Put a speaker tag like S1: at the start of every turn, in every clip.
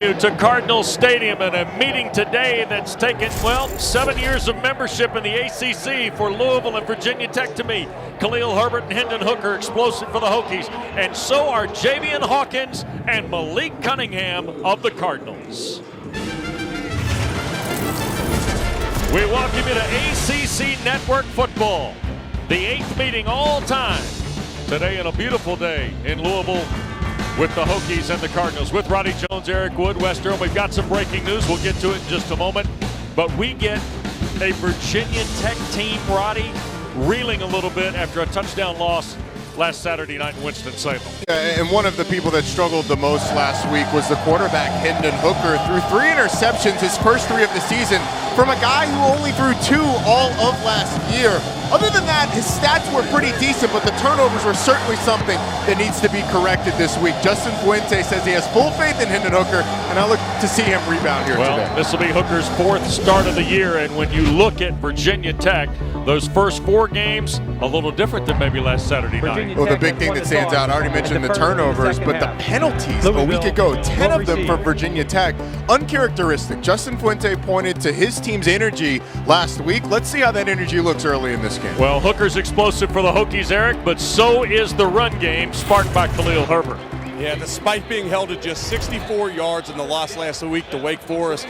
S1: To Cardinal Stadium and a meeting today that's taken, 7 years of membership in the ACC for Louisville and Virginia Tech to meet. Khalil Herbert and Hendon Hooker explosive for the Hokies, and so are Javian Hawkins and Malik Cunningham of the Cardinals. We welcome you to ACC Network Football, the 8th meeting all time. Today in a beautiful day in Louisville, with the Hokies and the Cardinals. With Roddy Jones, Eric Wood, West Durham. We've got some breaking news. We'll get to it in just a moment. But we get a Virginia Tech team, Roddy, reeling a little bit after a touchdown loss last Saturday night in Winston-Salem.
S2: Yeah, and one of the people that struggled the most last week was the quarterback, Hendon Hooker. Threw 3 interceptions his first 3 of the season from a guy who only threw 2 all of last year. Other than that, his stats were pretty decent, but the turnovers were certainly something that needs to be corrected this week. Justin Fuente says he has full faith in Hendon Hooker, and I look to see him rebound here today.
S1: This will be Hooker's 4th start of the year, and when you look at Virginia Tech, those first 4 games, a little different than maybe last Saturday night.
S2: Well, the big thing that stands out, I already mentioned the turnovers, but the penalties a week ago, 10 of them for Virginia Tech, uncharacteristic. Justin Fuente pointed to his team's energy last week. Let's see how that energy looks early in this game.
S1: Well, Hooker's explosive for the Hokies, Eric, but so is the run game, sparked by Khalil Herbert.
S3: Yeah, despite being held at just 64 yards in the loss last week to Wake Forest,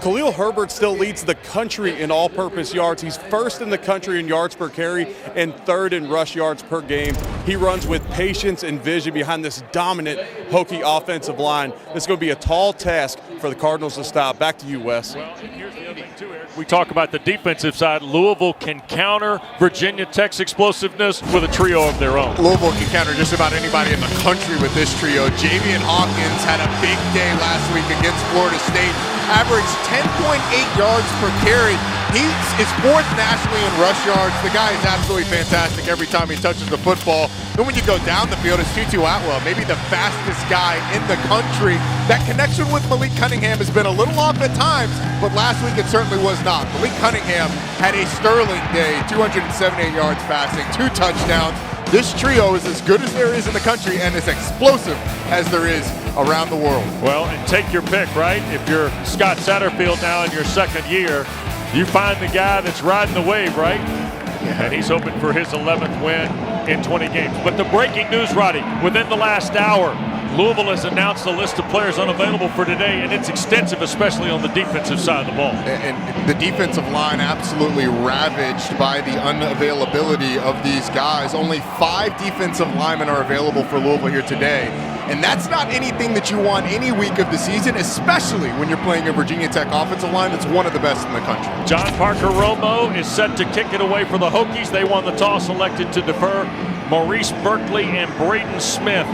S3: Khalil Herbert still leads the country in all-purpose yards. He's 1st in the country in yards per carry and 3rd in rush yards per game. He runs with patience and vision behind this dominant Hokie offensive line. This is going to be a tall task for the Cardinals to stop. Back to you, Wes.
S1: Well, and here's the other thing, too, Eric. We talk about the defensive side. Louisville can counter Virginia Tech's explosiveness with a trio of their own.
S2: Louisville can counter just about anybody in the country with this trio. Javian Hawkins had a big day last week against Florida State. Averaged 10.8 yards per carry. He is 4th nationally in rush yards. The guy is absolutely fantastic every time he touches the football. Then when you go down the field, it's Tutu Atwell, maybe the fastest guy in the country. That connection with Malik Cunningham has been a little off at times, but last week it certainly was not. Malik Cunningham had a sterling day, 278 yards passing, 2 touchdowns. This trio is as good as there is in the country and as explosive as there is around the world.
S1: Well, and take your pick, right? If you're Scott Satterfield now in your 2nd year, you find the guy that's riding the wave, right? Yeah. And he's hoping for his 11th win in 20 games. But the breaking news, Roddy, within the last hour, Louisville has announced a list of players unavailable for today, and it's extensive, especially on the defensive side of the ball.
S2: And the defensive line absolutely ravaged by the unavailability of these guys. Only 5 defensive linemen are available for Louisville here today. And that's not anything that you want any week of the season, especially when you're playing a Virginia Tech offensive line that's one of the best in the country.
S1: John Parker Romo is set to kick it away for the Hokies. They won the toss, elected to defer. Maurice Berkeley and Braden Smith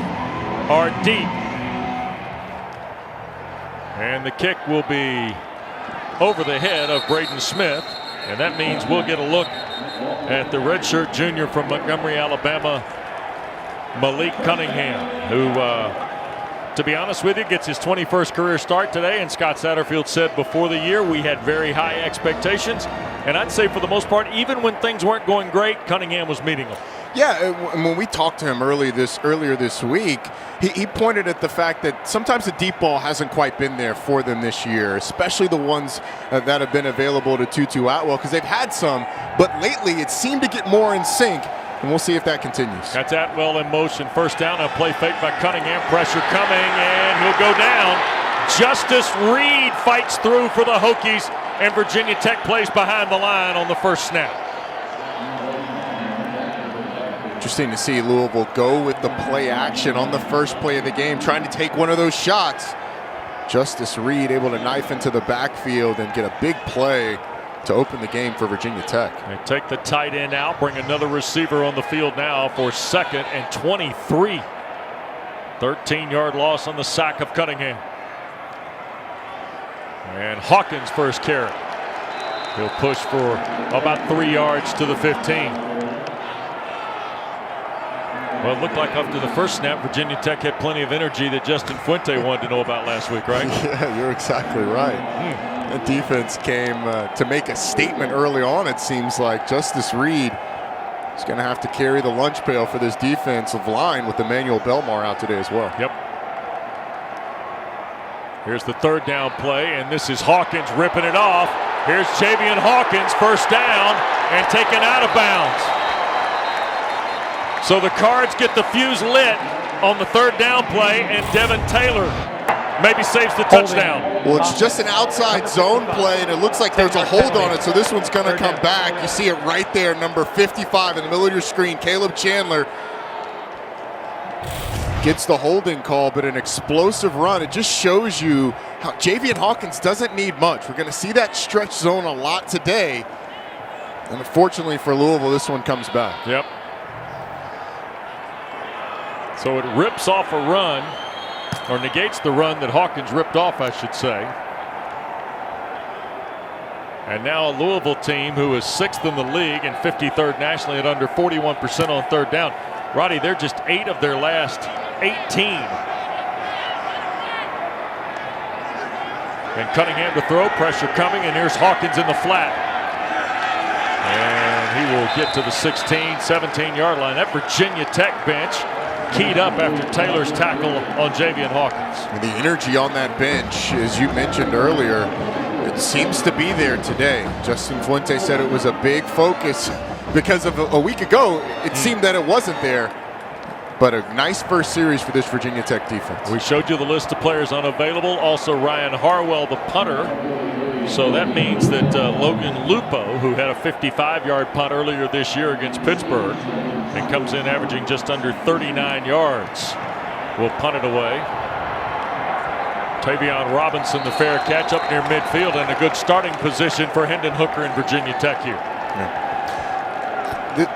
S1: are deep. And the kick will be over the head of Braden Smith. And that means we'll get a look at the redshirt junior from Montgomery, Alabama, Malik Cunningham, who, to be honest with you, gets his 21st career start today. And Scott Satterfield said before the year we had very high expectations. And I'd say for the most part, even when things weren't going great, Cunningham was meeting them.
S2: Yeah, and when we talked to him earlier this week, he pointed at the fact that sometimes the deep ball hasn't quite been there for them this year, especially the ones that have been available to Tutu Atwell, because they've had some, but lately it seemed to get more in sync, and we'll see if that continues.
S1: That's Atwell in motion. 1st down, a play fake by Cunningham. Pressure coming, and he'll go down. Justice Reed fights through for the Hokies, and Virginia Tech plays behind the line on the 1st snap.
S2: Interesting to see Louisville go with the play action on the 1st play of the game, trying to take one of those shots. Justice Reed able to knife into the backfield and get a big play to open the game for Virginia Tech.
S1: They take the tight end out, bring another receiver on the field now for 2nd and 23. 13-yard loss on the sack of Cunningham. And Hawkins' 1st carry. He'll push for about 3 yards to the 15. Well, it looked like after the 1st snap, Virginia Tech had plenty of energy that Justin Fuente wanted to know about last week, right?
S2: Yeah, you're exactly right. The defense came to make a statement early on, it seems like. Justice Reed is going to have to carry the lunch pail for this defensive line with Emmanuel Belmar out today as well.
S1: Yep. Here's the third down play, and this is Hawkins ripping it off. Here's Javian Hawkins, first down, and taken out of bounds. So the Cards get the fuse lit on the third down play, and Devin Taylor maybe saves the touchdown.
S2: Well, it's just an outside zone play, and it looks like there's a hold on it, so this one's going to come back. You see it right there, number 55 in the middle of your screen, Caleb Chandler. Gets the holding call, but an explosive run. It just shows you how Javian Hawkins doesn't need much. We're going to see that stretch zone a lot today. And unfortunately for Louisville, this one comes back.
S1: Yep. So it rips off a run, or negates the run that Hawkins ripped off, I should say. And now a Louisville team who is 6th in the league and 53rd nationally at under 41% on third down. Roddy, they're just 8 of their last 18. And Cunningham to throw, pressure coming, and here's Hawkins in the flat. And he will get to the 16, 17-yard line. That Virginia Tech bench keyed up after Taylor's tackle on Javian Hawkins.
S2: And the energy on that bench, as you mentioned earlier, it seems to be there today. Justin Fuente said it was a big focus because of a week ago, it seemed that it wasn't there. But a nice first series for this Virginia Tech defense.
S1: We showed you the list of players unavailable. Also Ryan Harwell, the punter. So that means that Logan Lupo, who had a 55-yard punt earlier this year against Pittsburgh and comes in averaging just under 39 yards, will punt it away. Tavion Robinson, the fair catch up near midfield, and a good starting position for Hendon Hooker and Virginia Tech here.
S2: Yeah.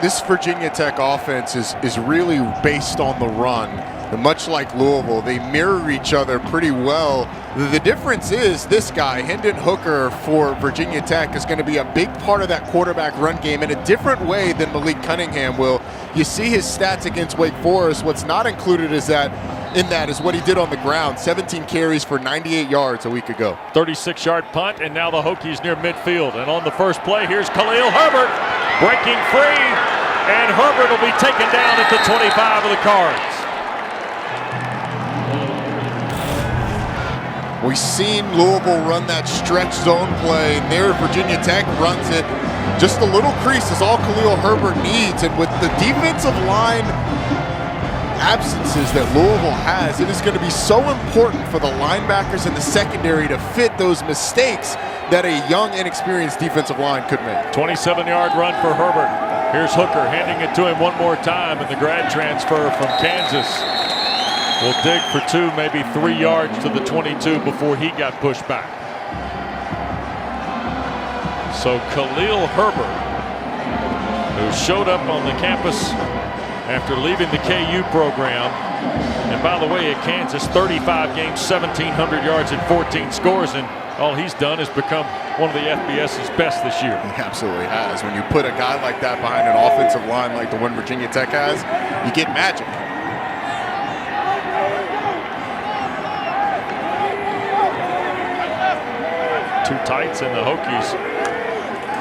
S2: This Virginia Tech offense is really based on the run. And much like Louisville, they mirror each other pretty well. The difference is this guy, Hendon Hooker for Virginia Tech, is going to be a big part of that quarterback run game in a different way than Malik Cunningham will. You see his stats against Wake Forest. What's not included is what he did on the ground. 17 carries for 98 yards a week ago.
S1: 36-yard punt, and now the Hokies near midfield. And on the first play, here's Khalil Herbert breaking free, and Herbert will be taken down at the 25 of the Cards.
S2: We've seen Louisville run that stretch zone play, and there Virginia Tech runs it. Just a little crease is all Khalil Herbert needs, and with the defensive line absences that Louisville has, it is going to be so important for the linebackers in the secondary to fit those mistakes that a young, inexperienced defensive line could make.
S1: 27-yard run for Herbert. Here's Hooker handing it to him one more time, and the grad transfer from Kansas will dig for 2, maybe 3 yards to the 22 before he got pushed back. So Khalil Herbert, who showed up on the campus after leaving the KU program, and by the way, at Kansas, 35 games, 1,700 yards, and 14 scores, and all he's done is become one of the FBS's best this year.
S2: He absolutely has. When you put a guy like that behind an offensive line like the one Virginia Tech has, you get magic.
S1: Two tights, and the Hokies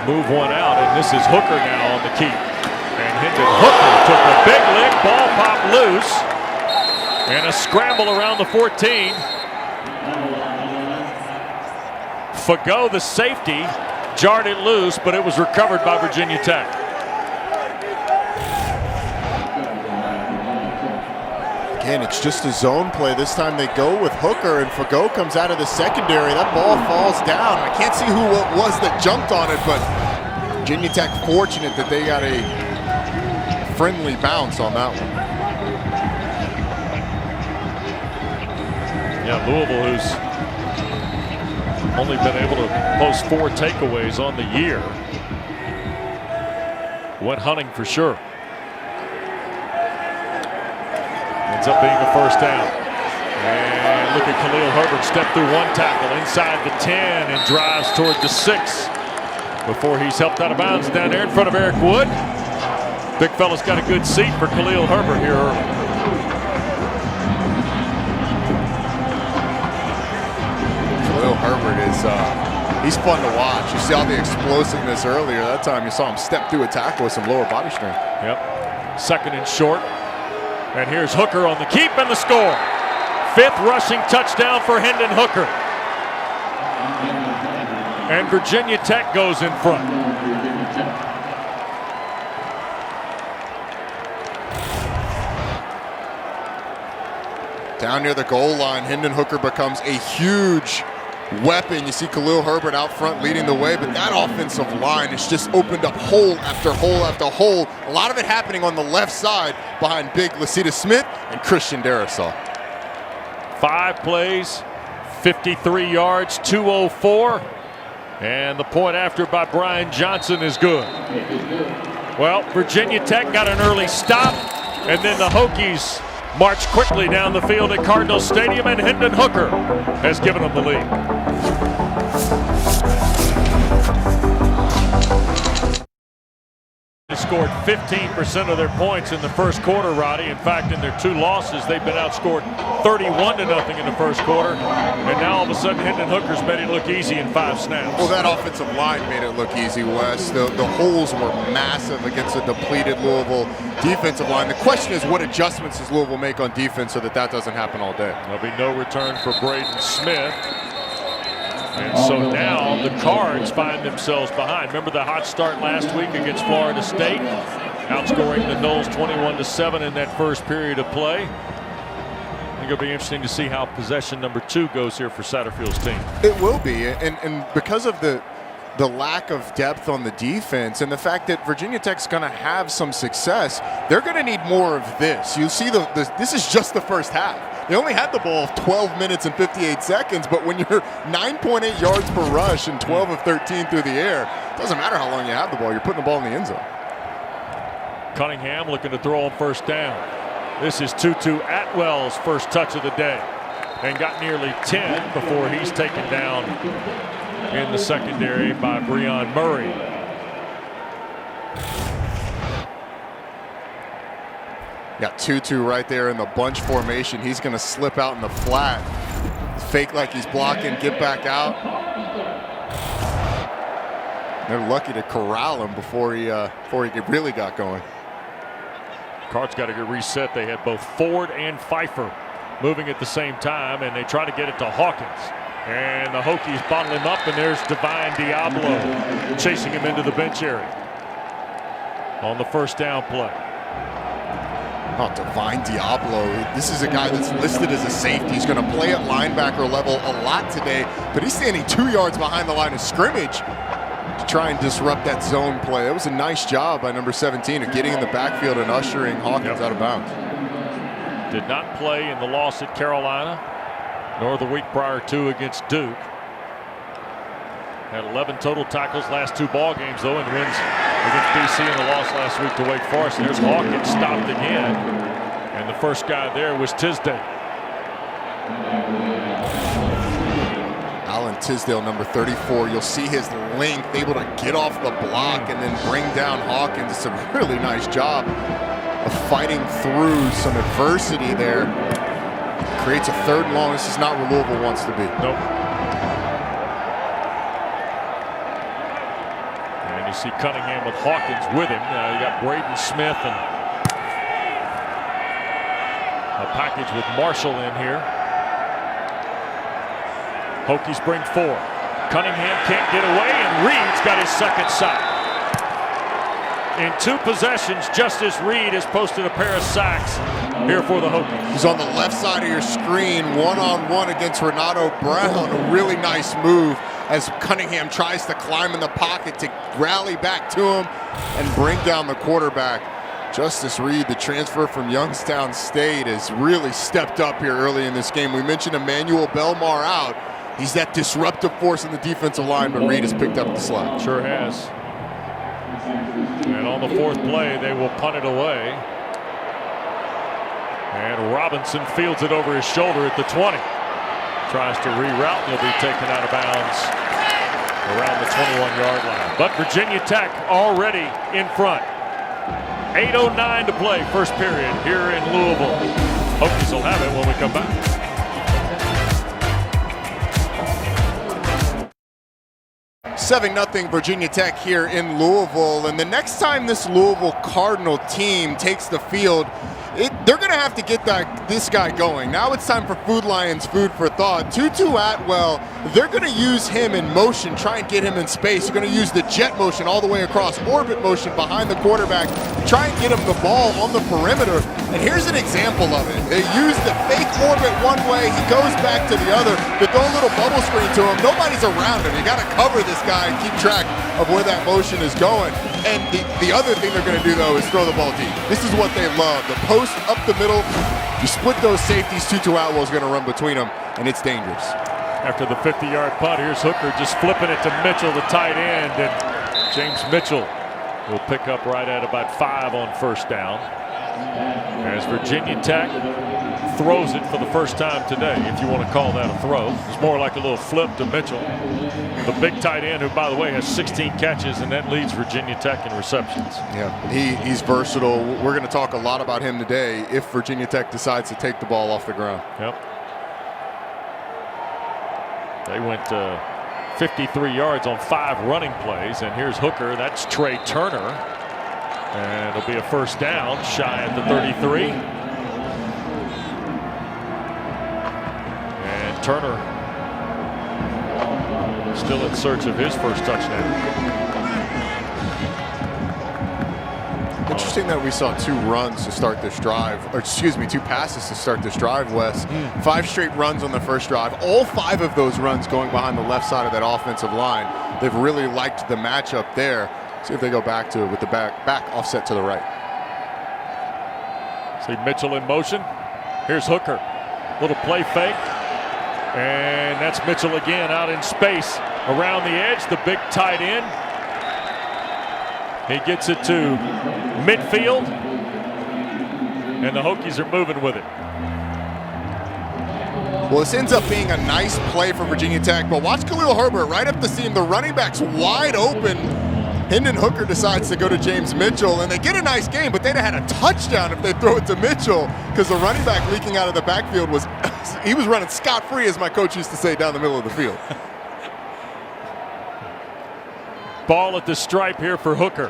S1: move one out, and this is Hooker now on the keep. And Hendon Hooker took a big lick, ball popped loose, and a scramble around the 14. Fago, the safety, jarred it loose, but it was recovered by Virginia Tech.
S2: Again, it's just a zone play. This time they go with Hooker, and Fago comes out of the secondary. That ball falls down. I can't see who it was that jumped on it, but Virginia Tech fortunate that they got a friendly bounce on that one.
S1: Yeah, Louisville, who's only been able to post 4 takeaways on the year, went hunting for sure. Ends up being a first down. And look at Khalil Herbert step through one tackle inside the 10 and drives toward the 6 before he's helped out of bounds down there in front of Eric Wood. Big fella's got a good seat for Khalil Herbert here early.
S2: Khalil Herbert is he's fun to watch. You saw the explosiveness earlier. That time you saw him step through a tackle with some lower body strength.
S1: Yep. Second and short. And here's Hooker on the keep and the score. 5th rushing touchdown for Hendon Hooker. and Virginia Tech goes in front.
S2: Down near the goal line, Hendon Hooker becomes a huge weapon. You see Khalil Herbert out front leading the way, but that offensive line has just opened up hole after hole after hole. A lot of it happening on the left side behind big Lasita Smith and Christian Darrisaw.
S1: 5 plays, 53 yards, 204. And the point after by Brian Johnson is good. Well, Virginia Tech got an early stop, and then the Hokies march quickly down the field at Cardinal Stadium, and Hendon Hooker has given them the lead. They scored 15% of their points in the first quarter, Roddy. In fact, in their 2 losses, they've been outscored 31-0 in the first quarter. And now all of a sudden, Hendon Hooker's made it look easy in 5 snaps.
S2: Well, that offensive line made it look easy, Wes. The holes were massive against a depleted Louisville defensive line. The question is, what adjustments does Louisville make on defense so that doesn't happen all day?
S1: There'll be no return for Braden Smith. And so now the Cards find themselves behind. Remember the hot start last week against Florida State, outscoring the Noles 21-7 in that first period of play. I think it'll be interesting to see how possession number 2 goes here for Satterfield's team.
S2: It will be, and because of the lack of depth on the defense and the fact that Virginia Tech's going to have some success, they're going to need more of this. You see, this is just the first half. They only had the ball 12 minutes and 58 seconds, but when you're 9.8 yards per rush and 12 of 13 through the air, it doesn't matter how long you have the ball. You're putting the ball in the end zone.
S1: Cunningham looking to throw on first down. This is Tutu Atwell's first touch of the day, and got nearly 10 before he's taken down in the secondary by Breon Murray.
S2: Got Tutu right there in the bunch formation. He's going to slip out in the flat. Fake like he's blocking, get back out. They're lucky to corral him before he really got going.
S1: Cards got to get reset. They had both Ford and Pfeiffer moving at the same time, and they try to get it to Hawkins. And the Hokies bottle him up, and there's Divine Diablo chasing him into the bench area on the first down play.
S2: Oh, Divine Diablo. This is a guy that's listed as a safety. He's going to play at linebacker level a lot today, but he's standing 2 yards behind the line of scrimmage to try and disrupt that zone play. It was a nice job by number 17 of getting in the backfield and ushering Hawkins out of bounds.
S1: Did not play in the loss at Carolina, nor the week prior to against Duke. Had 11 total tackles last 2 ball games, though, and wins against BC in the loss last week to Wake Forest. And there's Hawkins stopped again, and the first guy there was Tisdale.
S2: Alan Tisdale, number 34. You'll see his length, able to get off the block and then bring down Hawkins. It's a really nice job of fighting through some adversity there. Creates a 3rd and long. This is not where Louisville wants to be.
S1: Nope. You see Cunningham with Hawkins with him. You got Braden Smith and a package with Marshall in here. Hokies bring 4. Cunningham can't get away, and Reed's got his 2nd sack. In 2 possessions, Justice Reed has posted a pair of sacks here for the Hokies.
S2: He's on the left side of your screen, one-on-one against Renato Brown. A really nice move as Cunningham tries to climb in the pocket to rally back to him and bring down the quarterback. Justice Reed, the transfer from Youngstown State, has really stepped up here early in this game. We mentioned Emmanuel Belmar out. He's that disruptive force in the defensive line, but Reed has picked up the slack.
S1: Sure has. And on the 4th play, they will punt it away. And Robinson fields it over his shoulder at the 20. Tries to reroute, and he'll be taken out of bounds around the 21-yard line. But Virginia Tech already in front. 8:09 to play, first period here in Louisville. Hokies will have it when we come back.
S2: Seven 0 Virginia Tech here in Louisville, and the next time this Louisville Cardinal team takes the field, they're going to have to get this guy going. Now it's time for Food Lions food for thought. Tutu Atwell, they're going to use him in motion, try and get him in space. They're going to use the jet motion all the way across, orbit motion behind the quarterback, try and get him the ball on the perimeter. And here's an example of it. They use the fake orbit one way, he goes back to the other. They throw a little bubble screen to him. Nobody's around him. You got to cover this guy and keep track of where that motion is going. And the other thing they're going to do, though, is throw the ball deep. This is what they love. The post up the middle, you split those safeties, Tutu Atwell is going to run between them, and it's dangerous.
S1: After the 50-yard punt, here's Hooker just flipping it to Mitchell, the tight end, and James Mitchell will pick up right at about 5 on first down. As Virginia Tech throws it for the first time today, if you want to call that a throw. It's more like a little flip to Mitchell, the big tight end, who, by the way, has 16 catches, and that leads Virginia Tech in receptions.
S2: Yeah, he's versatile. We're going to talk a lot about him today if Virginia Tech decides to take the ball off the ground.
S1: Yep. They went 53 yards on 5 running plays, and here's Hooker. That's Trey Turner, and it'll be a first down, shy at the 33. Turner still in search of his first touchdown.
S2: Interesting that we saw 2 runs to start this drive, or excuse me, 2 passes to start this drive, Wes. 5 straight runs on the first drive. All 5 of those runs going behind the left side of that offensive line. They've really liked the matchup there. See if they go back to it with the back offset to the right.
S1: See Mitchell in motion. Here's Hooker. Little play fake. And that's Mitchell again out in space around the edge, the big tight end. He gets it to midfield, and the Hokies are moving with it.
S2: Well, this ends up being a nice play for Virginia Tech, but watch Khalil Herbert right up the seam. The running back's wide open. Hendon Hooker decides to go to James Mitchell, and they get a nice game, but they'd have had a touchdown if they throw it to Mitchell, because the running back leaking out of the backfield was he was running scot-free, as my coach used to say, down the middle of the field.
S1: Ball at the stripe here for Hooker.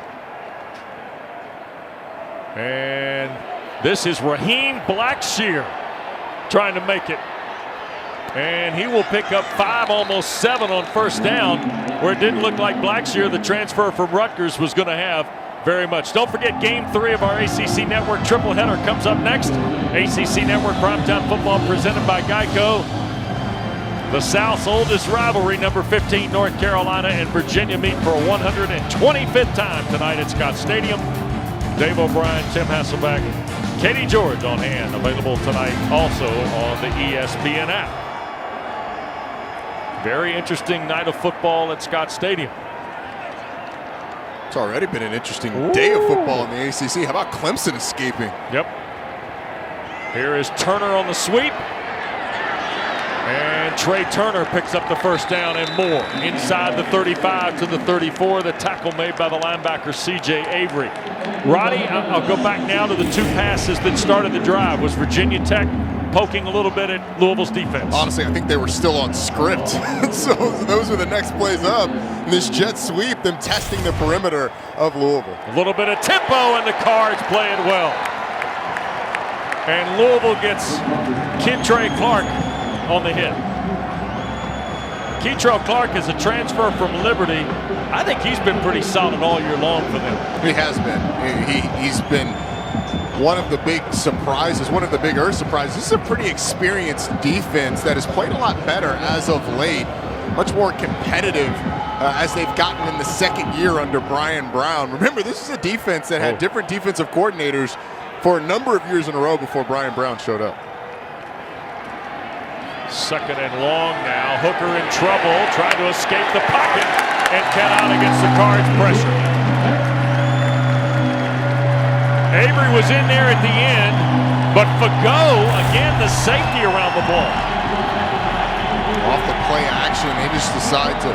S1: And this is Raheem Blackshear trying to make it. And he will pick up 5, almost 7 on first down, where it didn't look like Blackshear, the transfer from Rutgers, was going to have very much. Don't forget, Game 3 of our ACC Network triple header comes up next. ACC Network Primetime Football presented by Geico. The South's oldest rivalry, number 15 North Carolina and Virginia meet for a 125th time tonight at Scott Stadium. Dave O'Brien, Tim Hasselbeck, Katie George on hand, available tonight also on the ESPN app. Very interesting night of football at Scott Stadium.
S2: It's already been an interesting day of football in the ACC. How about Clemson escaping?
S1: Yep. Here is Turner on the sweep. And Trey Turner picks up the first down and more. Inside the 35 to the 34. The tackle made by the linebacker C.J. Avery. Roddy, I'll go back now to the 2 passes that started the drive. Was Virginia Tech poking a little bit at Louisville's defense?
S2: Honestly, I think they were still on script. So those were the next plays up. And this jet sweep, them testing the perimeter of Louisville.
S1: A little bit of tempo, and the Cards play it well. And Louisville gets Kentrell Clark on the hit. Kentrell Clark is a transfer from Liberty. I think he's been pretty solid all year long for them.
S2: He has been. He's been one of the big surprises, one of the bigger surprises. This is a pretty experienced defense that has played a lot better as of late. Much more competitive as they've gotten in the second year under Brian Brown. Remember, this is a defense that had different defensive coordinators for a number of years in a row before Brian Brown showed up.
S1: Second and long now. Hooker in trouble, trying to escape the pocket and cannot against the Cards' pressure. Avery was in there at the end, but Fago, again, the safety around the ball.
S2: Off the play action, they just decide to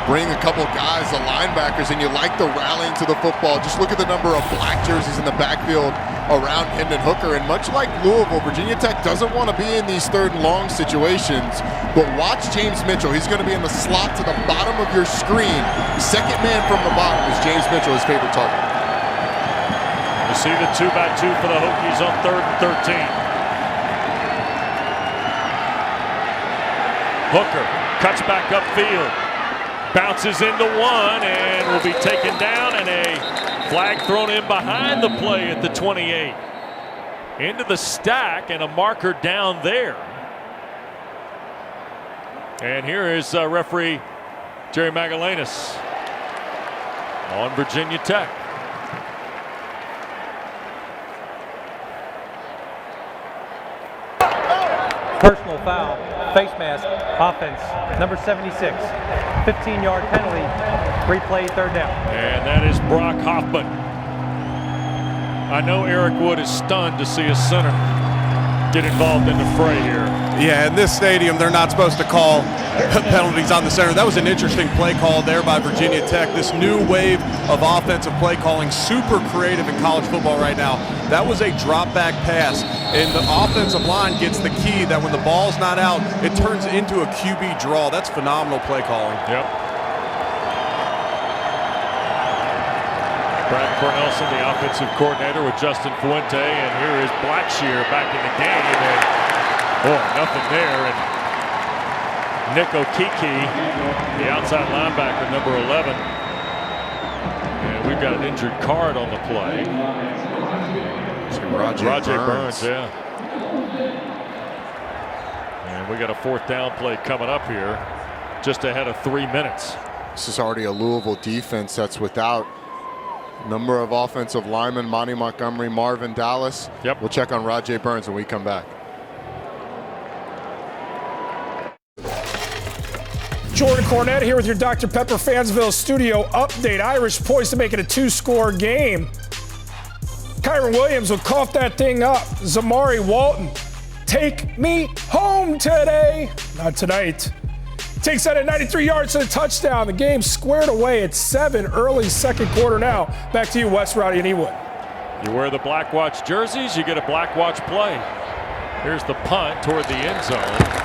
S2: bring a couple guys, the linebackers, and you like the rallying to the football. Just look at the number of black jerseys in the backfield around Hendon Hooker. And much like Louisville, Virginia Tech doesn't want to be in these 3rd and long situations. But watch James Mitchell. He's going to be in the slot to the bottom of your screen. Second man from the bottom is James Mitchell, his favorite target.
S1: You see the 2-by-2 for the Hokies on 3rd and 13. Hooker cuts back upfield, bounces into one, and will be taken down, and a flag thrown in behind the play at the 28. Into the stack, and a marker down there. And here is referee Jerry Magallanes on Virginia Tech.
S4: Personal foul, face mask, offense, number 76, 15-yard penalty, replay, 3rd down.
S1: And that is Brock Hoffman. I know Eric Wood is stunned to see his center get involved in the fray here.
S3: Yeah, in this stadium, they're not supposed to call penalties on the center. That was an interesting play call there by Virginia Tech. This new wave of offensive play calling, super creative in college football right now. That was a drop back pass, and the offensive line gets the key that when the ball's not out, it turns into a QB draw. That's phenomenal play calling.
S1: Yep. Brad Cornelson, the offensive coordinator, with Justin Fuente, and here is Blackshear back in the game, and nothing there. And Nick Okeke, the outside linebacker, number 11, and we've got an injured card on the play. Rajay Burns, yeah. And we got a 4th down play coming up here, just ahead of 3 minutes.
S2: This is already a Louisville defense that's without number of offensive linemen: Monty Montgomery, Marvin Dallas.
S1: Yep.
S2: We'll check on Rajay Burns when we come back.
S5: Jordan Cornette here with your Dr. Pepper Fansville studio update. Irish poised to make it a 2-score game. Kyron Williams will cough that thing up. Zamari Walton, take me home today. Not tonight. Takes that at 93 yards to the touchdown. The game squared away at 7 early 2nd quarter now. Back to you, Wes, Rowdy, and Ewood.
S1: You wear the Black Watch jerseys, you get a Black Watch play. Here's the punt toward the end zone.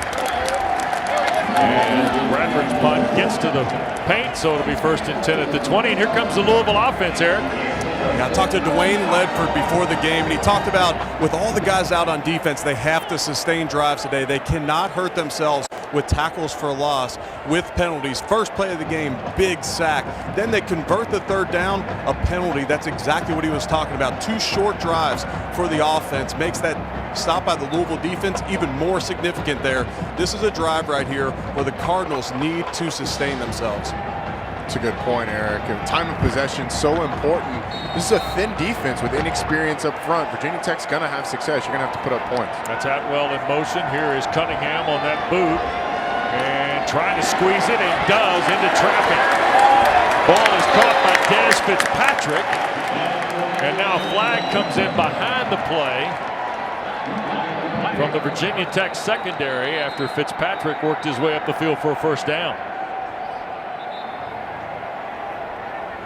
S1: And Bradford's punt gets to the paint, so it'll be 1st and 10 at the 20. And here comes the Louisville offense, Eric.
S3: Yeah, I talked to Dwayne Ledford before the game, and he talked about with all the guys out on defense, they have to sustain drives today. They cannot hurt themselves with tackles for loss, with penalties. First play of the game, big sack. Then they convert the 3rd down, a penalty. That's exactly what he was talking about. 2 short drives for the offense makes that stop by the Louisville defense even more significant there. This is a drive right here where the Cardinals need to sustain themselves.
S2: It's a good point, Eric. And time of possession so important. This is a thin defense with inexperience up front. Virginia Tech's going to have success. You're going to have to put up points.
S1: That's Atwell in motion. Here is Cunningham on that boot. And trying to squeeze it, and does, into traffic. Ball is caught by Dennis Fitzpatrick. And now a flag comes in behind the play from the Virginia Tech secondary after Fitzpatrick worked his way up the field for a 1st down.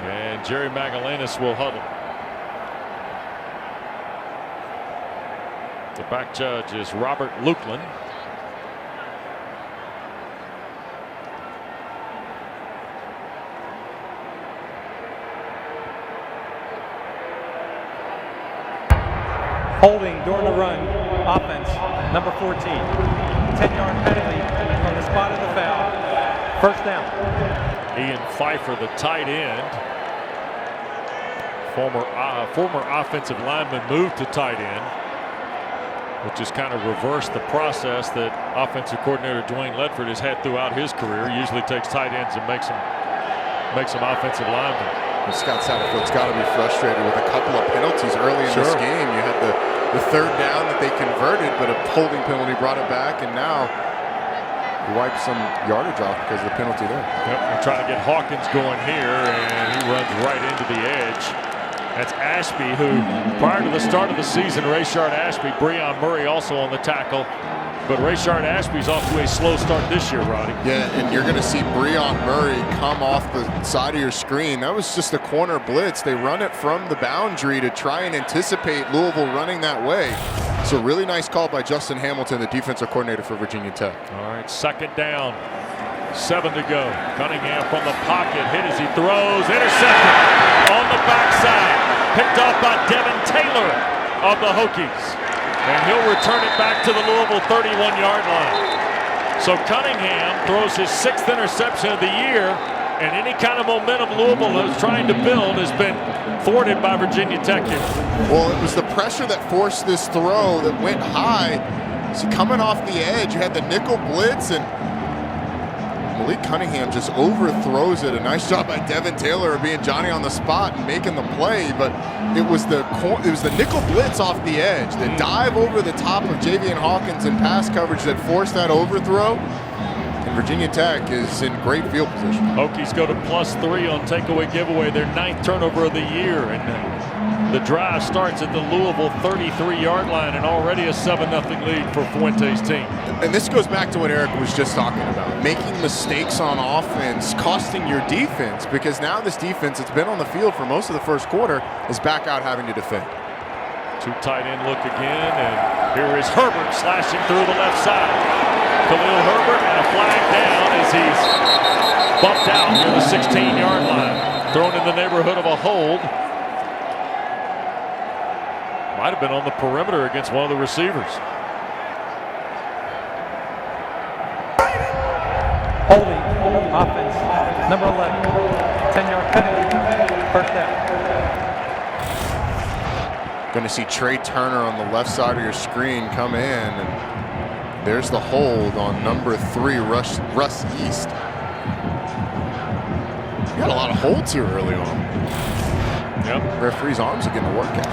S1: And Jerry Magallanes will huddle. The back judge is Robert Lukeland.
S4: Holding during the run, offense, number 14, 10-yard penalty from the spot of the foul, 1st down.
S1: Ian Pfeiffer, the tight end. Former offensive lineman, moved to tight end, which has kind of reversed the process that offensive coordinator Dwayne Ledford has had throughout his career. He usually takes tight ends and makes them offensive linemen.
S2: And Scott Satterfield's got to be frustrated with a couple of penalties early in this game. You had the 3rd down that they converted, but a holding penalty brought it back, and now you wipe some yardage off because of the penalty there.
S1: Yep, we're trying to get Hawkins going here, and he runs right into the edge. That's Ashby, who prior to the start of the season, Rayshard Ashby, Breon Murray also on the tackle. But Rayshard Ashby's off to a slow start this year, Roddy.
S2: Yeah, and you're going to see Breon Murray come off the side of your screen. That was just a corner blitz. They run it from the boundary to try and anticipate Louisville running that way. So really nice call by Justin Hamilton, the defensive coordinator for Virginia Tech.
S1: All right, 2nd down, 7 to go. Cunningham from the pocket, hit as he throws, intercepted on the backside. picked off by Devin Taylor of the Hokies. And he'll return it back to the Louisville 31-yard line. So Cunningham throws his 6th interception of the year, and any kind of momentum Louisville is trying to build has been thwarted by Virginia Tech here.
S2: Well, it was the pressure that forced this throw that went high. So coming off the edge, you had the nickel blitz, and Malik Cunningham just overthrows it. A nice job by Devin Taylor of being Johnny on the spot and making the play, but it was the nickel blitz off the edge, the dive over the top of Javian Hawkins in pass coverage that forced that overthrow. And Virginia Tech is in great field position.
S1: Hokies go to +3 on takeaway giveaway, their 9th turnover of the year, and the drive starts at the Louisville 33-yard line, and already a 7-0 lead for Fuente's team.
S2: And this goes back to what Eric was just talking about, making mistakes on offense, costing your defense, because now this defense that's been on the field for most of the first quarter is back out having to defend.
S1: 2 tight end look again, and here is Herbert slashing through the left side. Khalil Herbert, and a flag down as he's bumped out near the 16-yard line. Thrown in the neighborhood of a hold. Might have been on the perimeter against one of the receivers.
S4: Holding, offense, number 11, 10-yard penalty, first down.
S2: Going to see Trey Turner on the left side of your screen come in, and there's the hold on number 3, Russ East. You got a lot of holds here early on.
S1: Yep.
S2: Referee's arms are getting a workout.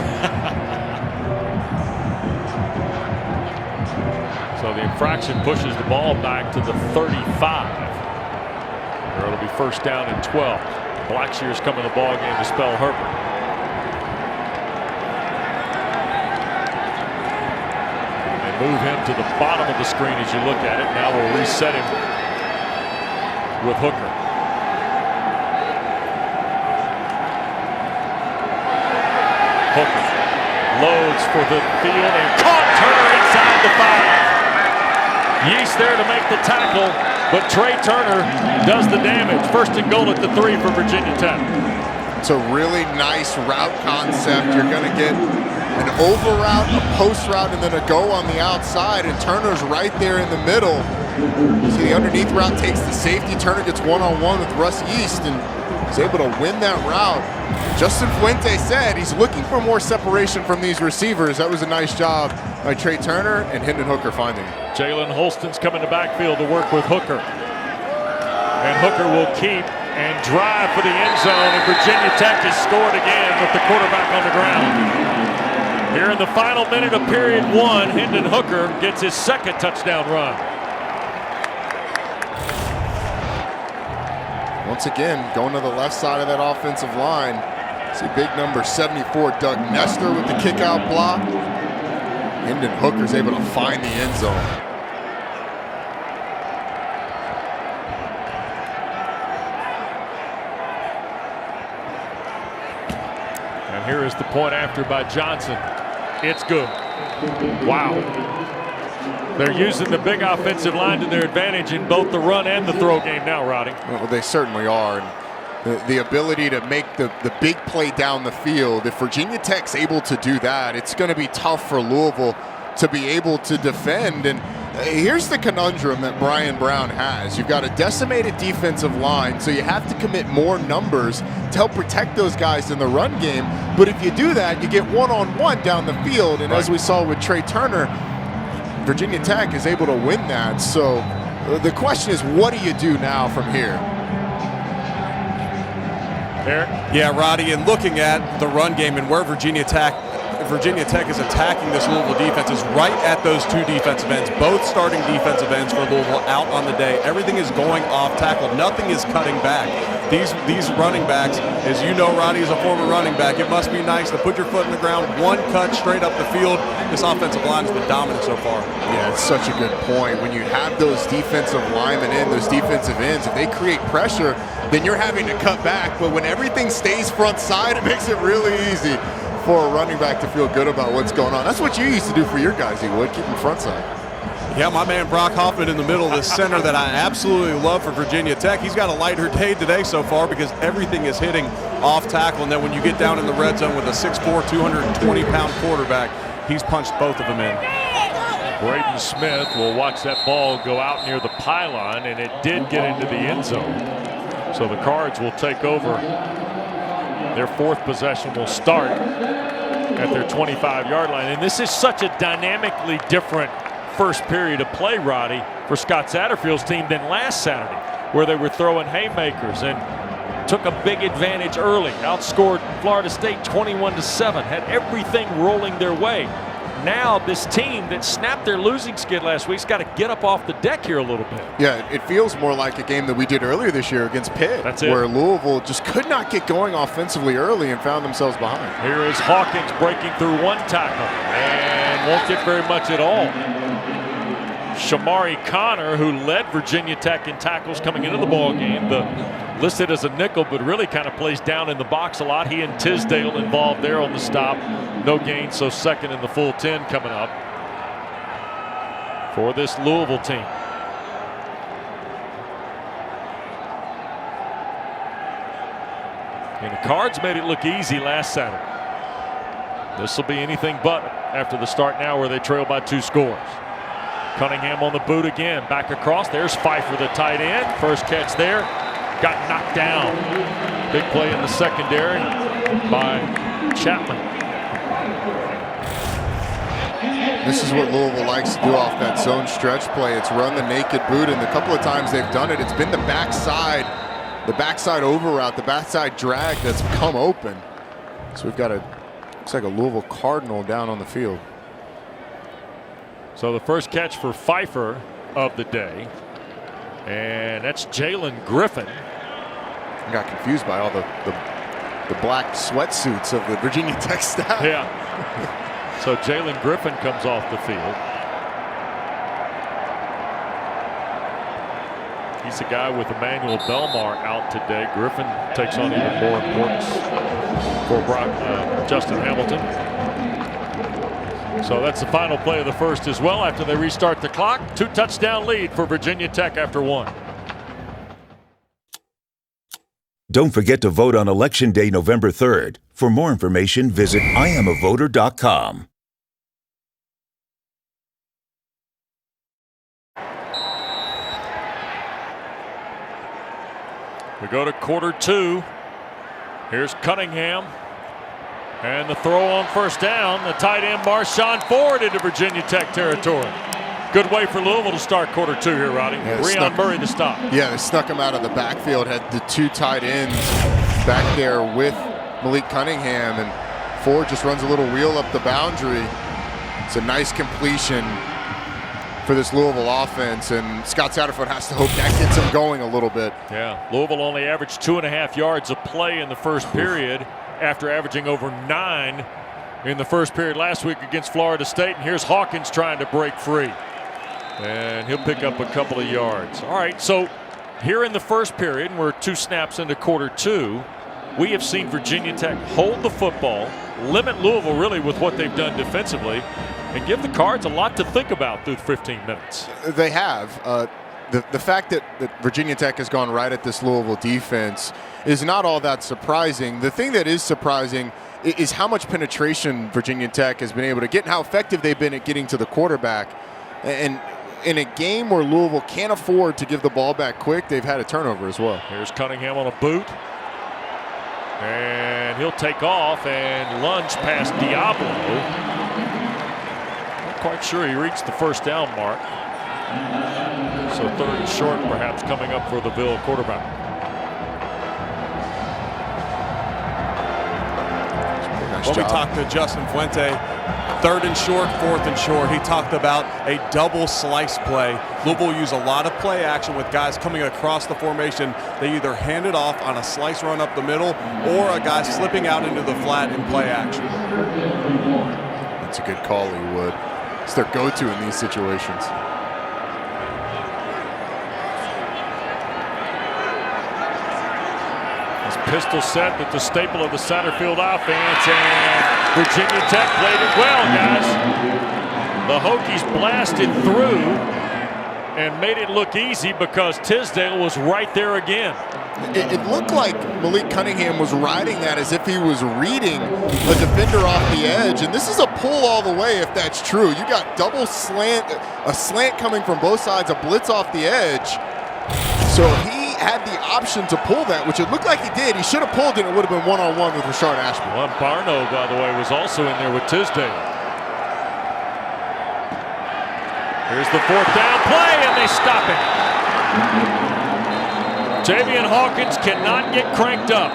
S1: So the infraction pushes the ball back to the 35. Or it'll be first down and 12. Blackshear's come in the ball game to spell Herbert. They move him to the bottom of the screen as you look at it. Now we'll reset him with Hooker. Hooker loads for the field and caught. Turner inside the 5. Yeast there to make the tackle, but Trey Turner does the damage. First and goal at the 3 for Virginia Tech.
S2: It's a really nice route concept. You're going to get an over route, a post route, and then a go on the outside, and Turner's right there in the middle. See, the underneath route takes the safety. Turner gets one-on-one with Russ East, and he's able to win that route. Justin Fuente said he's looking for more separation from these receivers. That was a nice job by Trey Turner and Hendon Hooker finding him.
S1: Jalen Holston's coming to backfield to work with Hooker. And Hooker will keep and drive for the end zone, and Virginia Tech has scored again with the quarterback on the ground. Here in the final minute of period 1, Hendon Hooker gets his 2nd touchdown run.
S2: Once again, going to the left side of that offensive line. See big number 74, Doug Nestor with the kick-out block. Hendon Hooker's able to find the end zone.
S1: And here is the point after by Johnson. It's good. Wow. They're using the big offensive line to their advantage in both the run and the throw game now, Roddy.
S2: Well, they certainly are. And the ability to make the big play down the field, if Virginia Tech's able to do that, it's going to be tough for Louisville to be able to defend. And here's the conundrum that Brian Brown has. You've got a decimated defensive line, so you have to commit more numbers to help protect those guys in the run game. But if you do that, you get one-on-one down the field. And as we saw with Trey Turner, Virginia Tech is able to win that. So the question is, what do you do now from here?
S1: Eric?
S3: Yeah, Roddy, and looking at the run game and where Virginia Tech is attacking this Louisville defense is right at those 2 defensive ends. Both starting defensive ends for Louisville out on the day. Everything is going off tackle. Nothing is cutting back. These running backs, as you know, Roddy is a former running back. It must be nice to put your foot in the ground, one cut straight up the field. This offensive line has been dominant so far.
S2: Yeah, it's such a good point. When you have those defensive linemen in, those defensive ends, if they create pressure, then you're having to cut back. But when everything stays front side, it makes it really easy for a running back to feel good about what's going on. That's what you used to do for your guys, you would, keep them front side.
S3: Yeah, my man Brock Hoffman in the middle of this center that I absolutely love for Virginia Tech. He's got a lighter day today so far because everything is hitting off tackle. And then when you get down in the red zone with a 6'4", 220-pound quarterback, he's punched both of them in.
S1: Braden Smith will watch that ball go out near the pylon, and it did get into the end zone. So the Cards will take over. Their fourth possession will start at their 25-yard line. And this is such a dynamically different first period of play, Roddy, for Scott Satterfield's team than last Saturday, where they were throwing haymakers and took a big advantage early, outscored Florida State 21-7, had everything rolling their way. Now this team that snapped their losing skid last week's got to get up off the deck here a little bit.
S2: Yeah, it feels more like a game that we did earlier this year against Pitt.
S1: That's it.
S2: Where Louisville just could not get going offensively early and found themselves behind.
S1: Here is Hawkins breaking through one tackle and won't get very much at all. Shamari Connor, who led Virginia Tech in tackles coming into the ball game, listed as a nickel, but really kind of plays down in the box a lot. He and Tisdale involved there on the stop. No gain, so second in the full 10 coming up for this Louisville team. And the Cards made it look easy last Saturday. This will be anything but after the start now where they trail by 2 scores. Cunningham on the boot again, back across. There's Pfeiffer, the tight end. First catch there, got knocked down. Big play in the secondary by Chapman.
S2: This is what Louisville likes to do off that zone stretch play. It's run the naked boot, and the couple of times they've done it, it's been the backside over route, the backside drag that's come open. So we've got looks like a Louisville Cardinal down on the field.
S1: So the first catch for Pfeiffer of the day, and that's Jalen Griffin.
S2: I got confused by all the black sweatsuits of the Virginia Tech staff.
S1: Yeah. So Jalen Griffin comes off the field. He's a guy with Emmanuel Belmar out today. Griffin takes on even more importance for Justin Hamilton. So that's the final play of the first as well after they restart the clock. 2-touchdown lead for Virginia Tech after 1.
S6: Don't forget to vote on Election Day, November 3rd. For more information, visit IamAvoter.com.
S1: We go to quarter 2. Here's Cunningham. And the throw on first down. The tight end Marshawn Ford into Virginia Tech territory. Good way for Louisville to start quarter 2 here, Roddy.
S2: Yeah,
S1: Breon Murray the stop.
S2: Yeah, they snuck him out of the backfield. Had the 2 tight ends back there with Malik Cunningham, and Ford just runs a little wheel up the boundary. It's a nice completion for this Louisville offense, and Scott Satterfield has to hope that gets him going a little bit.
S1: Yeah, Louisville only averaged 2.5 yards a play in the first period after averaging over 9 in the first period last week against Florida State. And here's Hawkins trying to break free, and he'll pick up a couple of yards. All right, so here in the first period, and we're 2 snaps into quarter 2, we have seen Virginia Tech hold the football, limit Louisville really with what they've done defensively, and give the Cards a lot to think about through 15 minutes.
S2: They have. The fact that Virginia Tech has gone right at this Louisville defense is not all that surprising. The thing that is surprising is how much penetration Virginia Tech has been able to get and how effective they've been at getting to the quarterback. And in a game where Louisville can't afford to give the ball back quick, they've had a turnover as well.
S1: Here's Cunningham on a boot. And he'll take off and lunge past Diablo. Not quite sure he reached the first down mark. So 3rd and short perhaps coming up for the Ville quarterback.
S3: When we talked to Justin Fuente, 3rd and short, 4th and short, he talked about a double slice play. Louisville use a lot of play action with guys coming across the formation. They either hand it off on a slice run up the middle or a guy slipping out into the flat in play action.
S2: That's a good call, he would. It's their go-to in these situations.
S1: Pistol set with the staple of the Satterfield offense, and Virginia Tech played it well, guys. The Hokies blasted through and made it look easy because Tisdale was right there again.
S2: It looked like Malik Cunningham was riding that as if he was reading a defender off the edge. And this is a pull all the way if that's true. You got double slant, a slant coming from both sides, a blitz off the edge. So he had the option to pull that, which it looked like he did. He should have pulled it. It would have been one-on-one with Rashard Ashby.
S1: Well, Barno, by the way, was also in there with Tisdale. Here's the 4th down play, and they stop it. Javian Hawkins cannot get cranked up.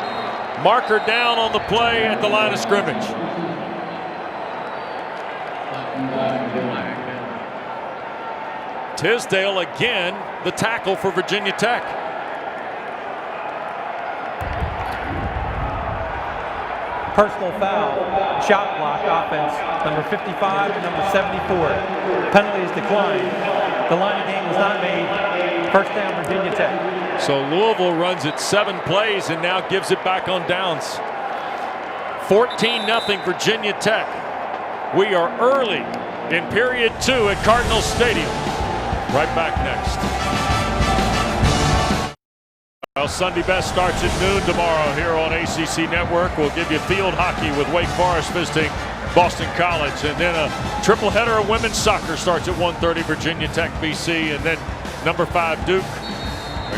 S1: Marker down on the play at the line of scrimmage. Tisdale again, the tackle for Virginia Tech.
S4: Personal foul, shot block offense, number 55 and number 74. Penalty is declined. The line of game was not made. First down, Virginia Tech.
S1: So Louisville runs it 7 plays and now gives it back on downs. 14-0 Virginia Tech. We are early in period 2 at Cardinal Stadium. Right back next. Well, Sunday Best starts at noon tomorrow here on ACC Network. We'll give you field hockey with Wake Forest visiting Boston College. And then a triple header of women's soccer starts at 1:30, Virginia Tech, BC. And then number 5 Duke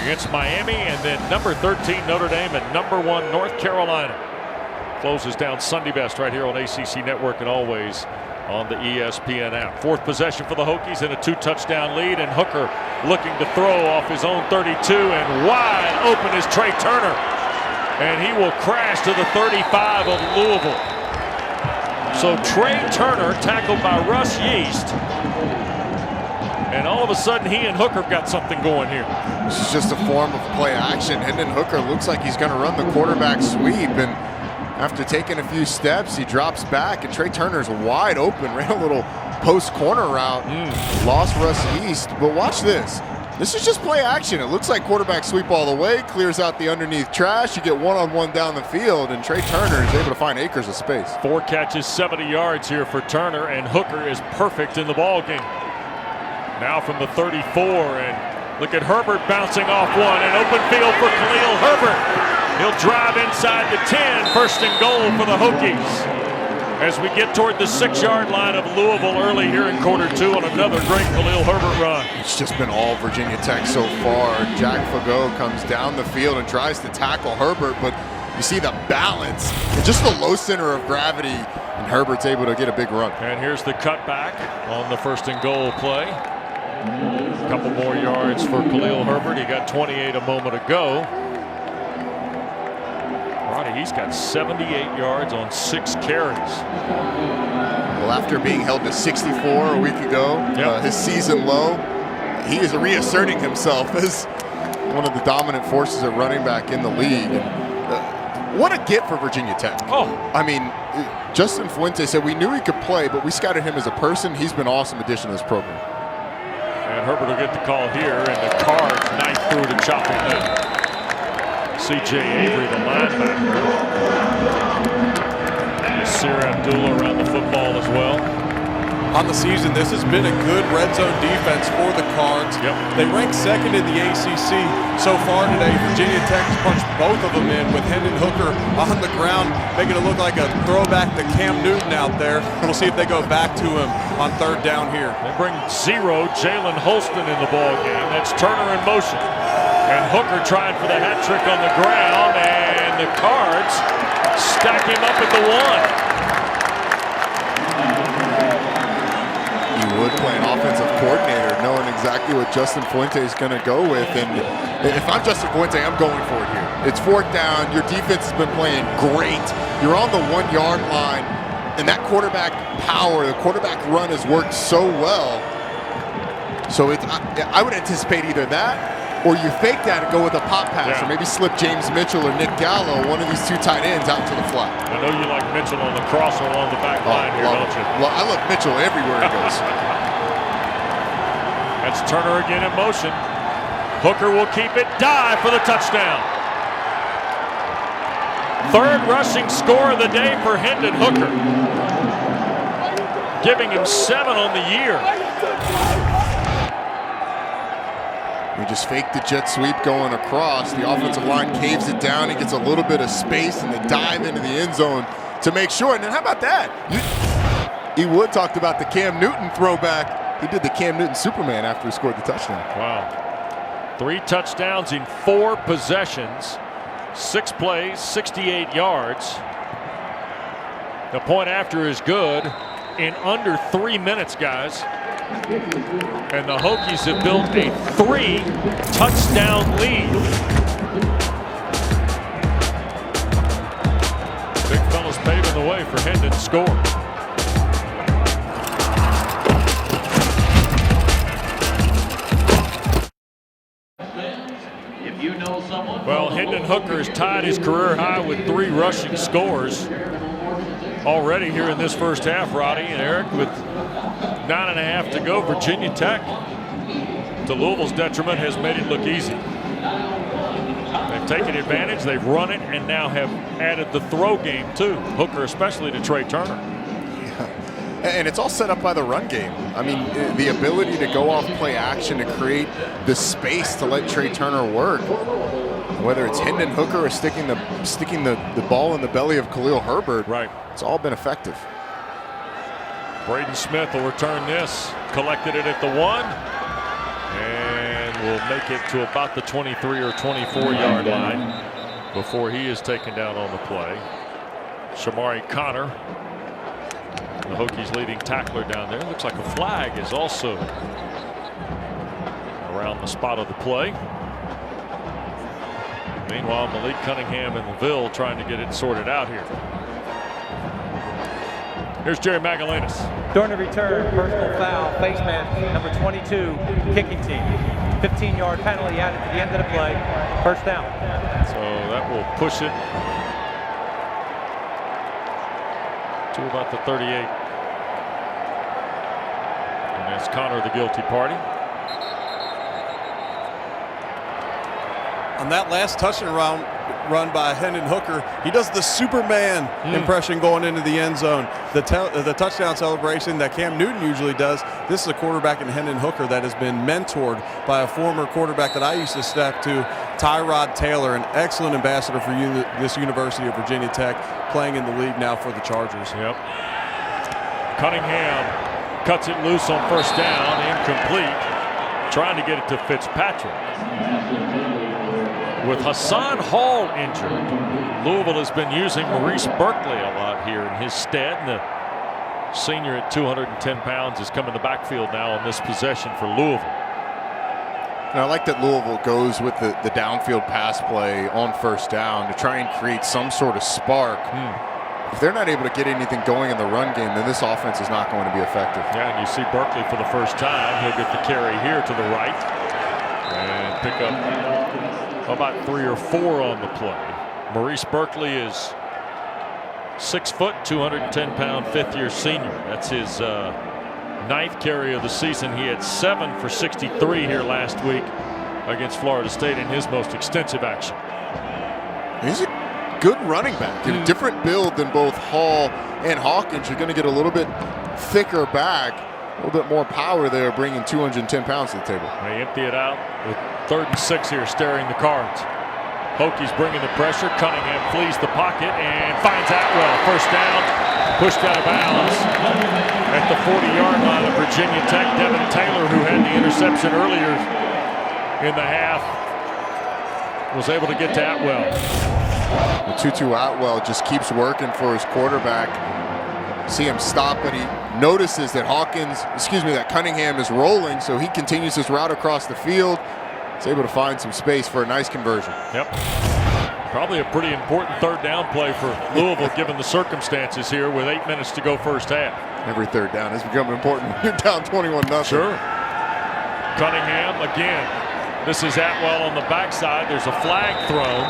S1: against Miami. And then number 13 Notre Dame and number 1 North Carolina. Closes down Sunday Best right here on ACC Network and always on the ESPN app. 4th possession for the Hokies and a 2-touchdown lead, and Hooker looking to throw off his own 32, and wide open is Trey Turner, and he will crash to the 35 of Louisville. So Trey Turner tackled by Russ Yeast, and all of a sudden he and Hooker got something going here.
S2: This is just a form of play action. Hendon Hooker looks like he's going to run the quarterback sweep, and after taking a few steps, he drops back, and Trey Turner's wide open, ran a little post corner route, lost Russ Yeast. But watch this. This is just play action. It looks like quarterback sweep all the way, clears out the underneath trash. You get one-on-one down the field, and Trey Turner is able to find acres of space.
S1: 4 catches, 70 yards here for Turner, and Hooker is perfect in the ball game. Now from the 34, and look at Herbert bouncing off one, and open field for Khalil Herbert. He'll drive inside the 10, 1st and goal for the Hokies. As we get toward the 6-yard line of Louisville early here in quarter 2 on another great Khalil Herbert run.
S2: It's just been all Virginia Tech so far. Jack Fagot comes down the field and tries to tackle Herbert, but you see the balance and just the low center of gravity, and Herbert's able to get a big run.
S1: And here's the cutback on the 1st and goal play. A couple more yards for Khalil Herbert. He got 28 a moment ago. He's got 78 yards on 6 carries.
S2: Well, after being held to 64 a week ago, his season low, he is reasserting himself as one of the dominant forces at running back in the league. And, what a get for Virginia Tech.
S1: Oh,
S2: I mean, Justin Fuente said we knew he could play, but we scouted him as a person. He's been an awesome addition to this program.
S1: And Herbert will get the call here, and the Cards knife through to chop him down. C.J. Avery, the linebacker. Nasir Abdullah around the football as well.
S3: On the season, this has been a good red zone defense for the Cards. They rank 2nd in the ACC so far today. Virginia Tech has punched both of them in with Hendon Hooker on the ground, making it look like a throwback to Cam Newton out there. We'll see if they go back to him on 3rd down here.
S1: They bring 0 Jalen Holston in the ball game. That's Turner in motion. And Hooker trying for the hat trick on the ground, and the Cards stack him up at the 1.
S2: You would play an offensive coordinator knowing exactly what Justin Fuente is going to go with. And if I'm Justin Fuente, I'm going for it here. It's 4th down. Your defense has been playing great. You're on the 1-yard line. And that quarterback power, the quarterback run has worked so well. So I would anticipate either that, or you fake that and go with a pop pass, or maybe slip James Mitchell or Nick Gallo, one of these 2 tight ends, out to the flat.
S1: I know you like Mitchell on the crosser along the back line here, don't you?
S2: I love Mitchell everywhere he goes.
S1: That's Turner again in motion. Hooker will keep it, dive for the touchdown. 3rd rushing score of the day for Hendon Hooker, giving him 7 on the year.
S2: He just faked the jet sweep going across. The offensive line caves it down. He gets a little bit of space and they dive into the end zone to make sure. And then how about that? He would talked about the Cam Newton throwback. He did the Cam Newton Superman after he scored the touchdown.
S1: Wow. 3 touchdowns in 4 possessions, 6 plays, 68 yards. The point after is good in under 3 minutes, guys. And the Hokies have built a 3-touchdown lead. Big fellas paving the way for Hendon to score. Well, Hendon Hooker has tied his career high with 3 rushing scores already here in this first half, Roddy and Eric, with 9.5 to go. Virginia Tech, to Louisville's detriment, has made it look easy. They've taken advantage, they've run it, and now have added the throw game too. Hooker especially to Trey Turner.
S2: Yeah. And it's all set up by the run game. I mean, the ability to go off play action to create the space to let Trey Turner work. Whether it's Hendon Hooker or sticking the ball in the belly of Khalil Herbert,
S1: right?
S2: It's all been effective.
S1: Braden Smith will return this, collected it at the 1, and will make it to about the 23 or 24-yard line before he is taken down on the play. Shamari Connor, the Hokies' leading tackler down there. Looks like a flag is also around the spot of the play. Meanwhile, Malik Cunningham and Louisville trying to get it sorted out here. Here's Jerry Magallanes.
S4: During the return, personal foul, face mask, number 22, kicking team. 15-yard penalty added to the end of the play. First down.
S1: So that will push it to about the 38. And that's Connor, the guilty party.
S3: On that last touchdown run by Hendon Hooker, he does the Superman impression going into the end zone. The touchdown celebration that Cam Newton usually does. This is a quarterback in Hendon Hooker that has been mentored by a former quarterback that I used to step to, Tyrod Taylor, an excellent ambassador for this University of Virginia Tech, playing in the league now for the Chargers.
S1: Yep. Cunningham cuts it loose on first down, incomplete, trying to get it to Fitzpatrick. With Hassan Hall injured, Louisville has been using Maurice Berkeley a lot here in his stead. And the senior at 210 pounds has come in the backfield now on this possession for Louisville.
S2: And I like that Louisville goes with the downfield pass play on first down to try and create some sort of spark. If they're not able to get anything going in the run game, then this offense is not going to be effective.
S1: Yeah, and you see Berkeley for the first time. He'll get the carry here to the right and pick up about 3 or 4 on the play. Maurice Berkeley is 6 foot, 210-pound, fifth-year senior. That's his 9th carry of the season. He had 7 for 63 here last week against Florida State in his most extensive action.
S2: He's a good running back. A different build than both Hall and Hawkins. You're going to get a little bit thicker back, a little bit more power there, bringing 210 pounds to the table.
S1: They empty it out with 3rd and 6 here, staring the cards. Hokies bringing the pressure. Cunningham flees the pocket and finds Atwell. First down, pushed out of bounds at the 40-yard line of Virginia Tech. Devin Taylor, who had the interception earlier in the half, was able to get to Atwell.
S2: The Tutu Atwell just keeps working for his quarterback. See him stop, but he notices that that Cunningham is rolling, so he continues his route across the field. He's able to find some space for a nice conversion.
S1: Yep. Probably a pretty important 3rd down play for Louisville given the circumstances here with 8 minutes to go first half.
S2: Every 3rd down has become important when you're down 21-0.
S1: Sure. Cunningham again. This is Atwell on the backside. There's a flag thrown.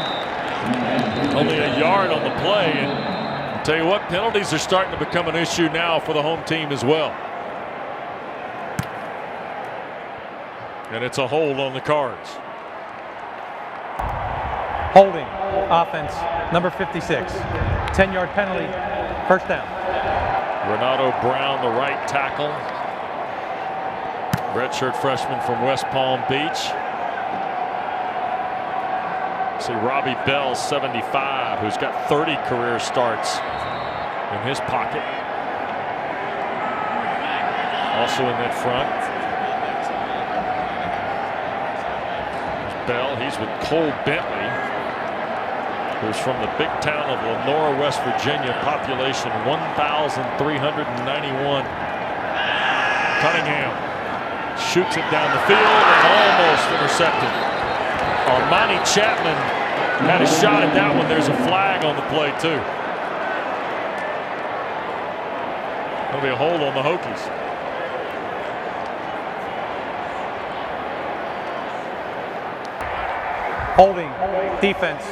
S1: Only a yard on the play. And I'll tell you what, penalties are starting to become an issue now for the home team as well. And it's a hold on the Cards.
S4: Holding, offense, number 56. 10-yard penalty, first down.
S1: Renato Brown, the right tackle. Redshirt freshman from West Palm Beach. See Robbie Bell, 75, who's got 30 career starts in his pocket. Also in that front. There's Bell, he's with Cole Bentley, who's from the big town of Lenora, West Virginia, population 1,391. Cunningham shoots it down the field and almost intercepted. Armani Chapman had a shot at that one. There's a flag on the play too. There'll be a hold on the Hokies.
S4: Holding defense,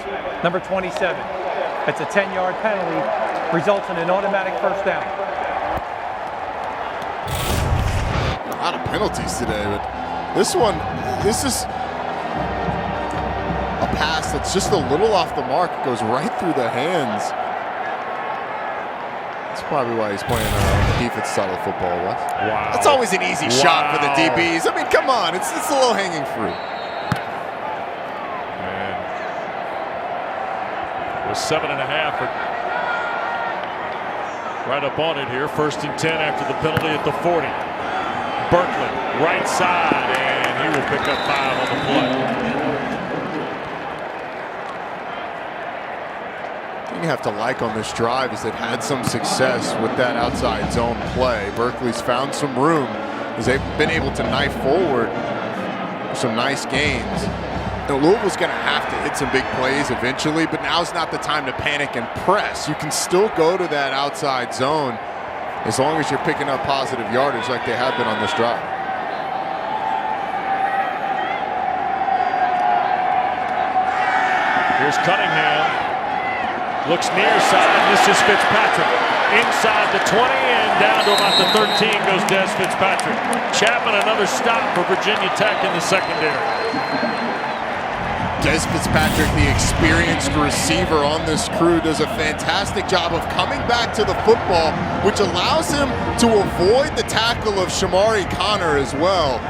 S4: number 27. It's a 10-yard penalty, results in an automatic first down.
S2: A lot of penalties today, but this is a pass that's just a little off the mark. It goes right through the hands. That's probably why he's playing on the defense side of football, Wes.
S1: Wow.
S2: That's always an easy shot for the DBs. I mean, come on, it's the low-hanging fruit.
S1: It was 7.5. Right up on it here. 1st and 10 after the penalty at the 40. Berkeley, right side, and he will pick up 5 on the play.
S2: You have to like on this drive is they've had some success with that outside zone play. Berkeley's found some room as they've been able to knife forward some nice gains. Now, Louisville's going to have to hit some big plays eventually, but now's not the time to panic and press. You can still go to that outside zone as long as you're picking up positive yardage like they have been on this drive.
S1: Here's Cunningham. Looks near side. This is Fitzpatrick. Inside the 20 and down to about the 13 goes Des Fitzpatrick. Chapman, another stop for Virginia Tech in the secondary.
S2: Des Fitzpatrick, the experienced receiver on this crew, does a fantastic job of coming back to the football, which allows him to avoid the tackle of Shamari Connor as well.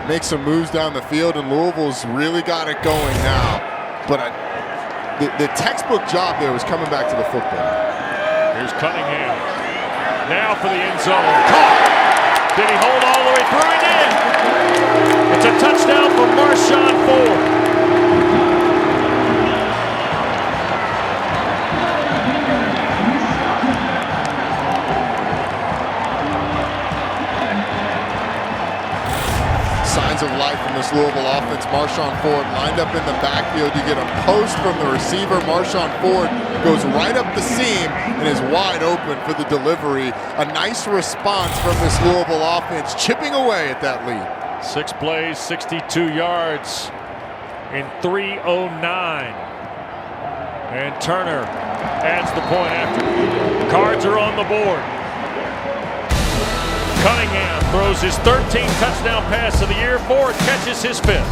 S2: Makes some moves down the field, and Louisville's really got it going now. But the textbook job there was coming back to the football.
S1: Here's Cunningham. Now for the end zone. Caught! Did he hold all the way through? He did! It's a touchdown for Marshawn Ford.
S2: Signs of life in this Louisville offense. Marshawn Ford lined up in the backfield. You get a post from the receiver. Marshawn Ford goes right up the seam and is wide open for the delivery. A nice response from this Louisville offense, chipping away at that lead.
S1: 6 plays, 62 yards in 3:09. And Turner adds the point after. Cards are on the board. Cunningham throws his 13th touchdown pass of the year. Ford catches his 5th.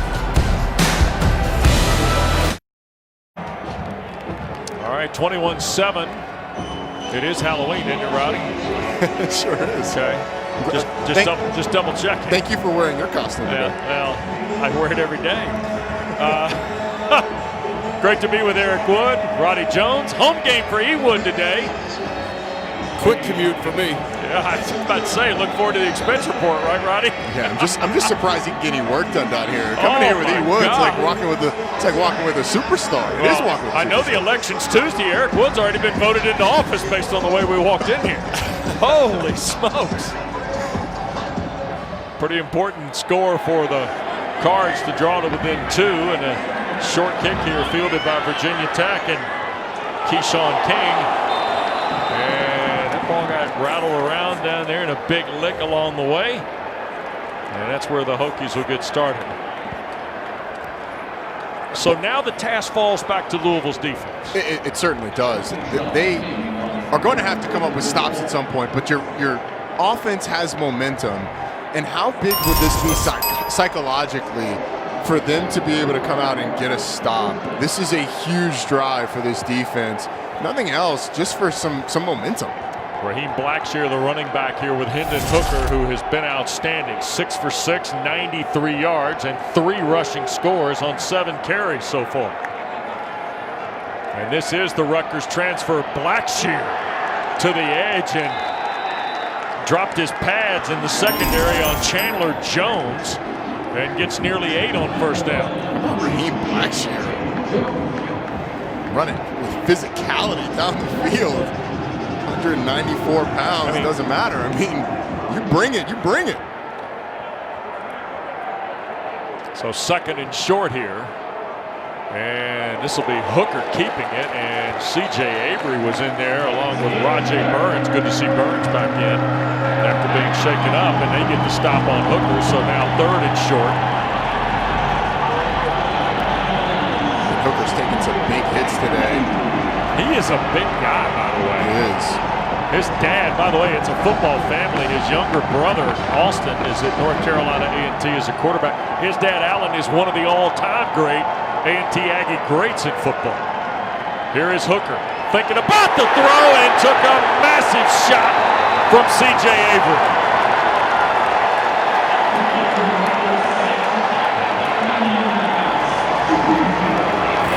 S1: All right, 21-7. It is Halloween, isn't it, Rowdy?
S2: It sure is.
S1: Okay. Just double checking.
S2: Thank you for wearing your costume today.
S1: Well, I wear it every day. Great to be with Eric Wood, Roddy Jones. Home game for Ewood today.
S3: Quick commute for me.
S1: Yeah, I was about to say, look forward to the expense report, right, Roddy?
S2: Yeah, I'm just surprised he can get any work done down here. Coming here with E. Woods, it's like walking with a superstar. It is walking with a superstar.
S1: I know the election's Tuesday. Eric Wood's already been voted into office based on the way we walked in here. Holy smokes. Pretty important score for the Cards to draw to within 2, and a short kick here fielded by Virginia Tech and Keyshawn King. And that ball got rattled around down there in a big lick along the way. And that's where the Hokies will get started. So now the task falls back to Louisville's defense.
S2: It certainly does. They are going to have to come up with stops at some point, but your offense has momentum. And how big would this be psychologically for them to be able to come out and get a stop? This is a huge drive for this defense. Nothing else, just for some momentum.
S1: Raheem Blackshear, the running back here with Hendon Hooker, who has been outstanding. 6 for 6, 93 yards, and 3 rushing scores on 7 carries so far. And this is the Rutgers transfer, Blackshear, to the edge and dropped his pads in the secondary on Chandler Jones and gets nearly 8 on first down.
S2: Raheem Blackshear running with physicality down the field. 194 pounds, it doesn't matter. I mean, you bring it, you bring it.
S1: So second and short here. And this will be Hooker keeping it, and C.J. Avery was in there along with Rajay Burns. Good to see Burns back in after being shaken up, and they get the stop on Hooker, so now third and short.
S2: Hooker's taking some big hits today.
S1: He is a big guy, by the way.
S2: He is.
S1: His dad, by the way, it's a football family. His younger brother, Austin, is at North Carolina A&T as a quarterback. His dad, Allen, is one of the all-time great A&T Aggie greats in football. Here is Hooker thinking about the throw and took a massive shot from C.J. Avery.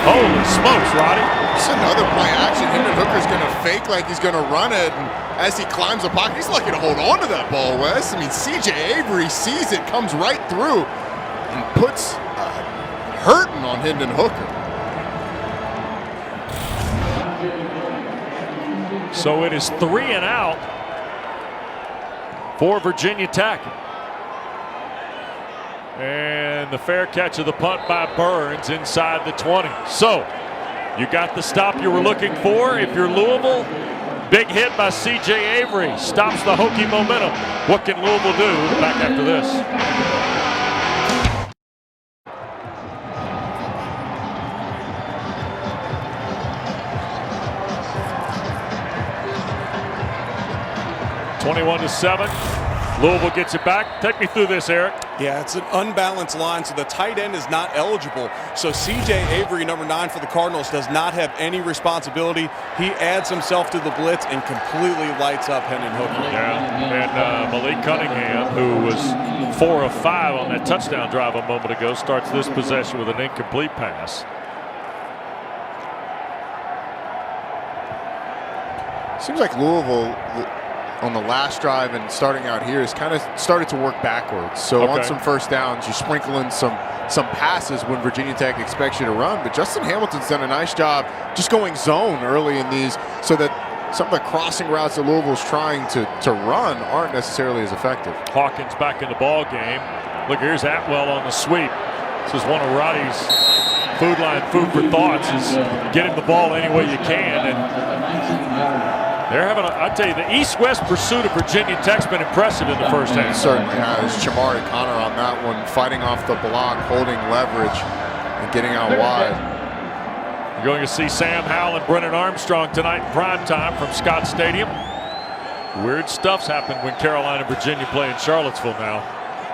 S1: Holy smokes, Roddy.
S2: It's another play action. Him and Hooker's going to fake like he's going to run it. And as he climbs the pocket, he's lucky to hold on to that ball, Wes. I mean, C.J. Avery sees it, comes right through, and puts hurting on Hendon Hooker.
S1: So it is 3 and out for Virginia Tech. And the fair catch of the punt by Burns inside the 20. So you got the stop you were looking for. If you're Louisville, big hit by C.J. Avery stops the Hokie momentum. What can Louisville do back after this? (21-7). Louisville gets it back. Take me through this, Eric.
S3: Yeah, it's an unbalanced line, so the tight end is not eligible. So C.J. Avery, number 9 for the Cardinals, does not have any responsibility. He adds himself to the blitz and completely lights up Hendon Hooker.
S1: Yeah, and Malik Cunningham, who was 4 of 5 on that touchdown drive a moment ago, starts this possession with an incomplete pass.
S2: Seems like Louisville, on the last drive and starting out here, has kind of started to work backwards. So on some first downs, you sprinkle in some passes when Virginia Tech expects you to run. But Justin Hamilton's done a nice job just going zone early in these, so that some of the crossing routes that Louisville's trying to run aren't necessarily as effective.
S1: Hawkins back in the ball game. Look, here's Atwell on the sweep. This is one of Roddy's food for thoughts, is get him the ball any way you can. And they're having, I tell you, the east-west pursuit of Virginia Tech's been impressive in the first half.
S2: It certainly has. Chamari Connor on that one, fighting off the block, holding leverage, and getting out wide.
S1: You're going to see Sam Howell and Brennan Armstrong tonight in prime time from Scott Stadium. Weird stuff's happened when Carolina and Virginia play in Charlottesville now.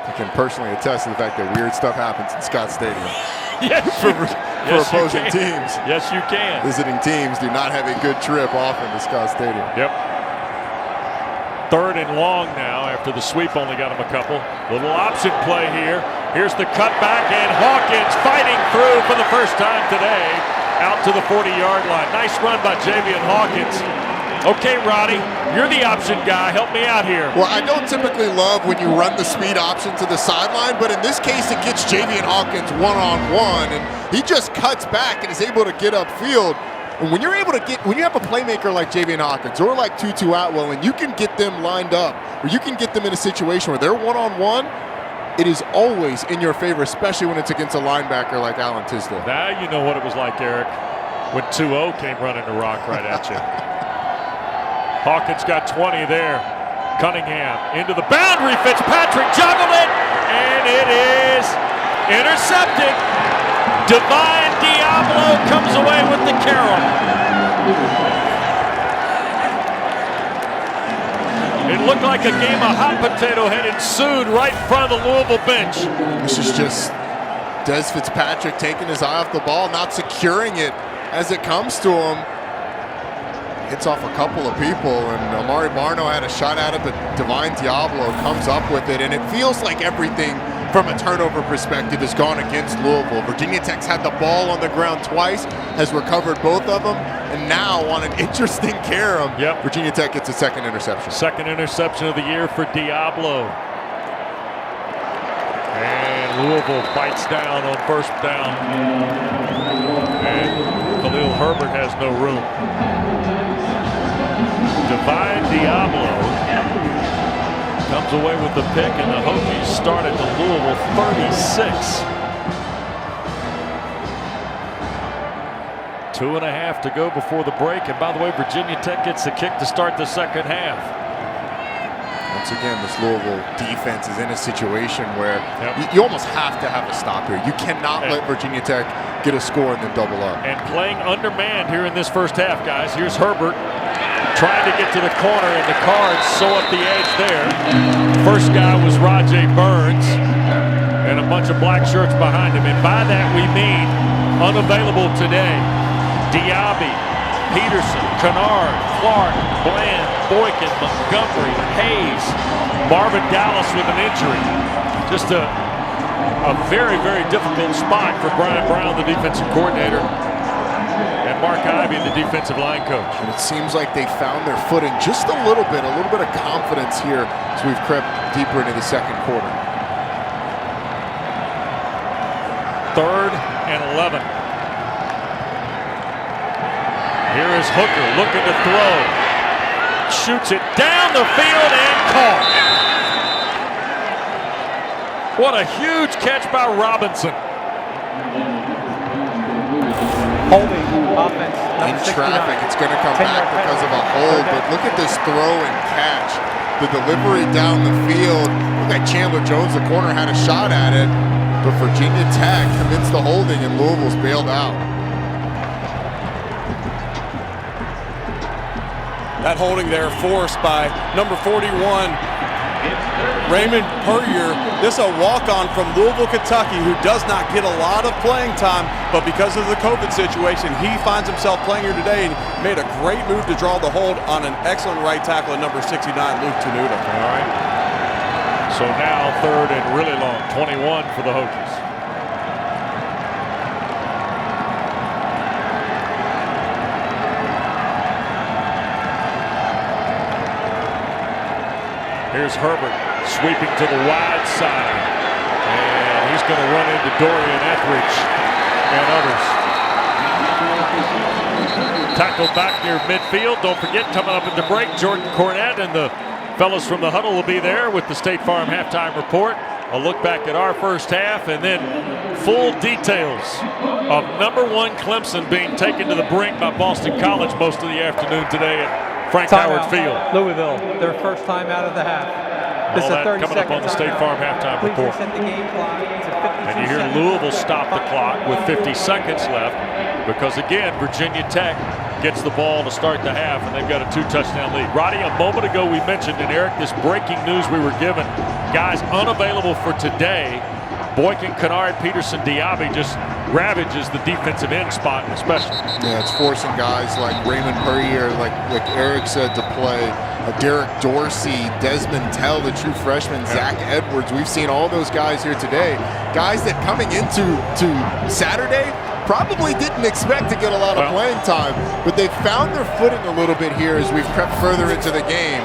S2: I can personally attest to the fact that weird stuff happens in Scott Stadium.
S1: Yes,
S2: for opposing teams.
S1: Yes, you can.
S2: Visiting teams do not have a good trip often to Scott Stadium.
S1: Yep. 3rd and long now after the sweep only got him a couple. Little option play here. Here's the cutback, and Hawkins fighting through for the first time today out to the 40-yard line. Nice run by Javian Hawkins. Okay, Roddy, you're the option guy. Help me out here.
S2: Well, I don't typically love when you run the speed option to the sideline, but in this case, it gets Javian Hawkins one-on-one, and he just cuts back and is able to get upfield. And when you're able to when you have a playmaker like Javian Hawkins or like Tutu Atwell, and you can get them lined up, or you can get them in a situation where they're one-on-one, it is always in your favor, especially when it's against a linebacker like Alan Tisdale.
S1: Now you know what it was like, Eric, when 2-0 came running to rock right at you. Hawkins got 20 there. Cunningham into the boundary. Fitzpatrick juggled it, and it is intercepted. Divine Diablo comes away with the carry. It looked like a game of hot potato had ensued right in front of the Louisville bench.
S2: This is just Des Fitzpatrick taking his eye off the ball, not securing it as it comes to him. Hits off a couple of people, and Amari Barno had a shot at it, but Divine Diablo comes up with it, and it feels like everything from a turnover perspective has gone against Louisville. Virginia Tech's had the ball on the ground twice, has recovered both of them, and now on an interesting carom, Virginia Tech gets a second interception.
S1: Second interception of the year for Diablo. And Louisville bites down on first down. And Khalil Herbert has no room. Divine Diablo comes away with the pick, and the Hokies start at the Louisville 36. 2.5 to go before the break. And by the way, Virginia Tech gets the kick to start the second half.
S2: Once again, this Louisville defense is in a situation where you almost have to have a stop here. You cannot let Virginia Tech get a score and then double up.
S1: And playing undermanned here in this first half, guys. Here's Herbert trying to get to the corner, and the Cards sew up the edge there. First guy was Rajay Burns, and a bunch of black shirts behind him. And by that we mean unavailable today. Diaby, Peterson, Kennard, Clark, Bland, Boykin, Montgomery, Hayes, Marvin Dallas with an injury. Just a very, very difficult spot for Brian Brown, the defensive coordinator, and Mark Ivey, the defensive line coach.
S2: And it seems like they found their footing just a little bit of confidence here as we've crept deeper into the second quarter.
S1: 3rd and 11. Here is Hooker looking to throw. Shoots it down the field and caught. What a huge catch by Robinson.
S4: Holding offense.
S2: In traffic, it's going to come back because of a hold, but look at this throw and catch. The delivery down the field. Look at Chandler Jones, the corner, had a shot at it, but Virginia Tech commits the holding and Louisville's bailed out.
S3: That holding there forced by number 41, Raymond Puryear. This is a walk-on from Louisville, Kentucky, who does not get a lot of playing time, but because of the COVID situation, he finds himself playing here today and made a great move to draw the hold on an excellent right tackle at number 69, Luke Tenuta.
S1: All right. So now 3rd and really long, 21 for the Hokies. Here's Herbert sweeping to the wide side, and he's going to run into Dorian Etheridge and others. Tackled back near midfield. Don't forget, coming up at the break, Jordan Cornette and the fellas from the huddle will be there with the State Farm halftime report. A look back at our first half, and then full details of #1 Clemson being taken to the brink by Boston College most of the afternoon today at Frank Howard Field.
S4: Louisville, their first time out of the half. This is a 30-second
S1: coming up on the State Farm halftime report. And you hear Louisville stop the clock with 50 seconds left because, again, Virginia Tech gets the ball to start the half, and they've got a 2-touchdown lead. Roddy, a moment ago we mentioned, and Eric, this breaking news we were given, guys unavailable for today. Boykin, Kennard, Peterson, Diaby just ravages the defensive end spot especially.
S2: Yeah, it's forcing guys like Raymond Puryear, like Eric said, to play. Derek Dorsey, Desmond Tell, the true freshman, Zach Edwards. We've seen all those guys here today. Guys that coming into Saturday probably didn't expect to get a lot of playing time, but they found their footing a little bit here as we've crept further into the game.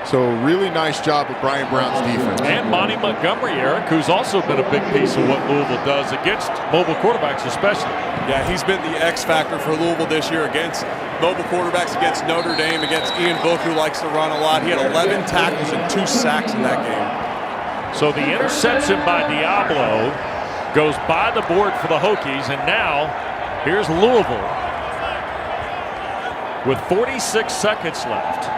S2: So really nice job of Brian Brown's defense.
S1: And Monty Montgomery, Eric, who's also been a big piece of what Louisville does against mobile quarterbacks especially. Yeah,
S3: he's been the X factor for Louisville this year against mobile quarterbacks, against Notre Dame, against Ian Book, who likes to run a lot. He had 11 tackles and 2 sacks in that game.
S1: So the interception by Diablo goes by the board for the Hokies, and now here's Louisville with 46 seconds left.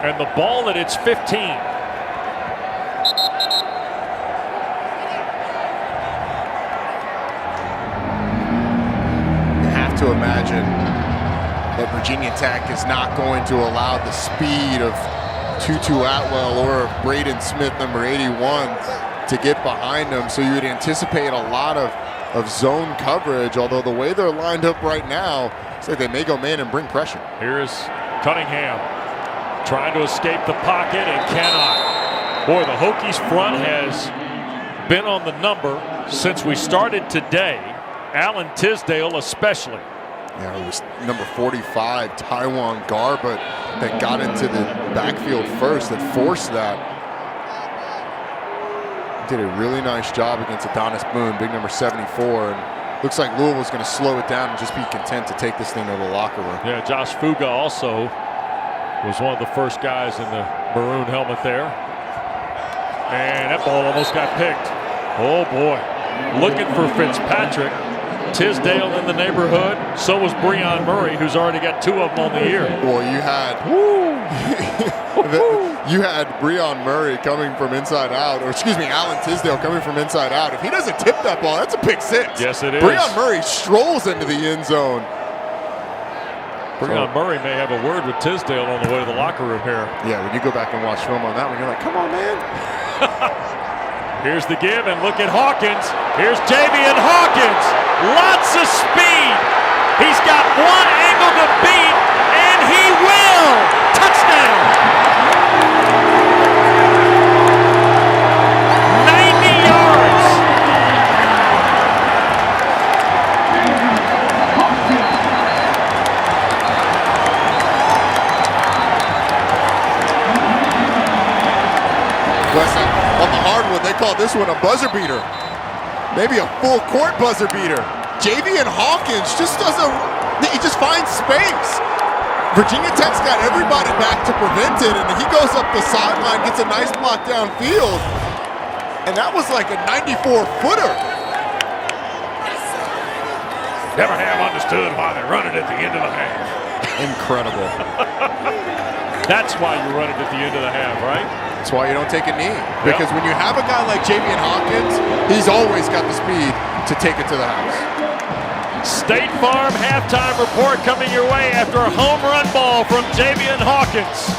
S1: And the ball at its 15.
S2: You have to imagine that Virginia Tech is not going to allow the speed of Tutu Atwell or Braden Smith, number 81, to get behind them. So you would anticipate a lot of zone coverage, although the way they're lined up right now, it's like they may go man and bring pressure.
S1: Here's Cunningham trying to escape the pocket and cannot. Boy, the Hokies front has been on the number since we started today. Alan Tisdale especially.
S2: Yeah, it was number 45, Taiwan Garba, that got into the backfield first, that forced that. Did a really nice job against Adonis Boone, big number 74. And looks like Louisville's going to slow it down and just be content to take this thing to the locker room.
S1: Yeah, Josh Fuga also was one of the first guys in the maroon helmet there. And that ball almost got picked. Oh boy, looking for Fitzpatrick. Tisdale in the neighborhood. So was Breon Murray, who's already got 2 of them on the year.
S2: Well, you had you had Breon Murray coming from inside out, or excuse me, Alan Tisdale coming from inside out. If he doesn't tip that ball, that's a pick 6.
S1: Yes, it is.
S2: Breon Murray strolls into the end zone.
S1: Breon Murray may have a word with Tisdale on the way to the locker room here.
S2: Yeah, when you go back and watch film on that one, you're like, come on, man.
S1: Here's the give, and look at Hawkins. Here's Javian Hawkins. Lots of speed. He's got one angle to beat, and he will. Touchdown. 90 yards.
S2: Listen, on the hardwood, they call this one a buzzer beater. Maybe a full court buzzer beater. Javian Hawkins just he just finds space. Virginia Tech's got everybody back to prevent it, and he goes up the sideline, gets a nice block downfield, and that was like a 94-footer.
S1: Never have understood why they run it at the end of the half.
S2: Incredible.
S1: That's why you run it at the end of the half, right?
S2: That's why you don't take a knee. Because when you have a guy like Javian Hawkins, he's always got the speed to take it to the house.
S1: State Farm halftime report coming your way after a home run ball from Javian Hawkins.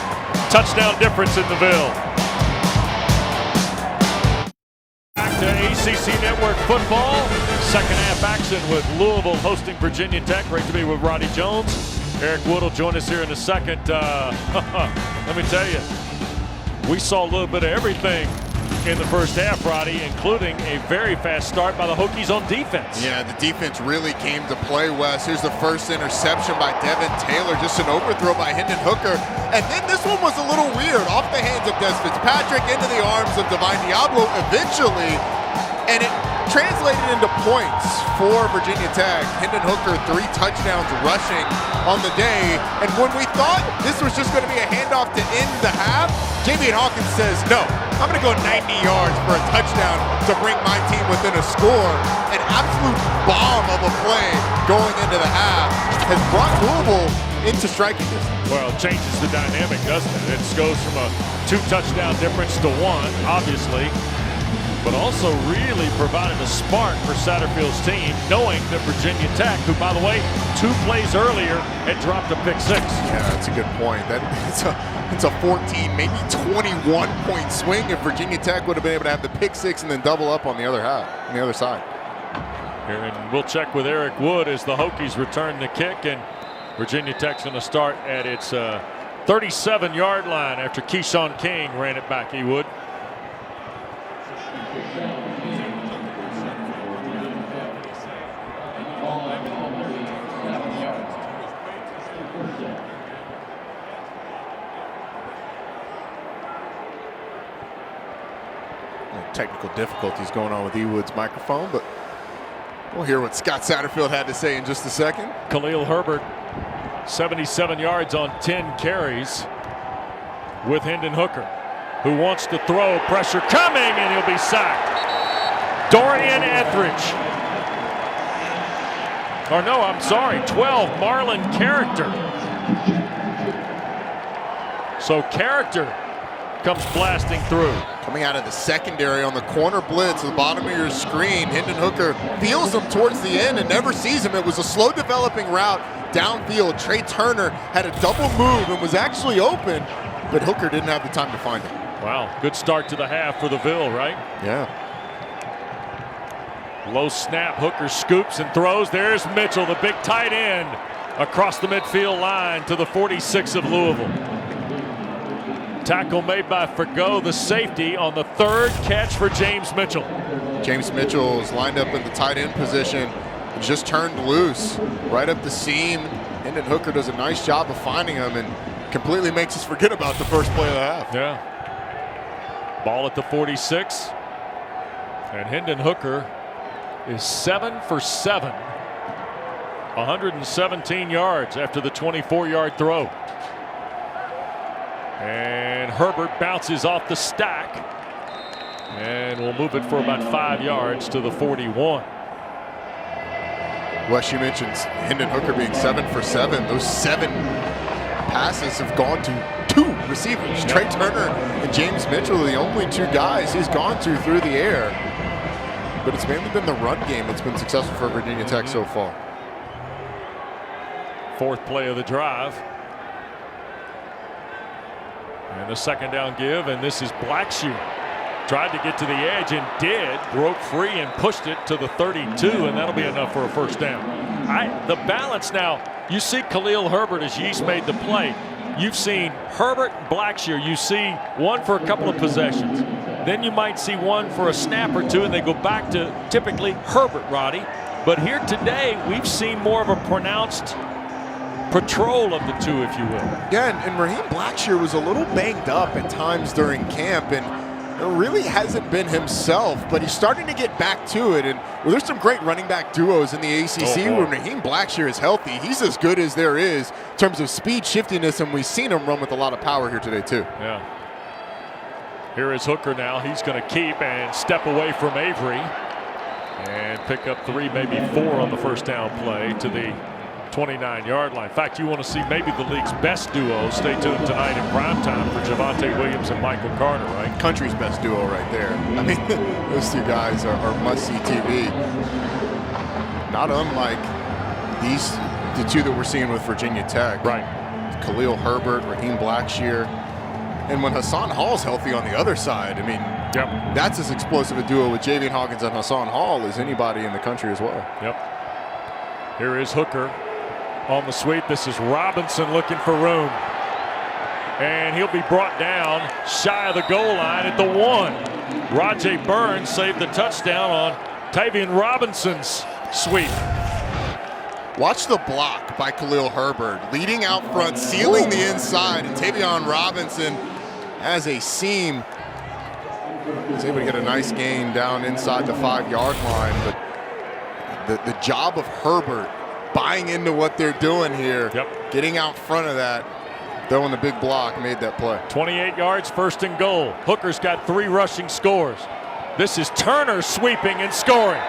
S1: Touchdown difference in the Ville. Back to ACC Network football. Second half action with Louisville hosting Virginia Tech. Great to be with Roddy Jones. Eric Wood will join us here in a second. Let me tell you, we saw a little bit of everything in the first half, Roddy, including a very fast start by the Hokies on defense.
S2: Yeah, the defense really came to play, Wes. Here's the first interception by Devin Taylor, just an overthrow by Hendon Hooker. And then this one was a little weird, off the hands of Des Fitzpatrick, into the arms of Divine Diablo eventually, and it translated into points for Virginia Tech. Hendon Hooker, 3 touchdowns rushing on the day. And when we thought this was just going to be a handoff to end the half, Javian Hawkins says, no, I'm going to go 90 yards for a touchdown to bring my team within a score. An absolute bomb of a play going into the half has brought Louisville into striking distance.
S1: Well, it changes the dynamic, doesn't it? It goes from a 2-touchdown difference to 1, obviously, but also really provided a spark for Satterfield's team, knowing that Virginia Tech, who, by the way, 2 plays earlier, had dropped a pick 6.
S2: Yeah, that's a good point. It's a 14, maybe 21-point swing if Virginia Tech would have been able to have the pick 6 and then double up on the other side.
S1: Here, and we'll check with Eric Wood as the Hokies return the kick, and Virginia Tech's going to start at its 37-yard line after Keyshawn King ran it back. He would.
S2: Technical difficulties going on with Ewood's microphone, but we'll hear what Scott Satterfield had to say in just a second.
S1: Khalil Herbert, 77 yards on 10 carries with Hendon Hooker, who wants to throw. Pressure coming, and he'll be sacked. Dorian Etheridge. Or no, I'm sorry, 12, Marlon Character. So Character comes blasting through.
S2: Coming out of the secondary on the corner blitz at the bottom of your screen, Hendon Hooker feels him towards the end and never sees him. It was a slow developing route downfield. Trey Turner had a double move and was actually open, but Hooker didn't have the time to find him.
S1: Wow, good start to the half for the Ville, right?
S2: Yeah.
S1: Low snap, Hooker scoops and throws. There's Mitchell, the big tight end, across the midfield line to the 46 of Louisville. Tackle made by Forgo, the safety, on the third catch for James Mitchell.
S2: James Mitchell is lined up in the tight end position, just turned loose right up the seam. Hendon Hooker does a nice job of finding him and completely makes us forget about the first play of the half.
S1: Yeah. Ball at the 46. And Hendon Hooker is 7 for 7. 117 yards after the 24-yard throw. And Herbert bounces off the stack. And we'll move it for about 5 yards to the 41.
S2: Wes, you mentioned Hendon Hooker being 7 for 7. Those 7 passes have gone to 2 receivers. Trey Turner and James Mitchell are the only 2 guys he's gone to through the air. But it's mainly been the run game that's been successful for Virginia Tech so far.
S1: Fourth play of the drive. And the second down give, and this is Blackshear. Tried to get to the edge and did, broke free and pushed it to the 32, and that'll be enough for a first down. The balance now, you see Khalil Herbert as Yeast made the play. You've seen Herbert and Blackshear. You see one for a couple of possessions. Then you might see one for a snap or two, and they go back to typically Herbert, Roddy. But here today, we've seen more of a pronounced patrol of the two, if you will.
S2: Yeah, and Raheem Blackshear was a little banged up at times during camp, and it really hasn't been himself, but he's starting to get back to it. And there's some great running back duos in the ACC where Raheem Blackshear is healthy. He's as good as there is in terms of speed, shiftiness, and we've seen him run with a lot of power here today too.
S1: Yeah. Here is Hooker now. He's going to keep and step away from Avery and pick up 3, maybe 4 on the first down play to the 29-yard line. In fact, you want to see maybe the league's best duo. Stay tuned tonight in primetime for Javonte Williams and Michael Carter, right?
S2: Country's best duo right there. I mean, those 2 guys are must-see TV. Not unlike the 2 that we're seeing with Virginia Tech.
S1: Right.
S2: Khalil Herbert, Raheem Blackshear. And when Hassan Hall's healthy on the other side, I mean, that's as explosive a duo with Javian Hawkins and Hassan Hall as anybody in the country as well.
S1: Yep. Here is Hooker on the sweep. This is Robinson looking for room. And he'll be brought down shy of the goal line at the 1. Rajay Burns saved the touchdown on Tavian Robinson's sweep.
S2: Watch the block by Khalil Herbert, leading out front, sealing the inside, and Tavian Robinson has a seam. He's able to get a nice gain down inside the 5-yard line, but the job of Herbert buying into what they're doing here, getting out front of that, throwing the big block, made that play.
S1: 28 yards, first and goal. Hooker's got 3 rushing scores. This is Turner sweeping and scoring.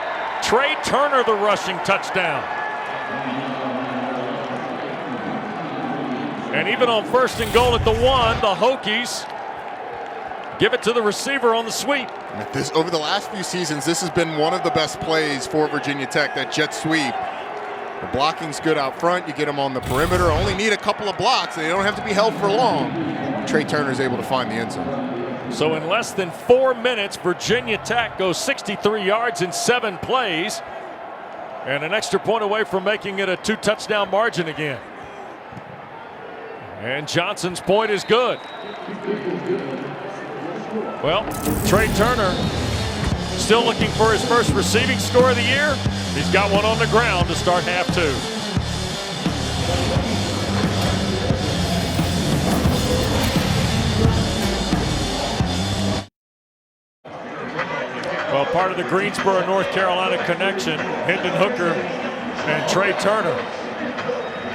S1: Trey Turner, the rushing touchdown. And even on first and goal at the 1, the Hokies give it to the receiver on the sweep.
S2: Over the last few seasons, this has been one of the best plays for Virginia Tech, that jet sweep. The blocking's good out front. You get them on the perimeter. Only need a couple of blocks. They don't have to be held for long. Trey Turner's able to find the end zone.
S1: So in less than 4 minutes, Virginia Tech goes 63 yards in 7 plays. And an extra point away from making it a 2-touchdown margin again. And Johnson's point is good. Well, Trey Turner still looking for his first receiving score of the year. He's got one on the ground to start half 2. Well, part of the Greensboro, North Carolina connection, Hendon Hooker and Trey Turner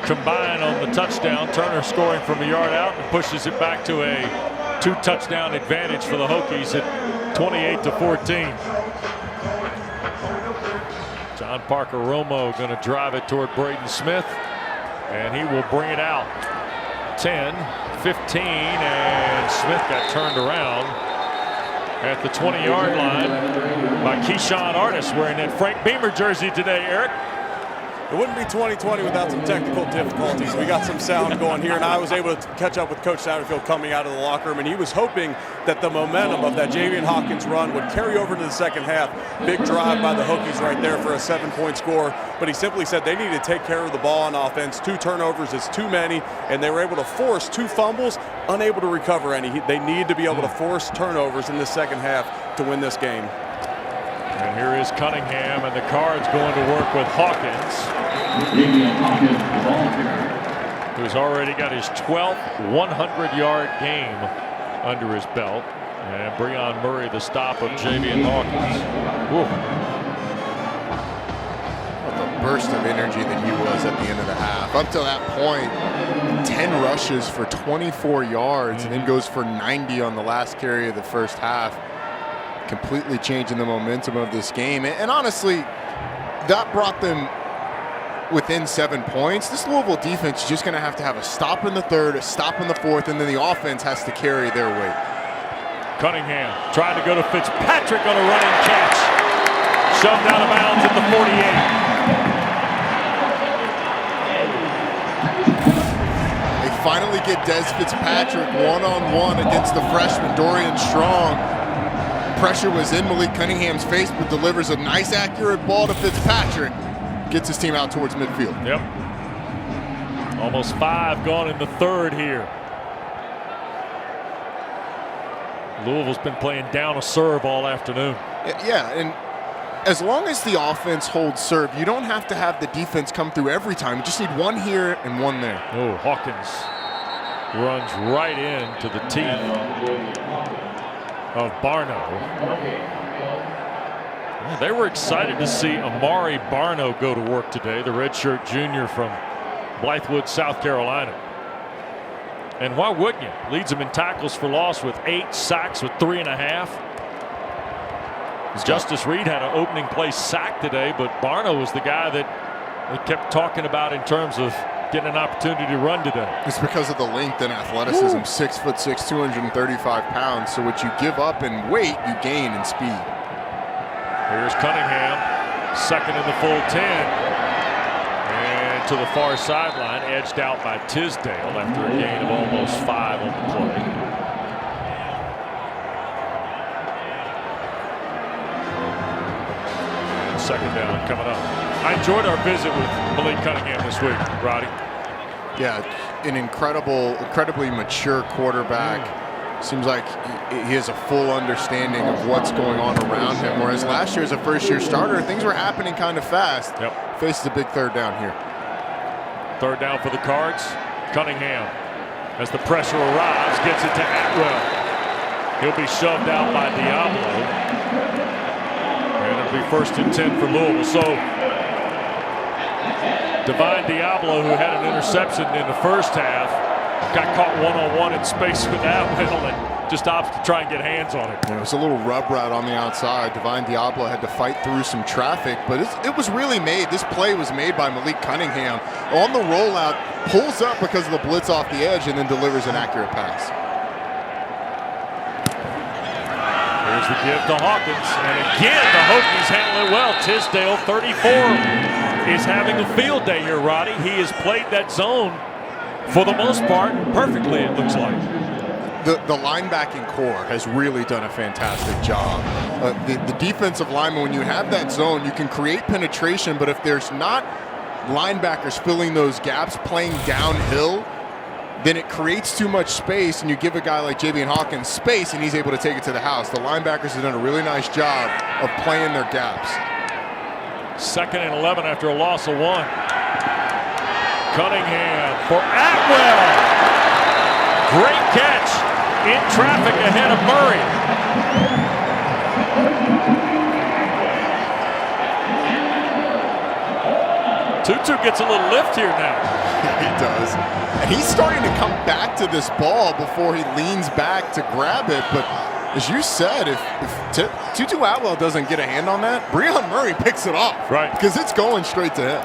S1: combine on the touchdown. Turner scoring from a yard out and pushes it back to a 2-touchdown advantage for the Hokies at 28-14. John Parker Romo going to drive it toward Braden Smith, and he will bring it out. 10, 15, and Smith got turned around at the 20-yard line by Keyshawn Artis, wearing that Frank Beamer jersey today, Eric.
S3: It wouldn't be 2020 without some technical difficulties. We got some sound going here, and I was able to catch up with Coach Satterfield coming out of the locker room, and he was hoping that the momentum of that Javian Hawkins run would carry over to the second half. Big drive by the Hokies right there for a 7-point score, but he simply said they need to take care of the ball on offense. 2 turnovers is too many, and they were able to force 2 fumbles, unable to recover any. They need to be able to force turnovers in the second half to win this game.
S1: And here is Cunningham, and the Cards going to work with Hawkins, who's already got his 12th 100-yard game under his belt. And Breon Murray, the stop of Javian Hawkins. Woo.
S2: What a burst of energy that he was at the end of the half. Up to that point, 10 rushes for 24 yards, and then goes for 90 on the last carry of the first half. Completely changing the momentum of this game. And honestly, that brought them within 7 points. This Louisville defense is just going to have a stop in the third, a stop in the fourth, and then the offense has to carry their weight.
S1: Cunningham trying to go to Fitzpatrick on a running catch. Shoved out of bounds at the 48.
S2: They finally get Des Fitzpatrick one-on-one against the freshman Dorian Strong. Pressure was in Malik Cunningham's face, but delivers a nice accurate ball to Fitzpatrick. Gets his team out towards midfield.
S1: Yep. Almost 5 gone in the third here. Louisville's been playing down a serve all afternoon.
S2: Yeah, and as long as the offense holds serve, you don't have to have the defense come through every time. You just need one here and one there.
S1: Oh, Hawkins runs right into the teeth of Barno. Yeah, they were excited to see Amari Barno go to work today, the redshirt junior from Blythewood, South Carolina. And why wouldn't you? Leads them in tackles for loss with 8, sacks with 3.5. Justice Reed had an opening play sack today, but Barno was the guy that they kept talking about in terms of getting an opportunity to run today.
S2: It's because of the length and athleticism. 6'6", 235 pounds. So what you give up in weight, you gain in speed.
S1: Here's Cunningham, second in the full 10. And to the far sideline, edged out by Tisdale after a gain of almost 5 on the play. And second down coming up. I enjoyed our visit with Malik Cunningham this week, Roddy.
S2: Yeah, an incredibly mature quarterback. Seems like he has a full understanding of what's going on around him. Whereas last year as a first-year starter, things were happening kind of fast.
S1: Yep.
S2: Faces a big third down here.
S1: Third down for the Cards. Cunningham, as the pressure arrives, gets it to Atwell. He'll be shoved out by Diablo. And it'll be 1st and 10 for Louisville. So Divine Diablo, who had an interception in the first half, got caught one-on-one in space with Atwell and just opts to try and get hands on it.
S2: Yeah, it was a little rub route on the outside. Divine Diablo had to fight through some traffic, but it was really made. This play was made by Malik Cunningham. On the rollout, pulls up because of the blitz off the edge, and then delivers an accurate pass.
S1: Here's the give to Hawkins, and again the Hokies handle it well. Tisdale, 34, is having a field day here, Roddy. He has played that zone for the most part perfectly, it looks like.
S2: The linebacking core has really done a fantastic job. The defensive lineman, when you have that zone, you can create penetration, but if there's not linebackers filling those gaps, playing downhill, then it creates too much space, and you give a guy like Javian Hawkins space, and he's able to take it to the house. The linebackers have done a really nice job of playing their gaps.
S1: 2nd and 11 after a loss of 1. Cunningham for Atwell. Great catch in traffic ahead of Murray. Tutu gets a little lift here now.
S2: He does. And he's starting to come back to this ball before he leans back to grab it. But as you said, if Tutu Atwell doesn't get a hand on that, Breon Murray picks it off.
S1: Right.
S2: Because it's going straight to him.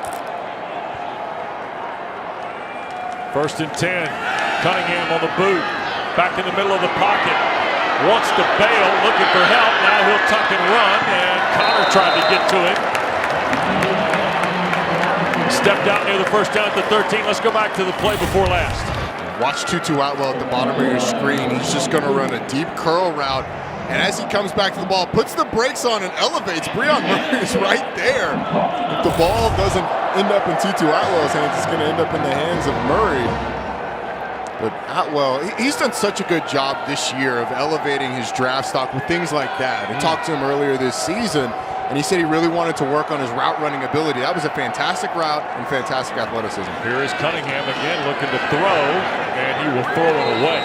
S1: 1st and 10. Cunningham on the boot. Back in the middle of the pocket. Wants to bail, looking for help. Now he'll tuck and run, and Connor tried to get to it. Stepped out near the first down at the 13. Let's go back to the play before last.
S2: Watch Tutu Atwell at the bottom of your screen. He's just going to run a deep curl route. And as he comes back to the ball, puts the brakes on and elevates. Breon Murray is right there. If the ball doesn't end up in Tutu Atwell's hands, it's going to end up in the hands of Murray. But Atwell, he's done such a good job this year of elevating his draft stock with things like that. I talked to him earlier this season, and he said he really wanted to work on his route running ability. That was a fantastic route and fantastic athleticism.
S1: Here is Cunningham again looking to throw, and he will throw it away.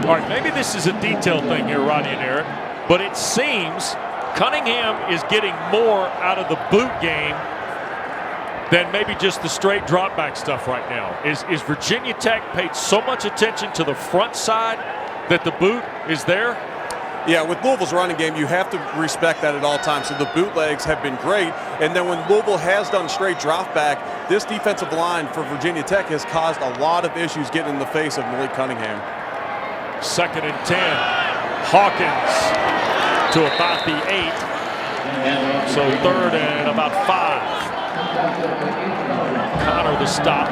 S1: All right, maybe this is a detail thing here, Rodney and Eric, but it seems Cunningham is getting more out of the boot game than maybe just the straight drop back stuff right now. Is Virginia Tech paid so much attention to the front side that the boot is there?
S3: Yeah, with Louisville's running game, you have to respect that at all times. So the bootlegs have been great. And then when Louisville has done straight drop back, this defensive line for Virginia Tech has caused a lot of issues getting in the face of Malik Cunningham.
S1: 2nd and 10. Hawkins to about the 8. So 3rd and about 5. Connor the stop.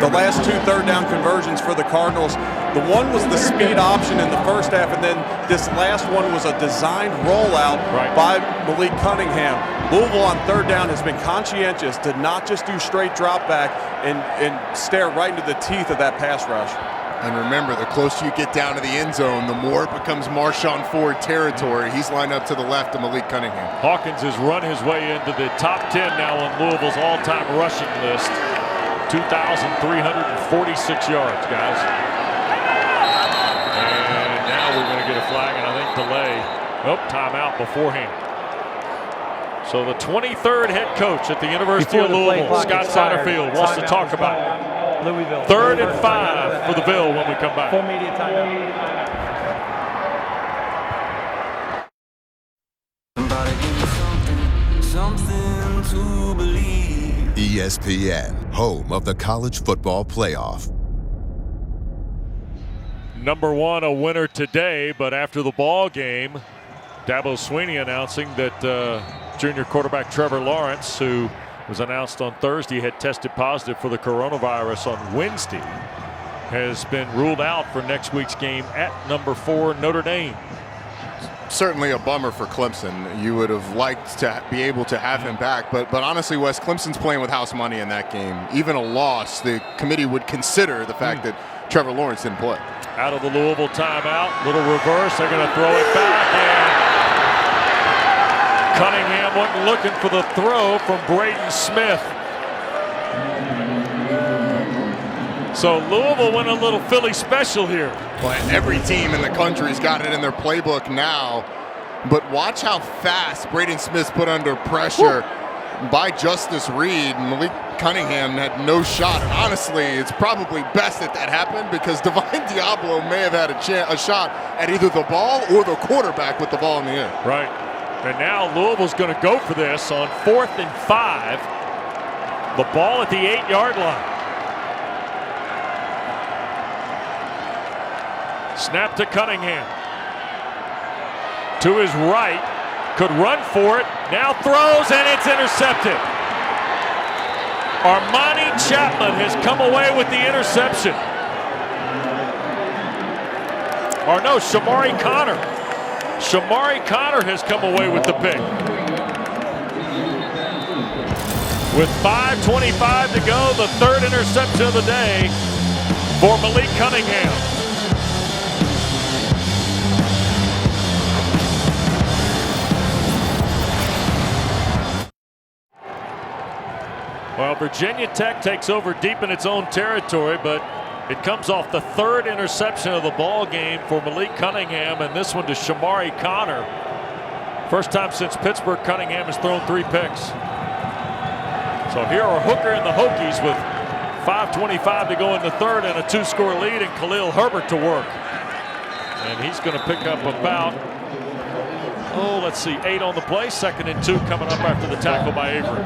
S3: The last 2 third down conversions for the Cardinals, the one was the speed option in the first half, and then this last one was a designed rollout by Malik Cunningham. Louisville on 3rd down has been conscientious to not just do straight drop back and stare right into the teeth of that pass rush.
S2: And remember, the closer you get down to the end zone, the more it becomes Marshawn Ford territory. He's lined up to the left of Malik Cunningham.
S1: Hawkins has run his way into the top 10 now on Louisville's all-time rushing list. 2,346 yards, guys. And now we're going to get a flag and I think delay. Oh, timeout beforehand. So the 23rd head coach at the University of Louisville, Scott Satterfield, wants to talk about
S4: Louisville.
S1: 3rd and 5 for the Bill when we come back.
S4: Full media timeout.
S7: Something to believe.
S8: ESPN, home of the college football playoff.
S1: Number 1, a winner today, but after the ball game, Dabo Swinney announcing that junior quarterback Trevor Lawrence, who was announced on Thursday had tested positive for the coronavirus on Wednesday, has been ruled out for next week's game at number 4 Notre Dame.
S2: Certainly a bummer for Clemson. You would have liked to be able to have him back, but honestly, Wes, Clemson's playing with house money in that game. Even a loss, the committee would consider the fact that Trevor Lawrence didn't play.
S1: Out of the Louisville timeout, little reverse, they're going to throw it back, and Cunningham wasn't looking for the throw from Braden Smith. So Louisville went a little Philly special here.
S2: Well, every team in the country's got it in their playbook now. But watch how fast Braden Smith's put under pressure by Justice Reed. Malik Cunningham had no shot. And honestly, it's probably best that happened because Divine Diablo may have had a shot at either the ball or the quarterback with the ball in the air.
S1: Right. And now Louisville's going to go for this on 4th and 5. The ball at the 8-yard line. Snap to Cunningham. To his right. Could run for it. Now throws and it's intercepted. Armani Chapman has come away with the interception. Or no, Shamari Connor. Shamari Connor has come away with the pick. With 5:25 to go, the 3rd interception of the day for Malik Cunningham. Well, Virginia Tech takes over deep in its own territory, but it comes off the 3rd interception of the ball game for Malik Cunningham, and this one to Shamari Connor. First time since Pittsburgh, Cunningham has thrown 3 picks. So here are Hooker and the Hokies with 5:25 to go in the 3rd and a 2-score lead, and Khalil Herbert to work. And he's going to pick up about, let's see, 8 on the play. 2nd and 2 coming up after the tackle by Avery.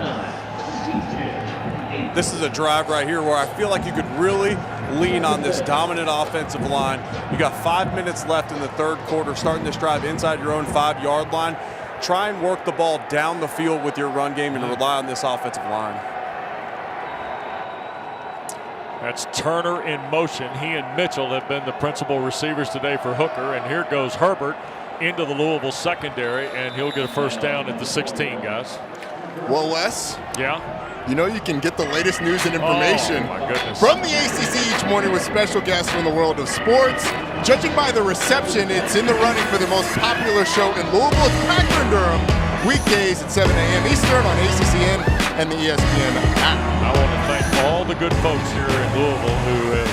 S3: This is a drive right here where I feel like you could really lean on this dominant offensive line. You got 5 minutes left in the 3rd quarter, starting this drive inside your own 5-yard line. try and work the ball down the field with your run game and rely on this offensive line.
S1: That's Turner in motion. He and Mitchell have been the principal receivers today for Hooker. And here goes Herbert into the Louisville secondary, and he'll get a first down at the 16, guys.
S2: Well, Wes.
S1: Yeah.
S2: You know you can get the latest news and information from the ACC each morning with special guests from the world of sports. Judging by the reception, it's in the running for the most popular show in Louisville. It's Packer and Durham, weekdays at 7 a.m. Eastern on ACCN and the ESPN app.
S1: I want to thank all the good folks here in Louisville who have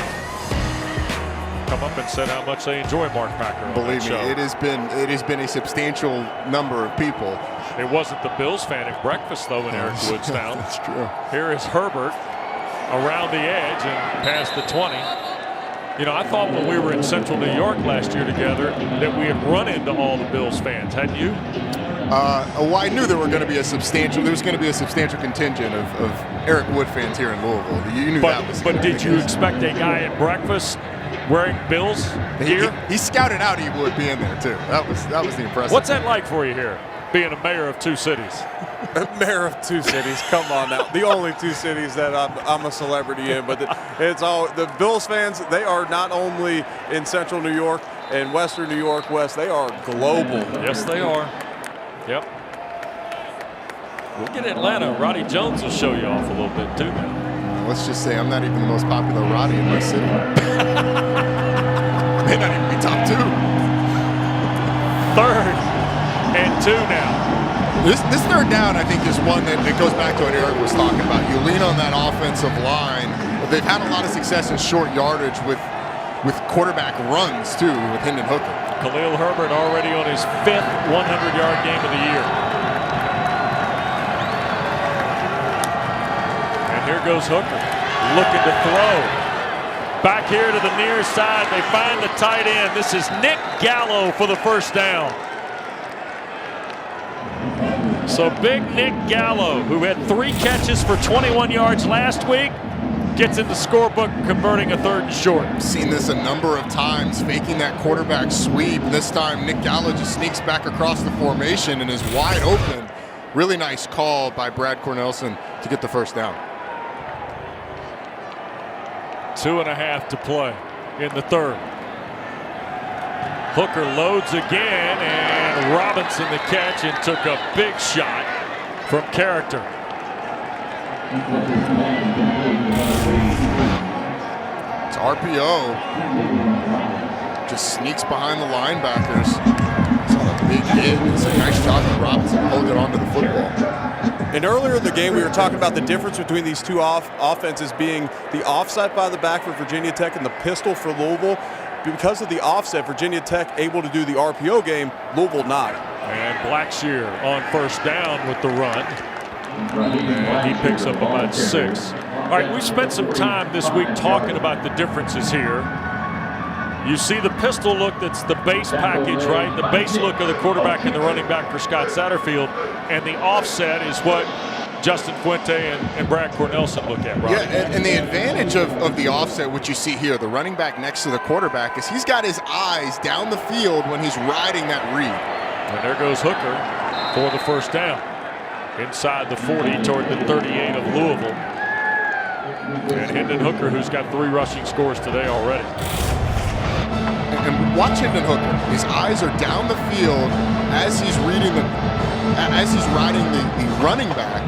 S1: come up and said how much they enjoy Mark Packer.
S2: Believe me, it has been a substantial number of people.
S1: It wasn't the Bills fan at breakfast though in Eric Woodstown.
S2: That's true.
S1: Here is Herbert around the edge and past the 20. You know, I thought when we were in Central New York last year together that we had run into all the Bills fans. Hadn't you?
S2: Well, I knew there was going to be a substantial contingent of Eric Wood fans here in Louisville. You knew that was.
S1: But did you expect a guy at breakfast wearing Bills gear?
S2: He scouted out he would be in there too. That was the impressive.
S1: What's that like for you here, being a mayor of two cities?
S3: Mayor of two cities, come on now. The only two cities that I'm a celebrity in, but it's all the Bills fans. They are not only in Central New York and Western New York West. They are global.
S1: Yes, they are. Yep. We'll get Atlanta. Roddy Jones will show you off a little bit too now.
S2: Let's just say I'm not even the most popular Roddy in my city. May not even be top 2.
S1: 3rd and 2 now.
S2: This third down, I think, is one that goes back to what Eric was talking about. You lean on that offensive line. They've had a lot of success in short yardage with quarterback runs, too, with Hendon Hooker.
S1: Khalil Herbert already on his 5th 100-yard game of the year. And here goes Hooker, looking to throw. Back here to the near side, they find the tight end. This is Nick Gallo for the first down. So big Nick Gallo, who had 3 catches for 21 yards last week, gets in the scorebook, converting a 3rd and short.
S2: I've seen this a number of times, faking that quarterback sweep. This time, Nick Gallo just sneaks back across the formation and is wide open. Really nice call by Brad Cornelson to get the first down.
S1: 2.5 to play in the 3rd. Hooker loads again, and Robinson the catch and took a big shot from Character.
S2: It's RPO. Just sneaks behind the linebackers. It's on a big hit. It's a nice job from Robinson holding onto the football.
S3: And earlier in the game, we were talking about the difference between these two offenses being the offset by the back for Virginia Tech and the pistol for Louisville. Because of the offset, Virginia Tech able to do the RPO game, Louisville not.
S1: And Blackshear on first down with the run. And he picks up about 6. All right, we spent some time this week talking about the differences here. You see the pistol look, that's the base package, right? The base look of the quarterback and the running back for Scott Satterfield. And the offset is what Justin Fuente and Brad Cornelson look at, right?
S2: Yeah, and the advantage of the offset, which you see here, the running back next to the quarterback, is he's got his eyes down the field when he's riding that read.
S1: And there goes Hooker for the first down. Inside the 40 toward the 38 of Louisville. And Hendon Hooker, who's got 3 rushing scores today already.
S2: And watch Hendon Hooker. His eyes are down the field as he's riding the running back.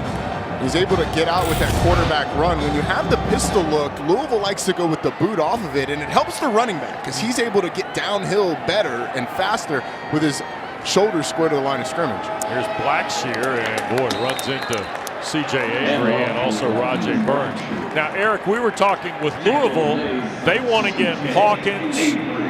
S2: He's able to get out with that quarterback run. When you have the pistol look, Louisville likes to go with the boot off of it, and it helps the running back because he's able to get downhill better and faster with his shoulders square to the line of scrimmage.
S1: Here's Blackshear, and boy, runs into C.J. Avery and also Rajay Burns. Now, Eric, we were talking with Louisville. They want to get Hawkins,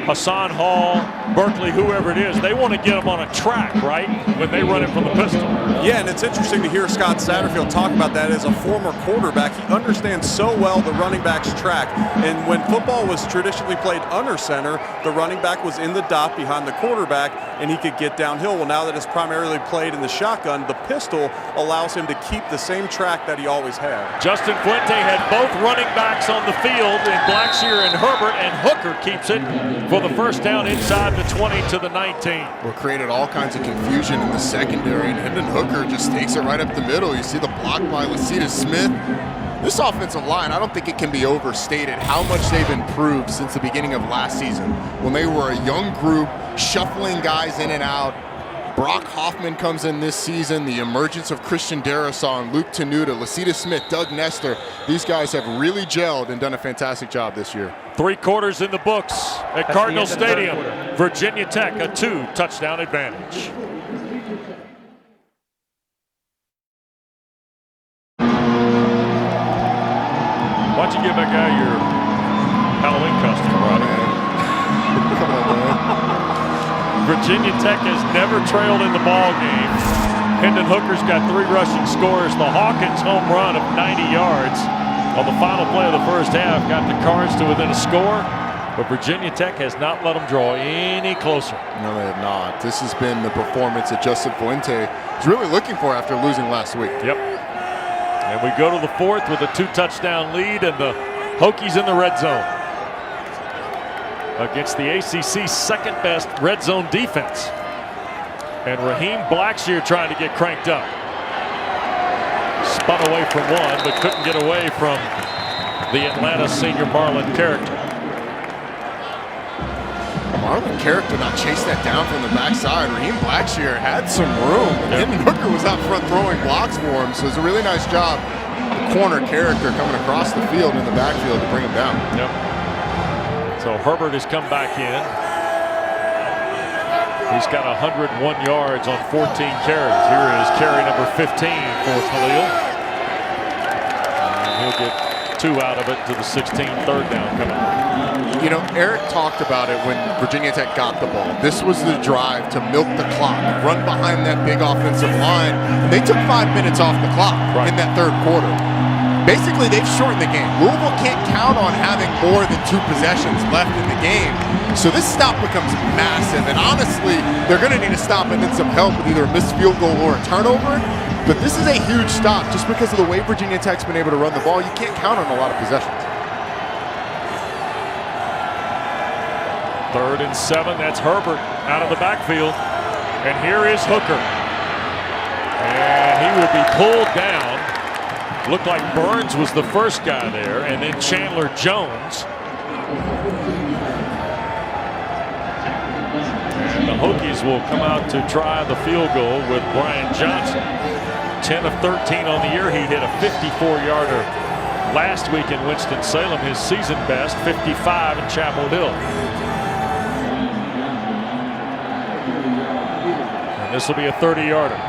S1: Hassan Hall, Berkeley, whoever it is. They want to get them on a track, right, when they run it from the pistol.
S3: Yeah, and it's interesting to hear Scott Satterfield talk about that as a former quarterback. He understands so well the running back's track. And when football was traditionally played under center, the running back was in the dot behind the quarterback, and he could get downhill. Well, now that it's primarily played in the shotgun, the pistol allows him to keep the same track that he always had.
S1: Justin Fuente had both running backs on the field in Blackshear and Herbert, and Hooker keeps it for for the first down inside the 20 to the 19.
S2: Well, created all kinds of confusion in the secondary, and Hendon Hooker just takes it right up the middle. You see the block by Louisville Smith. This offensive line, I don't think it can be overstated how much they've improved since the beginning of last season when they were a young group shuffling guys in and out. Brock Hoffman comes in this season, the emergence of Christian Darrisaw, Luke Tenuta, Lasita Smith, Doug Nestor. These guys have really gelled and done a fantastic job this year.
S1: 3 quarters in the books at Cardinal Stadium. Virginia Tech, a 2-touchdown advantage. Why don't you give that guy your Halloween costume, Roddy?
S2: Come on, man.
S1: Virginia Tech has never trailed in the ball game. Hendon Hooker's got 3 rushing scores. The Hawkins home run of 90 yards on the final play of the first half got the Cards to within a score, but Virginia Tech has not let them draw any closer.
S2: No, they have not. This has been the performance that Justin Fuente is really looking for after losing last week.
S1: Yep. And we go to the 4th with a 2-touchdown lead, and the Hokies in the red zone against the ACC's second-best red zone defense. And Raheem Blackshear trying to get cranked up. Spun away from one, but couldn't get away from the Atlanta senior Marlon Character.
S2: Marlon Character not chased that down from the backside. Raheem Blackshear had some room.
S1: Yep.
S2: Hendon Hooker was out front throwing blocks for him, so it was a really nice job. The corner Character coming across the field in the backfield to bring him down.
S1: Yep. So Herbert has come back in. He's got 101 yards on 14 carries. Here is carry number 15 for Khalil. And he'll get 2 out of it to the 16th, 3rd down coming.
S2: You know, Eric talked about it when Virginia Tech got the ball. This was the drive to milk the clock, run behind that big offensive line. And they took 5 minutes off the clock in that 3rd quarter. Basically, they've shortened the game. Louisville can't count on having more than 2 possessions left in the game. So this stop becomes massive. And honestly, they're going to need a stop and then some help with either a missed field goal or a turnover. But this is a huge stop just because of the way Virginia Tech's been able to run the ball. You can't count on a lot of possessions.
S1: 3rd and 7. That's Herbert out of the backfield. And here is Hooker. And he will be pulled down. Looked like Burns was the first guy there, and then Chandler Jones. And the Hokies will come out to try the field goal with Brian Johnson. 10 of 13 on the year. He hit a 54-yarder last week in Winston-Salem, his season best, 55 in Chapel Hill. And this will be a 30-yarder.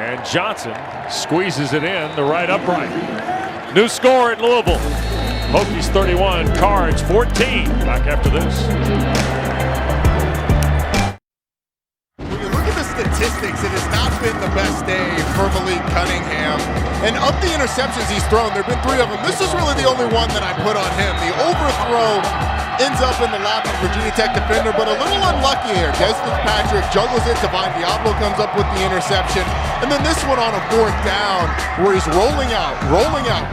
S1: And Johnson squeezes it in the right upright. New score at Louisville. Hokies 31, Cards 14. Back after this.
S2: When you look at the statistics, it has not been the best day for Malik Cunningham. And of the interceptions he's thrown, there have been 3 of them. This is really the only one that I put on him. The overthrow ends up in the lap of Virginia Tech defender, but a little unlucky here. Des Fitzpatrick juggles it. Divine Diablo comes up with the interception. And then this one on a 4th down where he's rolling out,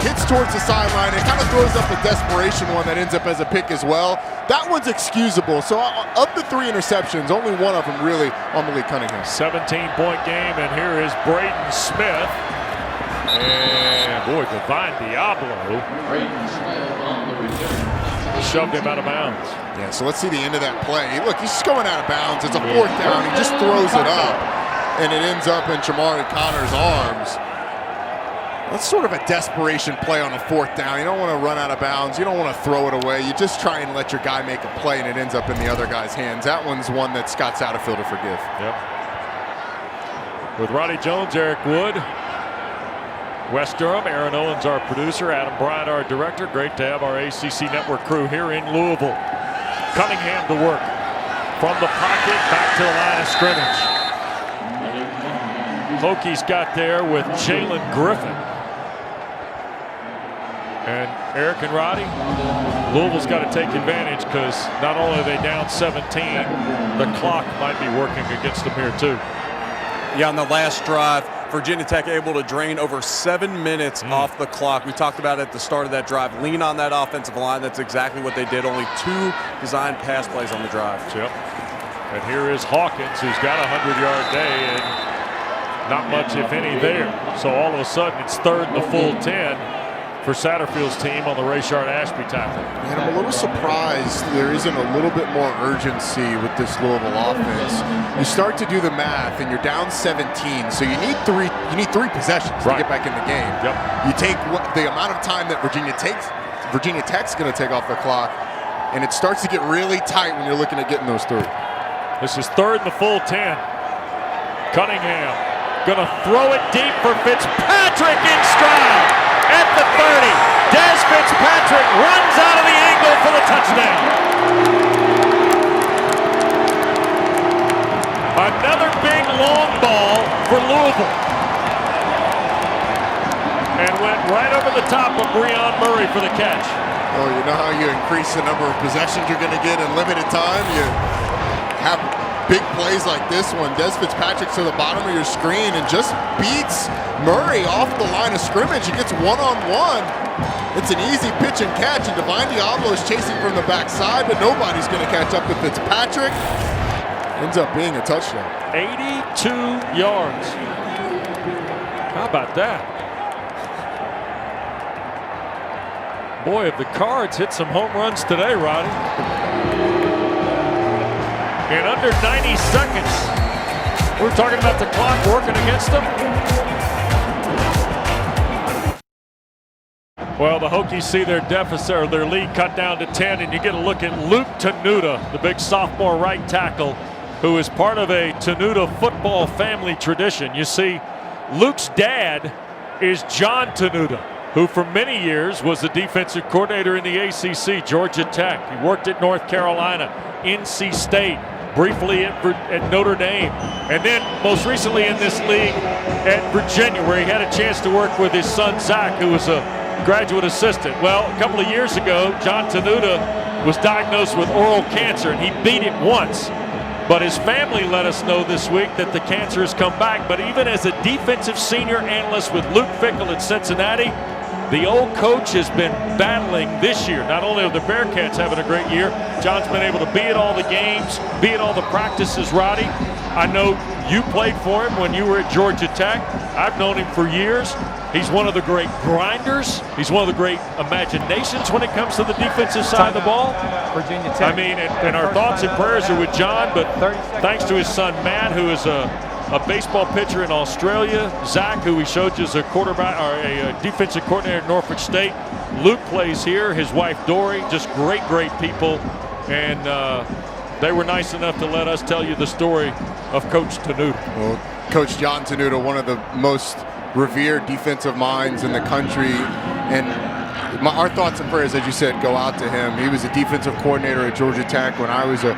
S2: hits towards the sideline. It kind of throws up a desperation one that ends up as a pick as well. That one's excusable. So of the 3 interceptions, only one of them really on Malik Cunningham.
S1: 17-point game, and here is Braden Smith. And boy, Divine Diablo shoved him out of bounds.
S2: Yeah, so let's see the end of that play. Look, he's just going out of bounds. It's a 4th down. He just throws it up, and it ends up in Jamari Connor's arms. That's sort of a desperation play on a 4th down. You don't want to run out of bounds. You don't want to throw it away. You just try and let your guy make a play, and it ends up in the other guy's hands. That one's one that Scott Satterfield will forgive.
S1: Yep. With Roddy Jones, Eric Wood, Wes Durham, Aaron Owens, our producer, Adam Bryant, our director. Great to have our ACC Network crew here in Louisville. Cunningham to work from the pocket back to the line of scrimmage. Hokies got there with Jalen Griffin. And Eric and Roddy, Louisville's got to take advantage because not only are they down 17, the clock might be working against them here too.
S3: Yeah, on the last drive, Virginia Tech able to drain over 7 minutes off the clock. We talked about it at the start of that drive. Lean on that offensive line. That's exactly what they did. Only 2 designed pass plays on the drive.
S1: Yep. And here is Hawkins, who's got a 100-yard day, and not much, if any, there. So all of a sudden, it's 3rd and the full 10 for Satterfield's team on the Rayshard Ashby tackle.
S2: And I'm a little surprised there isn't a little bit more urgency with this Louisville offense. You start to do the math, and you're down 17, so you need three possessions to get back in the game.
S1: Yep.
S2: You take the amount of time that Virginia Tech's going to take off the clock, and it starts to get really tight when you're looking at getting those 3.
S1: This is 3rd and the full 10. Cunningham gonna throw it deep for Fitzpatrick in stride at the 30. Des Fitzpatrick runs out of the angle for the touchdown. Another big long ball for Louisville. And went right over the top of Breon Murray for the catch.
S2: Oh, you know how you increase the number of possessions you're going to get in limited time? You have big plays like this one. Des Fitzpatrick to the bottom of your screen and just beats Murray off the line of scrimmage. He gets one-on-one. It's an easy pitch and catch, and Divine Diablo is chasing from the backside, but nobody's going to catch up with Fitzpatrick. Ends up being a touchdown.
S1: 82 yards. How about that? Boy, if the Cards hit some home runs today, Roddy. In under 90 seconds. We're talking about the clock working against them. Well, the Hokies see their deficit, or their lead cut down to 10, and you get a look at Luke Tenuta, the big sophomore right tackle, who is part of a Tenuta football family tradition. You see, Luke's dad is John Tenuta, who for many years was the defensive coordinator in the ACC, Georgia Tech. He worked at North Carolina, NC State, briefly at Notre Dame, and then most recently in this league at Virginia, where he had a chance to work with his son Zach, who was a graduate assistant. Well, a couple of years ago, John Tenuta was diagnosed with oral cancer, and he beat it once. But his family let us know this week that the cancer has come back. But even as a defensive senior analyst with Luke Fickell at Cincinnati, the old coach has been battling this year. Not only are the Bearcats having a great year, John's been able to be at all the games, be at all the practices, Roddy. I know you played for him when you were at Georgia Tech. I've known him for years. He's one of the great grinders. He's one of the great imaginations when it comes to the defensive side of the ball.
S4: Virginia Tech.
S1: I mean, and our thoughts and prayers are with John, but thanks to his son Matt, who is a baseball pitcher in Australia, Zach, who we showed you as a quarterback or a defensive coordinator at Norfolk State. Luke plays here, his wife Dory, just great people, and they were nice enough to let us tell you the story of Coach Tenuta.
S2: Well, Coach John Tenuta, one of the most revered defensive minds in the country, and our thoughts and prayers, as you said, go out to him. He was a defensive coordinator at Georgia Tech when I was a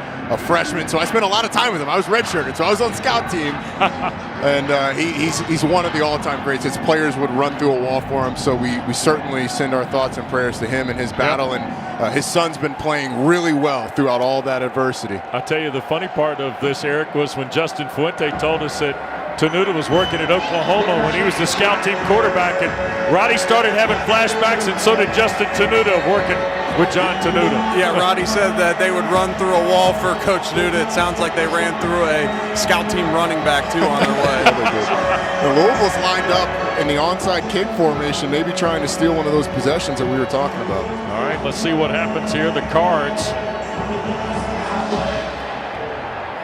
S2: freshman, so I spent a lot of time with him. I was redshirted, so I was on scout team, and he's one of the all-time greats. His players would run through a wall for him, so we certainly send our thoughts and prayers to him and his battle, and his son's been playing really well throughout all that adversity.
S1: I'll tell you, the funny part of this, Eric, was when Justin Fuente told us that Tenuta was working at Oklahoma when he was the scout team quarterback, and Roddy started having flashbacks, and so did Justin Tenuta working with John Tenuta.
S3: Yeah, Roddy said that they would run through a wall for Coach Tenuta. It sounds like they ran through a scout team running back, too, on their way.
S2: The Louisville's lined up in the onside kick formation, maybe trying to steal one of those possessions that we were talking about.
S1: All right, let's see what happens here. The Cards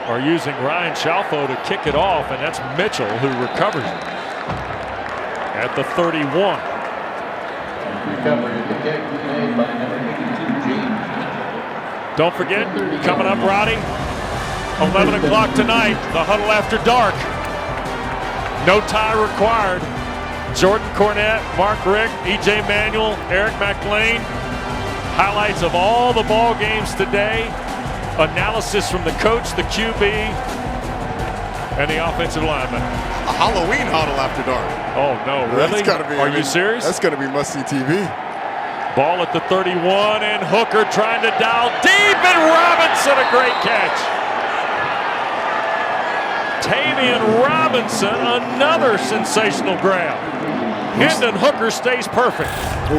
S1: are using Ryan Chalfo to kick it off, and that's Mitchell who recovers it at the 31. Don't forget, coming up, Roddy, 11 o'clock tonight, the Huddle After Dark. No tie required. Jordan Cornette, Mark Rick, E.J. Manuel, Eric McLean. Highlights of all the ball games today. Analysis from the coach, the QB, and the offensive lineman.
S2: A Halloween Huddle After Dark.
S1: Oh, no, really?
S2: That's gotta be,
S1: Are you serious?
S2: That's going to be must-see TV.
S1: Ball at the 31, and Hooker trying to dial deep, and Robinson, a great catch. Tavian Robinson, another sensational grab. Hendon Hooker stays perfect.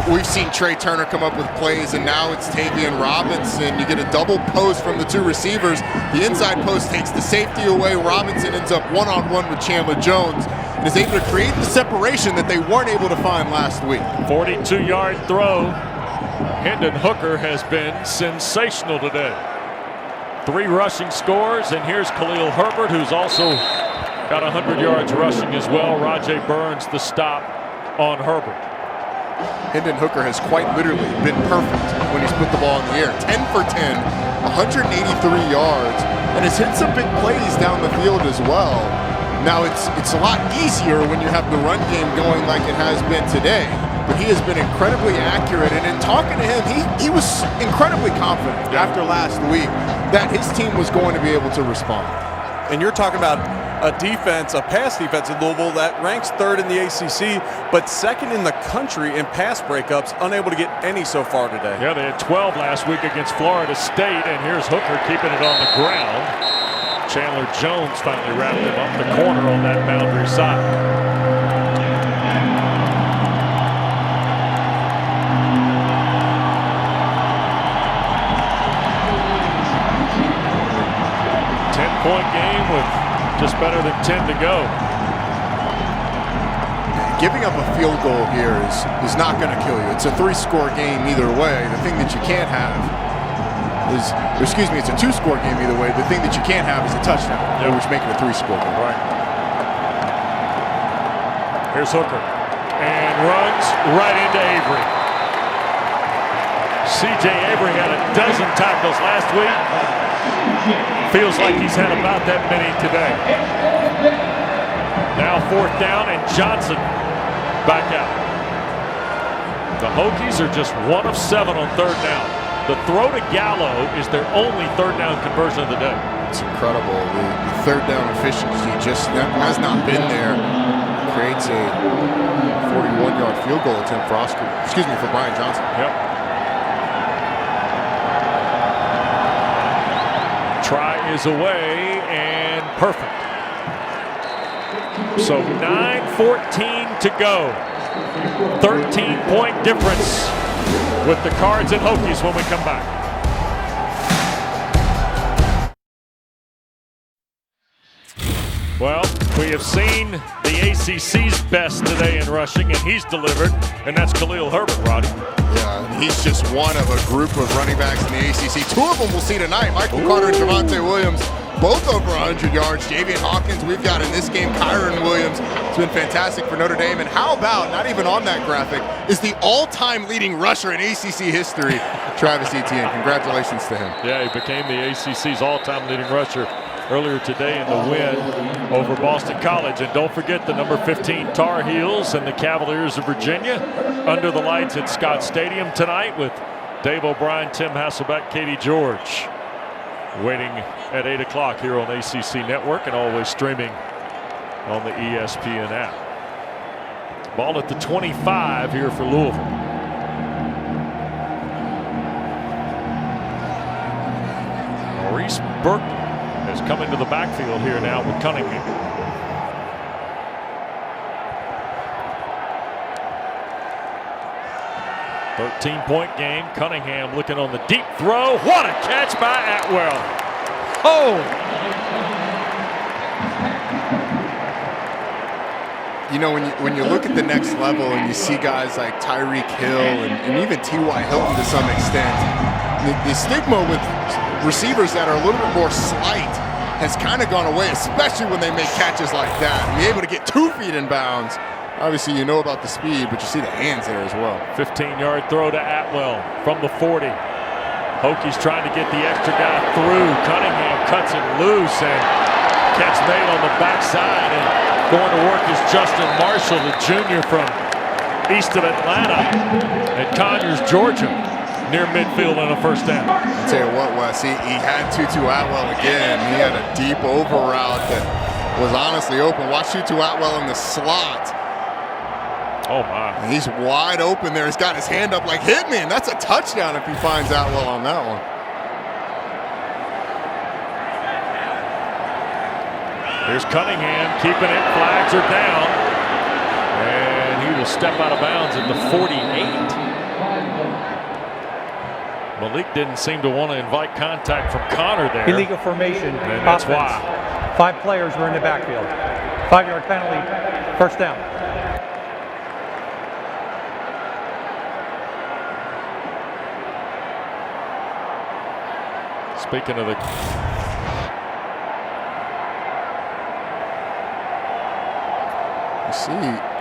S2: We've seen Trey Turner come up with plays, and now it's Tavian Robinson. You get a double post from the two receivers. The inside post takes the safety away. Robinson ends up one-on-one with Chandler Jones and is able to create the separation that they weren't able to find last week.
S1: 42-yard throw. Hendon Hooker has been sensational today. 3 rushing scores, and here's Khalil Herbert, who's also got 100 yards rushing as well. Rajay Burns the stop on Herbert.
S2: Hendon Hooker has quite literally been perfect when he's put the ball in the air. 10 for 10, 183 yards, and has hit some big plays down the field as well. Now it's a lot easier when you have the run game going like it has been today, but he has been incredibly accurate, and in talking to him, he was incredibly confident after last week that his team was going to be able to respond.
S3: And you're talking about a defense, a pass defense in Louisville that ranks 3rd in the ACC, but 2nd in the country in pass breakups, unable to get any so far today.
S1: Yeah, they had 12 last week against Florida State, and here's Hooker keeping it on the ground. Chandler Jones finally wrapped him up the corner on that boundary side. Point game with just better than 10 to go.
S2: Giving up a field goal here is not going to kill you. It's a 3-score game either way. The thing that you can't have is, excuse me, it's a 2-score game either way. The thing that you can't have is a touchdown, which make it a 3-score game.
S1: Right. Here's Hooker and runs right into Avery. C.J. Avery had a dozen tackles last week. Feels like he's had about that many today. Now 4th down, and Johnson back out. The Hokies are just 1 of 7 on 3rd down. The throw to Gallo is their only 3rd down conversion of the day.
S2: It's incredible. The 3rd down efficiency just has not been there. Creates a 41-yard field goal attempt for Brian Johnson.
S1: Yep. Try is away and perfect. So 9:14 to go. 13-point difference with the Cards and Hokies when we come back. Well, we have seen the ACC's best today in rushing, and he's delivered, and that's Khalil Herbert, Roddy.
S2: Yeah, he's just one of a group of running backs in the ACC. 2 of them we'll see tonight. Michael Carter and Javonte Williams, both over 100 yards. Javian Hawkins, we've got in this game Kyron Williams. It's been fantastic for Notre Dame. And how about, not even on that graphic, is the all-time leading rusher in ACC history, Travis Etienne. Congratulations to him.
S1: Yeah, he became the ACC's all-time leading rusher earlier today in the win over Boston College. And don't forget the number 15 Tar Heels and the Cavaliers of Virginia under the lights at Scott Stadium tonight with Dave O'Brien, Tim Hasselbeck, Katie George waiting at 8 o'clock here on ACC Network and always streaming on the ESPN app. Ball at the 25 here for Louisville. Maurice Burke has come into the backfield here now with Cunningham. "13-point game. Cunningham looking on the deep throw. What a catch by Atwell. Oh!
S2: You know, when you look at the next level and you see guys like Tyreek Hill and even T.Y. Hilton to some extent, the stigma with receivers that are a little bit more slight has kind of gone away, especially when they make catches like that. And be able to get 2 feet in bounds. Obviously, you know about the speed, but you see the hands there as well.
S1: 15-yard throw to Atwell from the 40. Hokies trying to get the extra guy through. Cunningham cuts it loose, and catch made on the backside. And going to work is Justin Marshall, the junior from east of Atlanta at Conyers, Georgia, near midfield on a first down.
S2: I'll tell you what, Wes, he had Tutu Atwell again. He had a deep over route that was honestly open. Watch Tutu Atwell in the slot.
S1: Oh, my.
S2: And he's wide open there. He's got his hand up like, hit me. And that's a touchdown if he finds Atwell on that one.
S1: Here's Cunningham keeping it. Flags are down. And he will step out of bounds at the 48. Malik didn't seem to want to invite contact from Connor there.
S4: Illegal formation.
S1: And that's
S4: offense.
S1: why.
S4: 5 players were in the backfield. 5-yard penalty. First down.
S1: Speaking of the...
S2: You see,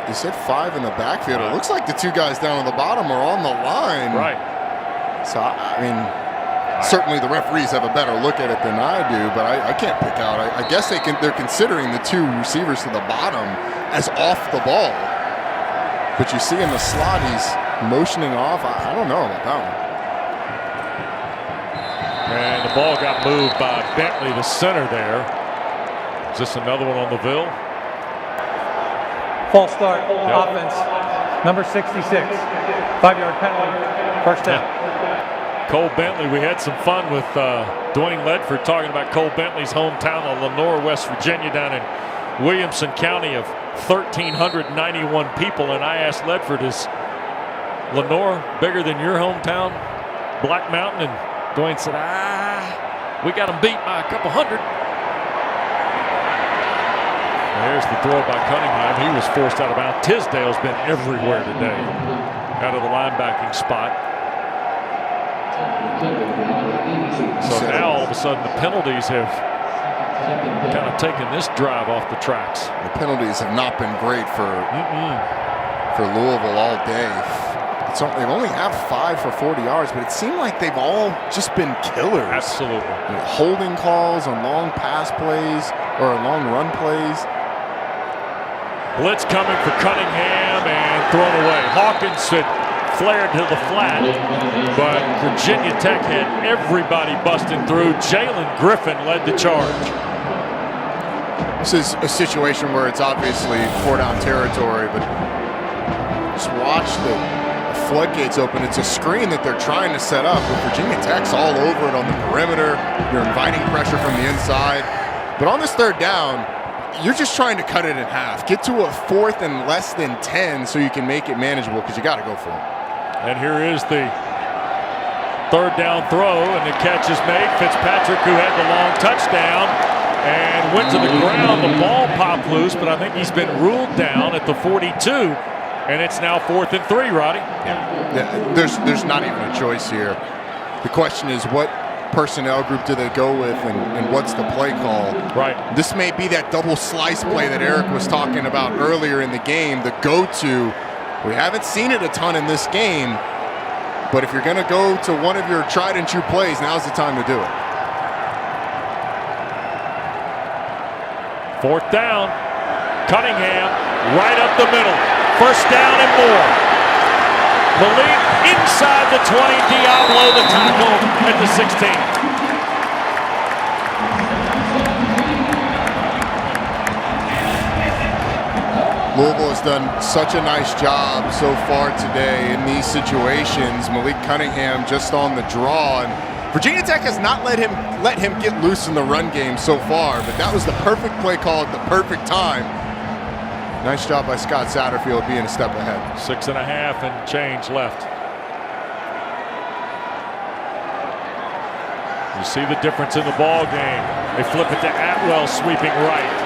S2: he said 5 in the backfield. It looks like the 2 guys down on the bottom are on the line.
S1: Right.
S2: So, I mean, certainly the referees have a better look at it than I do, but I can't pick out. I guess they're considering the 2 receivers to the bottom as off the ball. But you see in the slot, he's motioning off. I don't know about that one.
S1: And the ball got moved by Bentley, the center there. Is this another one on the Ville?
S4: False start. Offense. Number 66. 5-yard penalty. First down.
S1: Cole Bentley, we had some fun with Dwayne Ledford talking about Cole Bentley's hometown of Lenore, West Virginia, down in Williamson County of 1,391 people. And I asked Ledford, is Lenore bigger than your hometown, Black Mountain? And Dwayne said, we got them beat by a couple hundred. There's the throw by Cunningham. He was forced out of bounds. Tisdale's been everywhere today out of the linebacking spot. So now all of a sudden the penalties have kind of taken this drive off the tracks.
S2: The penalties have not been great for Louisville all day. They've only had 5 for 40 yards, but it seemed like they've all just been killers.
S1: Absolutely.
S2: Holding calls on long pass plays or long run plays.
S1: Blitz coming for Cunningham and thrown away. Hawkins had flared to the flat, but Virginia Tech had everybody busting through. Jalen Griffin led the charge.
S2: This is a situation where it's obviously 4-down territory, but just watch the floodgates open. It's a screen that they're trying to set up, but Virginia Tech's all over it on the perimeter. You're inviting pressure from the inside. But on this 3rd down, you're just trying to cut it in half. Get to a 4th and less than 10 so you can make it manageable, because you got to go for it.
S1: And here is the 3rd down throw, and the catch is made. Fitzpatrick, who had the long touchdown and went to the ground. The ball popped loose, but I think he's been ruled down at the 42. And it's now 4th and 3, Roddy.
S2: Yeah, there's not even a choice here. The question is, what personnel group do they go with, and what's the play call?
S1: Right.
S2: This may be that double slice play that Eric was talking about earlier in the game, the go-to. We haven't seen it a ton in this game, but if you're going to go to one of your tried-and-true plays, now's the time to do it.
S1: 4th down. Cunningham right up the middle. First down and more. Malik inside the 20. Diablo the tackle at the 16.
S2: Louisville has done such a nice job so far today in these situations. Malik Cunningham just on the draw, and Virginia Tech has not let him get loose in the run game so far, but that was the perfect play call at the perfect time. Nice job by Scott Satterfield being a step ahead.
S1: 6.5 and change left. You see the difference in the ball game. They flip it to Atwell sweeping right.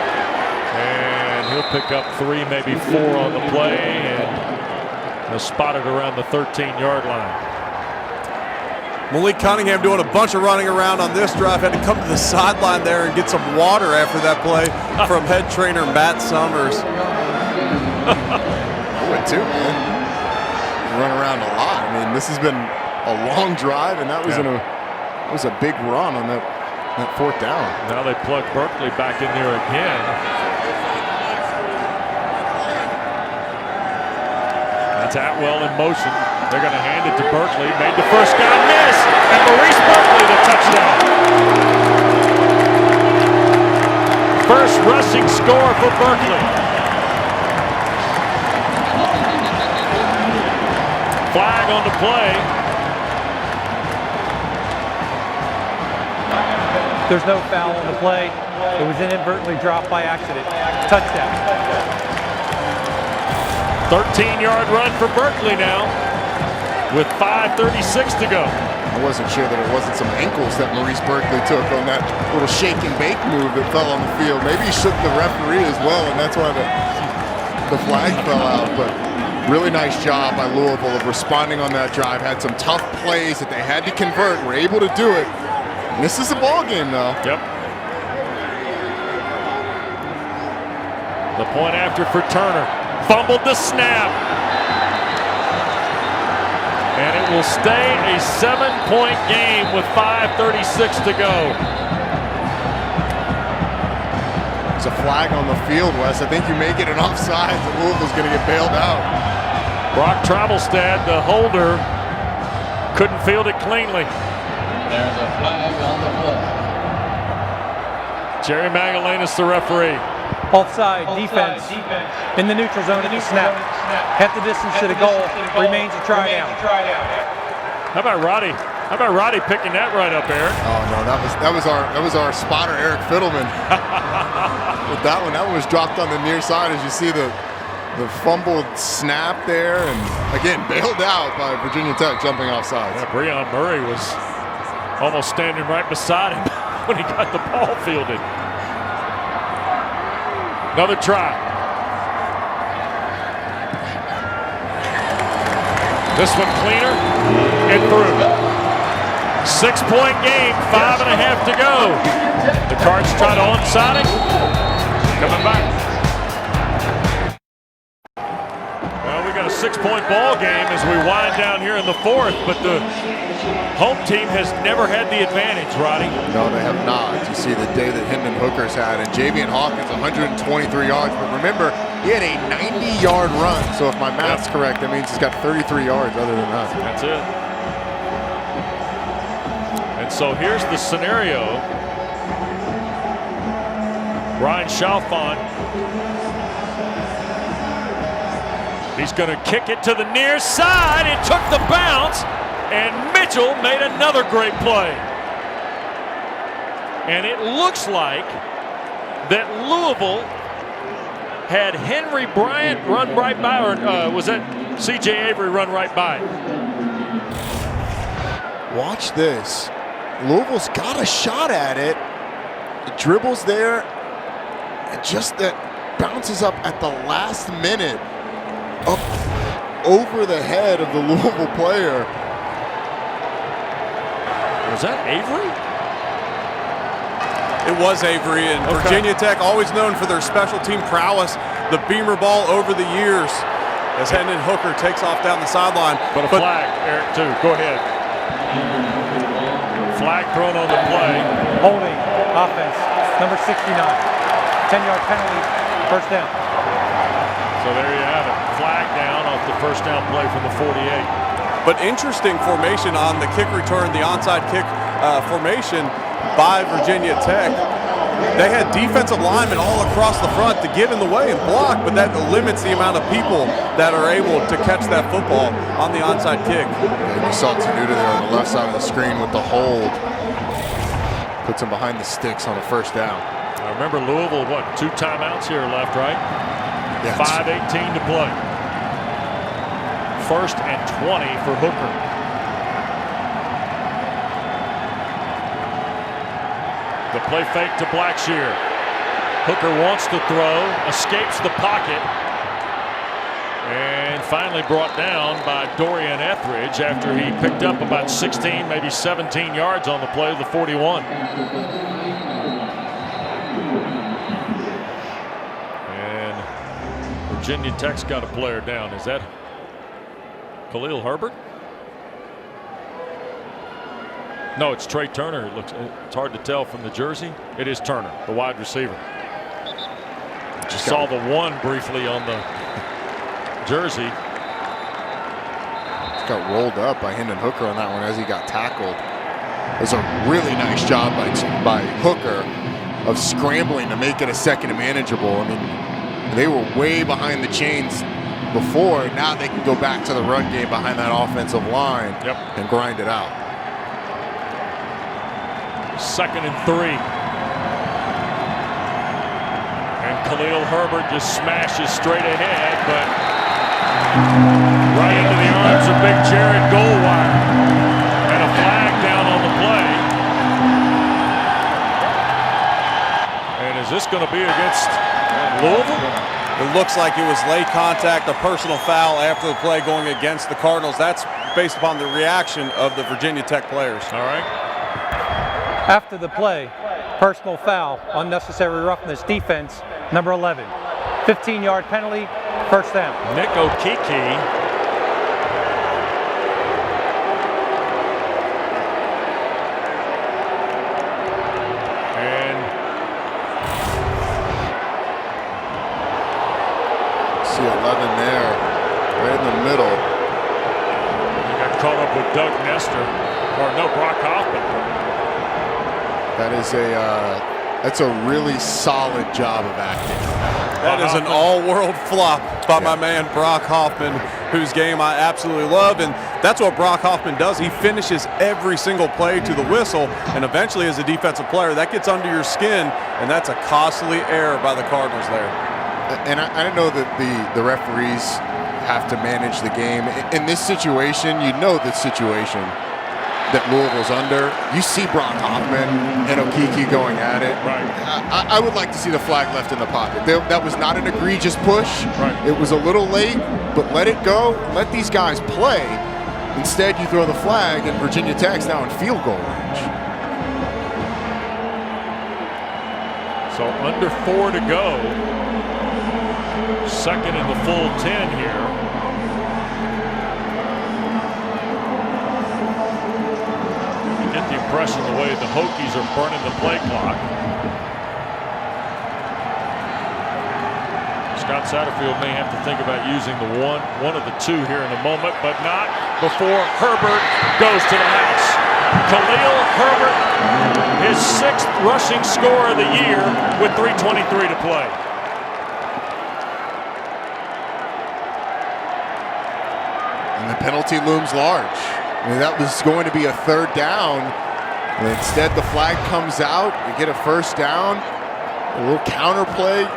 S1: And he'll pick up 3, maybe 4 on the play, and they'll spot it around the 13-yard line.
S3: Malik Cunningham doing a bunch of running around on this drive. Had to come to the sideline there and get some water after that play from head trainer Matt Summers.
S2: I would too, man. Run around a lot. I mean, this has been a long drive, and that was was a big run on that 4th down.
S1: Now they plug Berkeley back in there again. That's Atwell in motion. They're going to hand it to Berkeley. Made the first guy miss, and Maurice Berkeley the touchdown. First rushing score for Berkeley. Flag on the play.
S4: There's no foul on the play. It was inadvertently dropped by accident. Touchdown.
S1: 13-yard run for Berkeley now with 5:36 to go.
S2: I wasn't sure that it wasn't some ankles that Maurice Berkeley took on that little shake and bake move that fell on the field. Maybe he shook the referee as well, and that's why the flag fell out. But really nice job by Louisville of responding on that drive. Had some tough plays that they had to convert. Were able to do it. And this is a ball game, though.
S1: Yep. The point after for Turner. Fumbled the snap. And it will stay a 7-point game with 5:36 to go.
S2: There's a flag on the field, Wes. I think you may get an offside, and Louisville's going to get bailed out.
S1: Brock Travelstad, the holder, couldn't field it cleanly.
S9: There's a flag on the play.
S1: Jerry Magdalenas, the referee.
S4: Offside, defense in the neutral zone at the snap. Half the distance to the goal, remains a try down.
S1: How about Roddy? How about Roddy picking that right up, Eric?
S2: Oh no, that was our spotter, Eric Fiddleman. With that one was dropped on the near side, as you see the fumbled snap there, and again bailed out by Virginia Tech jumping off sides.
S1: Yeah, Breon Murray was almost standing right beside him when he got the ball fielded. Another try. This one cleaner and through. 6-point game, 5.5 to go. The Cards try to onside it. Coming back. Well, we got a 6-point ball game as we wind down here in the fourth, but the home team has never had the advantage, Roddy.
S2: No, they have not. You see the day that Hendon Hooker's had, and Javian Hawkins 123 yards. But remember, he had a 90-yard run. So if my math's correct, that means he's got 33 yards other than that.
S1: That's it. And so here's the scenario. Ryan Chalfant. He's going to kick it to the near side. It took the bounce. And Mitchell made another great play. And it looks like that Louisville had Henry Bryant run right by, or was that C.J. Avery run right by?
S2: Watch this. Louisville's got a shot at it. It dribbles there. And just that bounces up at the last minute up over the head of the Louisville player.
S1: Was that Avery?
S3: It was Avery, and Virginia Tech, always known for their special team prowess, the beamer ball over the years as Hendon Hooker takes off down the sideline.
S1: But a flag, Eric, too. Go ahead. Flag thrown on the play.
S4: Holding, offense, number 69. 10-yard penalty, first down.
S1: So there you have it. Flag down off the first down play from the 48.
S3: But interesting formation on the kick return, the onside kick formation by Virginia Tech. They had defensive linemen all across the front to get in the way and block, but that limits the amount of people that are able to catch that football on the onside kick.
S2: And you saw Tenuta there on the left side of the screen with the hold. Puts him behind the sticks on the first down.
S1: I remember Louisville, what, 2 timeouts here left, right?
S2: Yeah,
S1: 5:18 to play. First and 20 for Hooker. The play fake to Blackshear. Hooker wants to throw, escapes the pocket, and finally brought down by Dorian Etheridge after he picked up about 16, maybe 17 yards on the play of the 41. And Virginia Tech's got a player down. Is that Khalil Herbert? No, it's Trey Turner. It's hard to tell from the jersey. It is Turner, the wide receiver. Just saw the 1 briefly on the jersey.
S2: Just got rolled up by Hendon Hooker on that one as he got tackled. It was a really nice job by Hooker of scrambling to make it a second and manageable. I mean, they were way behind the chains before. Now they can go back to the run game behind that offensive line and grind it out.
S1: 2nd and 3. Khalil Herbert just smashes straight ahead, but right into the arms of big Jared Goldwire. And a flag down on the play. And is this going to be against Louisville?
S3: It looks like it was late contact, a personal foul after the play going against the Cardinals. That's based upon the reaction of the Virginia Tech players.
S1: All right.
S4: After the play, personal foul, unnecessary roughness, defense, number 11. 15-yard penalty, first down.
S1: Nick Okeke. And
S2: see 11 there, right in the middle.
S1: He got caught up with Doug Nestor, or no, Brock Hoffman.
S2: That is that's a really solid job of acting.
S3: That is an all-world flop by my man Brock Hoffman, whose game I absolutely love, and that's what Brock Hoffman does. He finishes every single play to the whistle, and eventually as a defensive player, that gets under your skin, and that's a costly error by the Cardinals there.
S2: And I know that the referees have to manage the game. In this situation, you know the situation that Louisville's under. You see Brock Hoffman and Okeke going at it.
S1: Right.
S2: I would like to see the flag left in the pocket. That was not an egregious push.
S1: Right.
S2: It was a little late, but let it go. Let these guys play. Instead, you throw the flag, and Virginia Tech's now in field goal range.
S1: So under 4 to go. Second in the full 10 here. Get the impression the way the Hokies are burning the play clock. Scott Satterfield may have to think about using the one of the two here in a moment, but not before Herbert goes to the house. Khalil Herbert, his 6th rushing score of the year with 3:23 to play.
S2: And the penalty looms large. I mean, that was going to be a 3rd down. And instead, the flag comes out. You get a 1st down. A little counter play.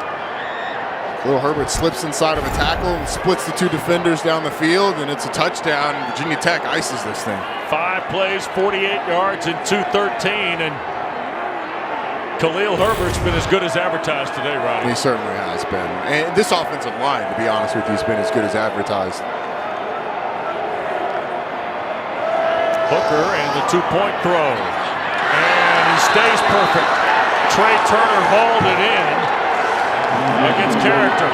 S2: Khalil Herbert slips inside of a tackle and splits the 2 defenders down the field, and it's a touchdown. Virginia Tech ices this thing.
S1: 5 plays, 48 yards, and 213. And Khalil Herbert's been as good as advertised today, Rodney.
S2: He certainly has been. And this offensive line, to be honest with you, has been as good as advertised.
S1: Hooker and the 2-point throw. And he stays perfect. Trey Turner hauled it in against character.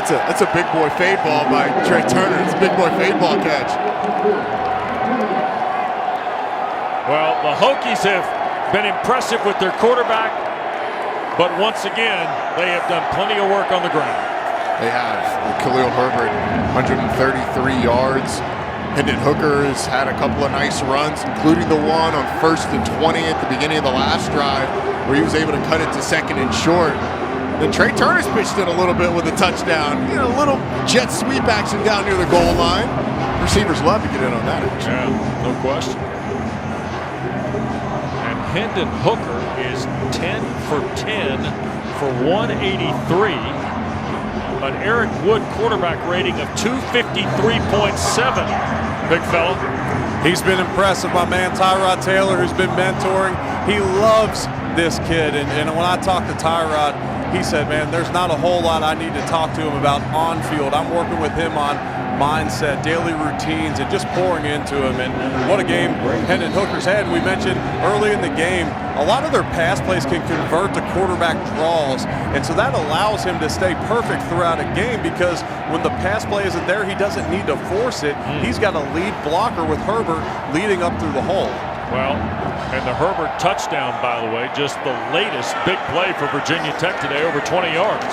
S2: That's a big boy fade ball by Trey Turner. It's a big boy fade ball catch.
S1: Well, the Hokies have been impressive with their quarterback, but once again, they have done plenty of work on the ground.
S2: They have. Khalil Herbert, 133 yards. Hendon Hooker has had a couple of nice runs, including the one on 1st and 20 at the beginning of the last drive, where he was able to cut it to 2nd and short. Then Trey Turner's pitched in a little bit with a touchdown. You know, a little jet sweep action down near the goal line. Receivers love to get in on that action.
S1: Yeah, no question. And Hendon Hooker is 10 for 10 for 183. An Eric Wood quarterback rating of 253.7. Big fella.
S3: He's been impressive. My man Tyrod Taylor, who's been mentoring, he loves this kid. And when I talked to Tyrod, he said, man, there's not a whole lot I need to talk to him about on field. I'm working with him on mindset, daily routines, and just pouring into him. And what a game Hendon Hooker's had. We mentioned early in the game, a lot of their pass plays can convert to quarterback draws, and so that allows him to stay perfect throughout a game, because when the pass play isn't there, he doesn't need to force it. He's got a lead blocker with Herbert leading up through the hole.
S1: Well, and the Herbert touchdown, by the way, just the latest big play for Virginia Tech today, over 20 yards.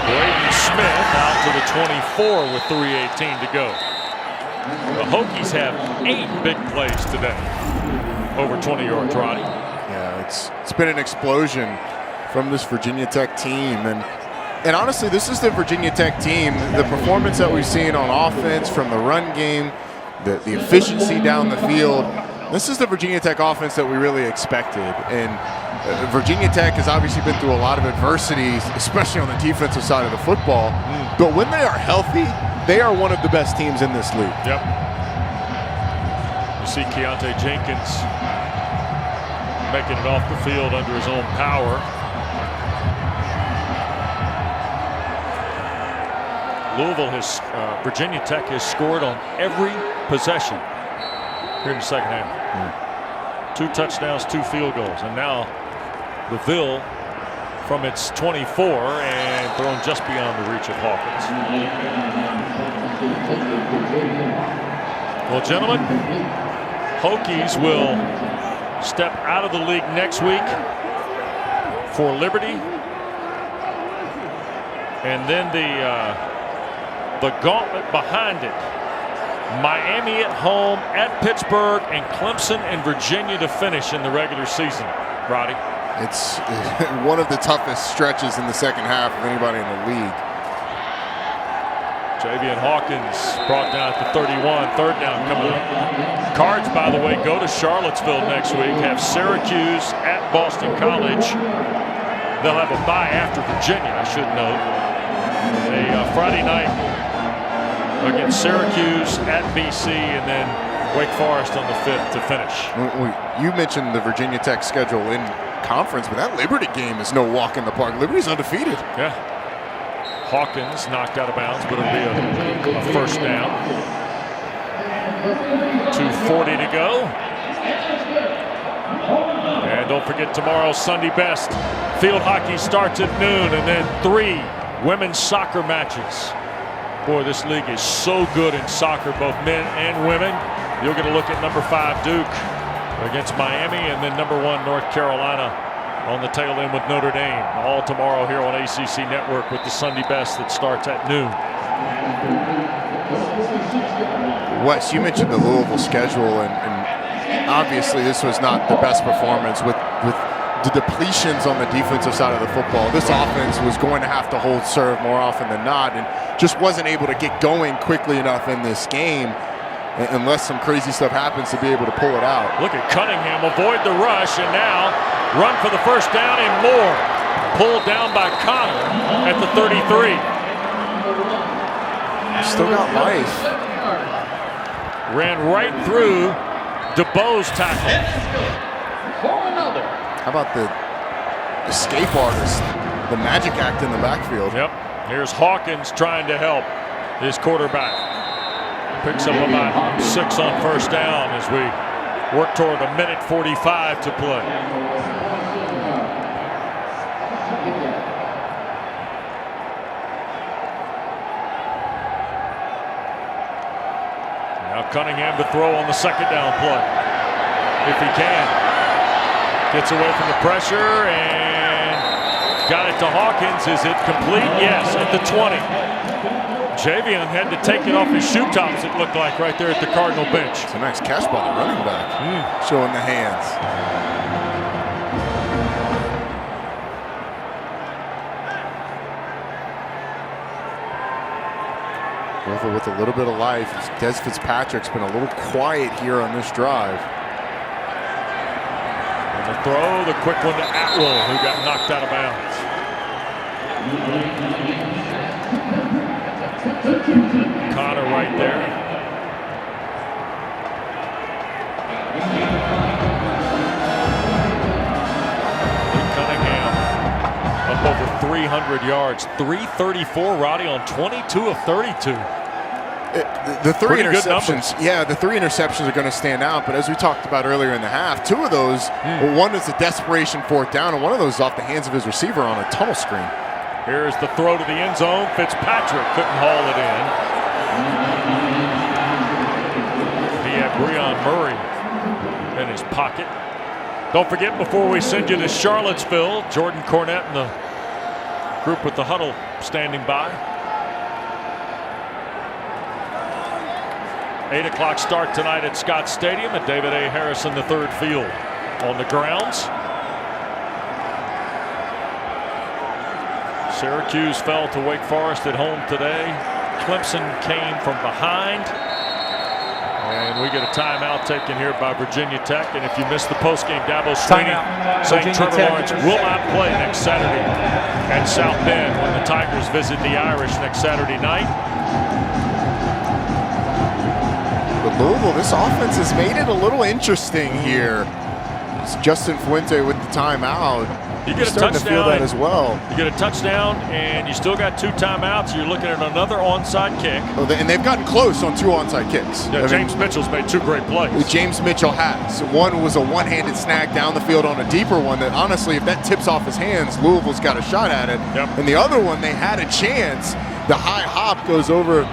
S1: Braden Smith out to the 24 with 3:18 to go. The Hokies have 8 big plays today, over 20 yards, Roddy.
S2: Yeah, it's been an explosion from this Virginia Tech team, and honestly, this is the Virginia Tech team. The performance that we've seen on offense, from the run game, the efficiency down the field, This is the Virginia Tech offense that we really expected. And Virginia Tech has obviously been through a lot of adversity, especially on the defensive side of the football. But when they are healthy, they are one of the best teams in this league.
S1: Yep. You see Keontae Jenkins making it off the field under his own power. Louisville has, Virginia Tech has scored on every possession here in the second half. 2 touchdowns, 2 field goals, and now Louisville from its 24 and thrown just beyond the reach of Hawkins. Well, gentlemen, Hokies will step out of the league next week for Liberty, and then the gauntlet behind it. Miami at home, at Pittsburgh, and Clemson and Virginia to finish in the regular season. Roddy?
S2: It's one of the toughest stretches in the second half of anybody in the league.
S1: Javian Hawkins brought down at the 31, third down coming up. Cards, by the way, go to Charlottesville next week, have Syracuse at Boston College. They'll have a bye after Virginia, I should note. A Friday night against Syracuse at BC, and then Wake Forest on the 5th to finish.
S2: You mentioned the Virginia Tech schedule in conference, but that Liberty game is no walk in the park. Liberty's undefeated.
S1: Yeah. Hawkins knocked out of bounds, but it'll be a first down. 2:40 to go. And don't forget tomorrow's Sunday Best. Field hockey starts at noon, and then 3 women's soccer matches. Boy, this league is so good in soccer, both men and women. You'll get a look at number 5 Duke against Miami, and then number 1 North Carolina on the tail end with Notre Dame. All tomorrow here on ACC Network with the Sunday Best that starts at noon.
S2: Wes, you mentioned the Louisville schedule, and obviously this was not the best performance with the depletions on the defensive side of the football. This offense was going to have to hold serve more often than not, and just wasn't able to get going quickly enough in this game unless some crazy stuff happens to be able to pull it out.
S1: Look at Cunningham avoid the rush, and now run for the first down and more. Pulled down by Connor at the 33.
S2: Still got life.
S1: Ran right through DeBoe's tackle.
S2: How about the escape artist, the magic act in the backfield?
S1: Yep. Here's Hawkins trying to help his quarterback. Picks up about 6 on first down as we work toward 1:45 to play. Now Cunningham to throw on the second down play, if he can. Gets away from the pressure and got it to Hawkins. Is it complete? Yes, at the 20. Javian had to take it off his shoe tops, it looked like, right there at the Cardinal bench.
S2: It's a nice catch by the running back, showing the hands. Louisville with a little bit of life. Des Fitzpatrick's been a little quiet here on this drive.
S1: And the throw, the quick one to Atwell, who got knocked out of bounds. Connor right there. Cunningham up over 300 yards. 334, Roddy, on 22 of 32.
S2: The 3 interceptions, yeah, the 3 interceptions are going to stand out. But as we talked about earlier in the half, 2 of those, one is a desperation 4th down, and one of those is off the hands of his receiver on a tunnel screen.
S1: Here's the throw to the end zone. Fitzpatrick couldn't haul it in. He had Breon Murray in his pocket. Don't forget, before we send you to Charlottesville, Jordan Cornette and the group with the huddle standing by. 8 o'clock start tonight at Scott Stadium at David A. Harrison III Field on the grounds. Syracuse fell to Wake Forest at home today. Clemson came from behind And we get a timeout taken here by Virginia Tech. And if you missed the postgame, Dabo Sweeney saying Trevor Lawrence will not play next Saturday at South Bend when the Tigers visit the Irish next Saturday night.
S2: But Louisville, this offense has made it a little interesting here. It's Justin Fuente with the timeout.
S1: You get a
S2: starting
S1: touchdown,
S2: to feel that as well.
S1: You get a touchdown, and you still got 2 timeouts. You're looking at another onside kick.
S2: Oh, and they've gotten close on 2 onside kicks.
S1: Yeah, James Mitchell's made 2 great plays.
S2: James Mitchell has. One was a one-handed snag down the field on a deeper one that, honestly, if that tips off his hands, Louisville's got a shot at it.
S1: Yep.
S2: And the other one, they had a chance. The high hop goes over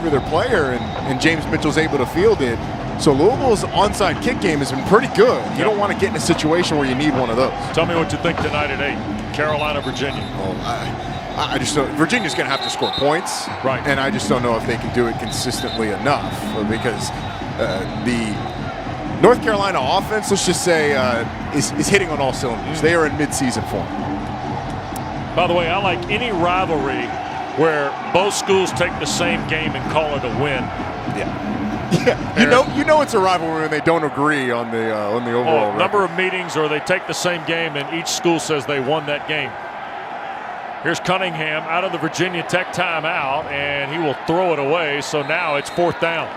S2: their player, and James Mitchell's able to field it. So Louisville's onside kick game has been pretty good. You don't want to get in a situation where you need one of those.
S1: Tell me what you think tonight at 8. Carolina, Virginia.
S2: Oh, I just don't. Virginia's going to have to score points.
S1: Right.
S2: And I just don't know if they can do it consistently enough because the North Carolina offense, let's just say, is hitting on all cylinders. They are in midseason form.
S1: By the way, I like any rivalry where both schools take the same game and call it a win.
S2: Yeah. Yeah, you know it's a rivalry when they don't agree on the overall
S1: number of meetings, or they take the same game and each school says they won that game. Here's Cunningham out of the Virginia Tech timeout, and he will throw it away. So now it's 4th down.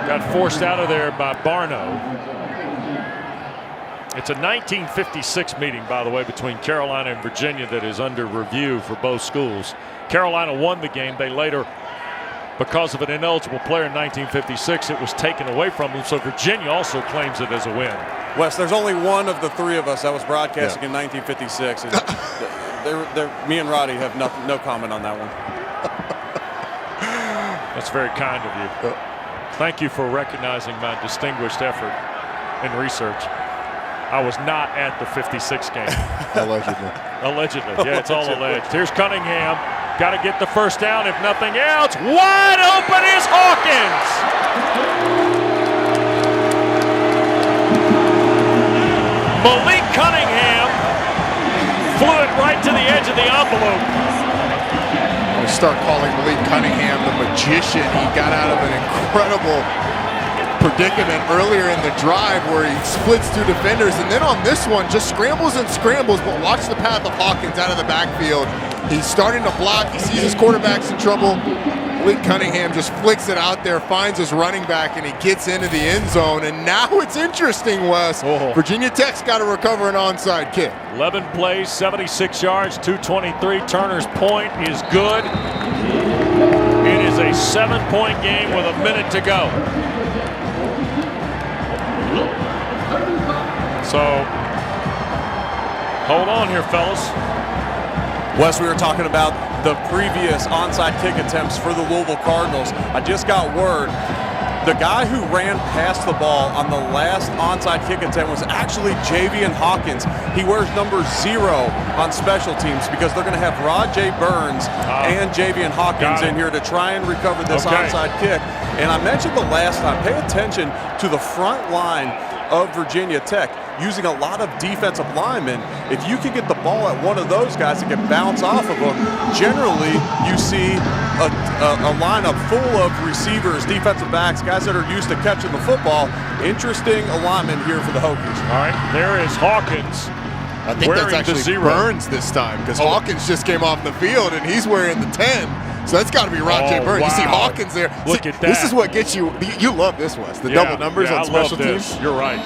S1: Got forced out of there by Barno. It's a 1956 meeting, by the way, between Carolina and Virginia that is under review for both schools. Carolina won the game. They later, because of an ineligible player in 1956, it was taken away from them. So Virginia also claims it as a win.
S3: Wes, there's only one of the 3 of us that was broadcasting in 1956. And me and Roddy have no comment on that one.
S1: That's very kind of you. Thank you for recognizing my distinguished effort in research. I was not at the 56 game.
S2: Allegedly.
S1: Allegedly. Yeah, it's all alleged. Here's Cunningham. Got to get the first down, if nothing else. Wide open is Hawkins. Malik Cunningham flew it right to the edge of the envelope.
S2: We start calling Malik Cunningham the magician. He got out of an incredible predicament earlier in the drive where he splits 2 defenders, and then on this one just scrambles and scrambles, but watch the path of Hawkins out of the backfield. He's starting to block. He sees his quarterback's in trouble. Malik Cunningham just flicks it out there, finds his running back, and he gets into the end zone. And now it's interesting, Wes. Virginia Tech's got to recover an onside kick.
S1: 11 plays, 76 yards, 223. Turner's point is good. It is a 7-point game with a minute to go. So, hold on here, fellas.
S3: Wes, we were talking about the previous onside kick attempts for the Louisville Cardinals. I just got word. The guy who ran past the ball on the last onside kick attempt was actually Javian Hawkins. He wears number 0 on special teams because they're going to have Rajay Burns and Javian Hawkins in here to try and recover this onside kick. And I mentioned the last time, pay attention to the front line of Virginia Tech, using a lot of defensive linemen. If you can get the ball at one of those guys that can bounce off of them, generally you see a lineup full of receivers, defensive backs, guys that are used to catching the football. Interesting alignment here for the Hokies.
S1: All right, there is Hawkins.
S2: I think that's actually Burns this time because Hawkins just came off the field and he's wearing the 10. So that's got to be Rajay Burns.
S1: Wow.
S2: You see Hawkins there.
S1: Look at that.
S2: This is what gets you. You love this, Wes. The double numbers on special teams.
S1: You're right.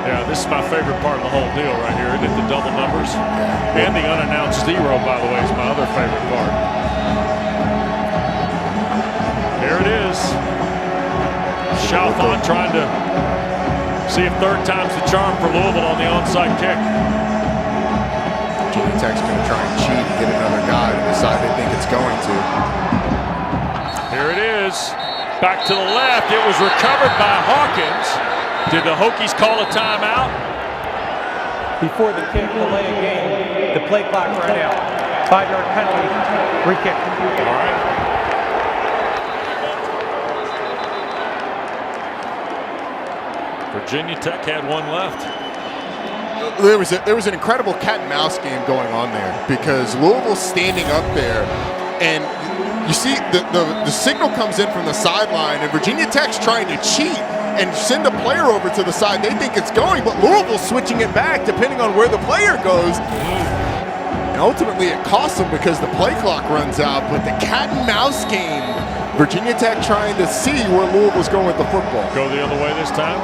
S1: Yeah, this is my favorite part of the whole deal right here. Isn't it? The double numbers. And the unannounced 0, by the way, is my other favorite part. Here it is. Chalfant trying to see if 3rd time's the charm for Louisville on the onside kick.
S2: Virginia Tech's going to try and cheat and get another guy to decide they think it's going to.
S1: Here it is. Back to the left. It was recovered by Hawkins. Did the Hokies call a timeout?
S4: Before the kick, delay a game. The play clock ran out. 5-yard penalty. Free kick.
S1: All right. Virginia Tech had one left.
S2: There was an incredible cat and mouse game going on there because Louisville's standing up there, and you see the signal comes in from the sideline, and Virginia Tech's trying to cheat and send a player over to the side. They think it's going, but Louisville's switching it back depending on where the player goes. And ultimately it costs them because the play clock runs out, but the cat and mouse game, Virginia Tech trying to see where Louisville's going with the football.
S1: Go the other way this time.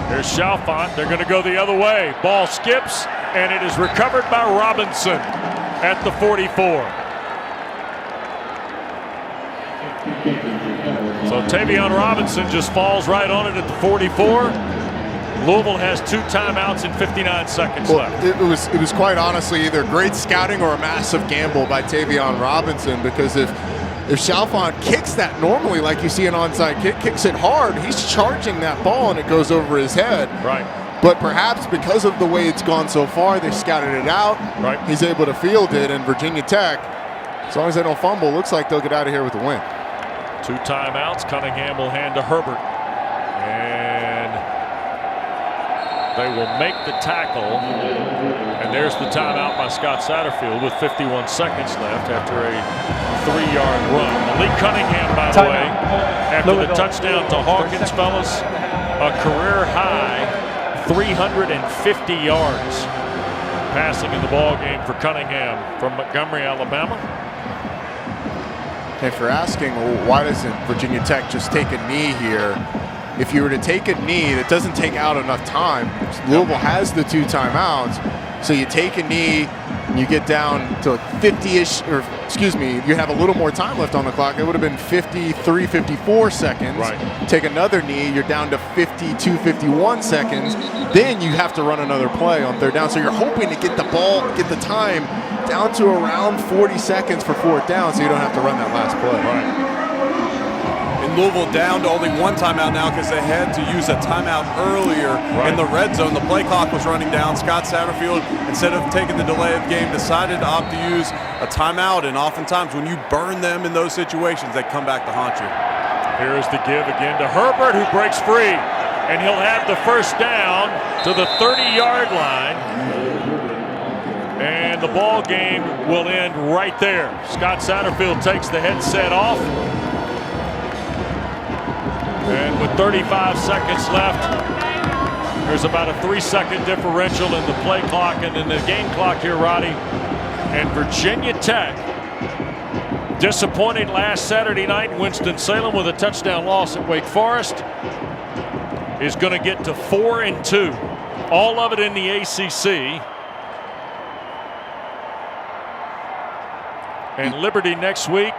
S1: Here's Chalfant. They're going to go the other way. Ball skips, and it is recovered by Robinson at the 44. So Tavion Robinson just falls right on it at the 44. Louisville has 2 timeouts and 59 seconds left.
S2: It was quite honestly either great scouting or a massive gamble by Tavion Robinson, because if Chalfant kicks that normally, like you see an onside kick, kicks it hard, he's charging that ball and it goes over his head.
S1: Right.
S2: But perhaps because of the way it's gone so far, they scouted it out.
S1: Right.
S2: He's able to field it, and Virginia Tech, as long as they don't fumble, looks like they'll get out of here with a win.
S1: 2 timeouts. Cunningham will hand to Herbert. And they will make the tackle. And there's the timeout by Scott Satterfield with 51 seconds left after a 3-yard run. Malik Cunningham, by the way, after the touchdown to Hawkins, fellas, a career high 350 yards passing in the ball game for Cunningham from Montgomery, Alabama.
S2: And for asking, well, why doesn't Virginia Tech just take a knee here? If you were to take a knee, that doesn't take out enough time. Louisville has the 2 timeouts, so you take a knee, and you get down to 50-ish, or excuse me, you have a little more time left on the clock. It would have been 53, 54 seconds.
S1: Right.
S2: Take another knee, you're down to 52, 51 seconds. Then you have to run another play on 3rd down. So you're hoping to get the ball, get the time down to around 40 seconds for 4th down, so you don't have to run that last play.
S1: Right.
S3: And Louisville down to only 1 timeout now because they had to use a timeout earlier in the red zone. The play clock was running down. Scott Satterfield, instead of taking the delay of game, decided to opt to use a timeout. And oftentimes when you burn them in those situations, they come back to haunt you.
S1: Here is the give again to Herbert, who breaks free. And he'll have the 1st down to the 30-yard line. And the ball game will end right there. Scott Satterfield takes the headset off. And with 35 seconds left, there's about a 3-second differential in the play clock and in the game clock here, Roddy. And Virginia Tech, disappointed last Saturday night in Winston-Salem with a touchdown loss at Wake Forest, is going to get to 4-2, all of it in the ACC. And Liberty next week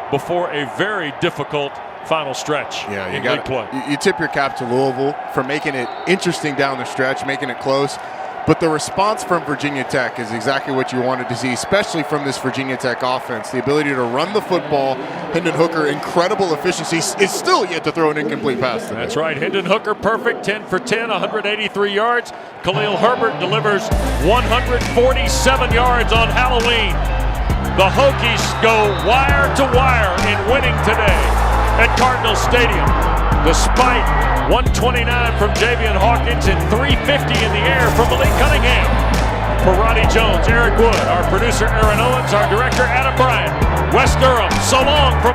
S1: before a very difficult final stretch in league play.
S2: You tip your cap to Louisville for making it interesting down the stretch, making it close. But the response from Virginia Tech is exactly what you wanted to see, especially from this Virginia Tech offense. The ability to run the football. Hendon Hooker, incredible efficiency, is still yet to throw an incomplete pass today.
S1: That's right. Hendon Hooker, perfect, 10 for 10, 183 yards. Khalil Herbert delivers 147 yards on Halloween. The Hokies go wire to wire in winning today at Cardinal Stadium, despite 129 from Javian Hawkins and 350 in the air from Malik Cunningham. For Roddy Jones, Eric Wood, our producer Aaron Owens, our director Adam Bryant, Wes Durham, so long from...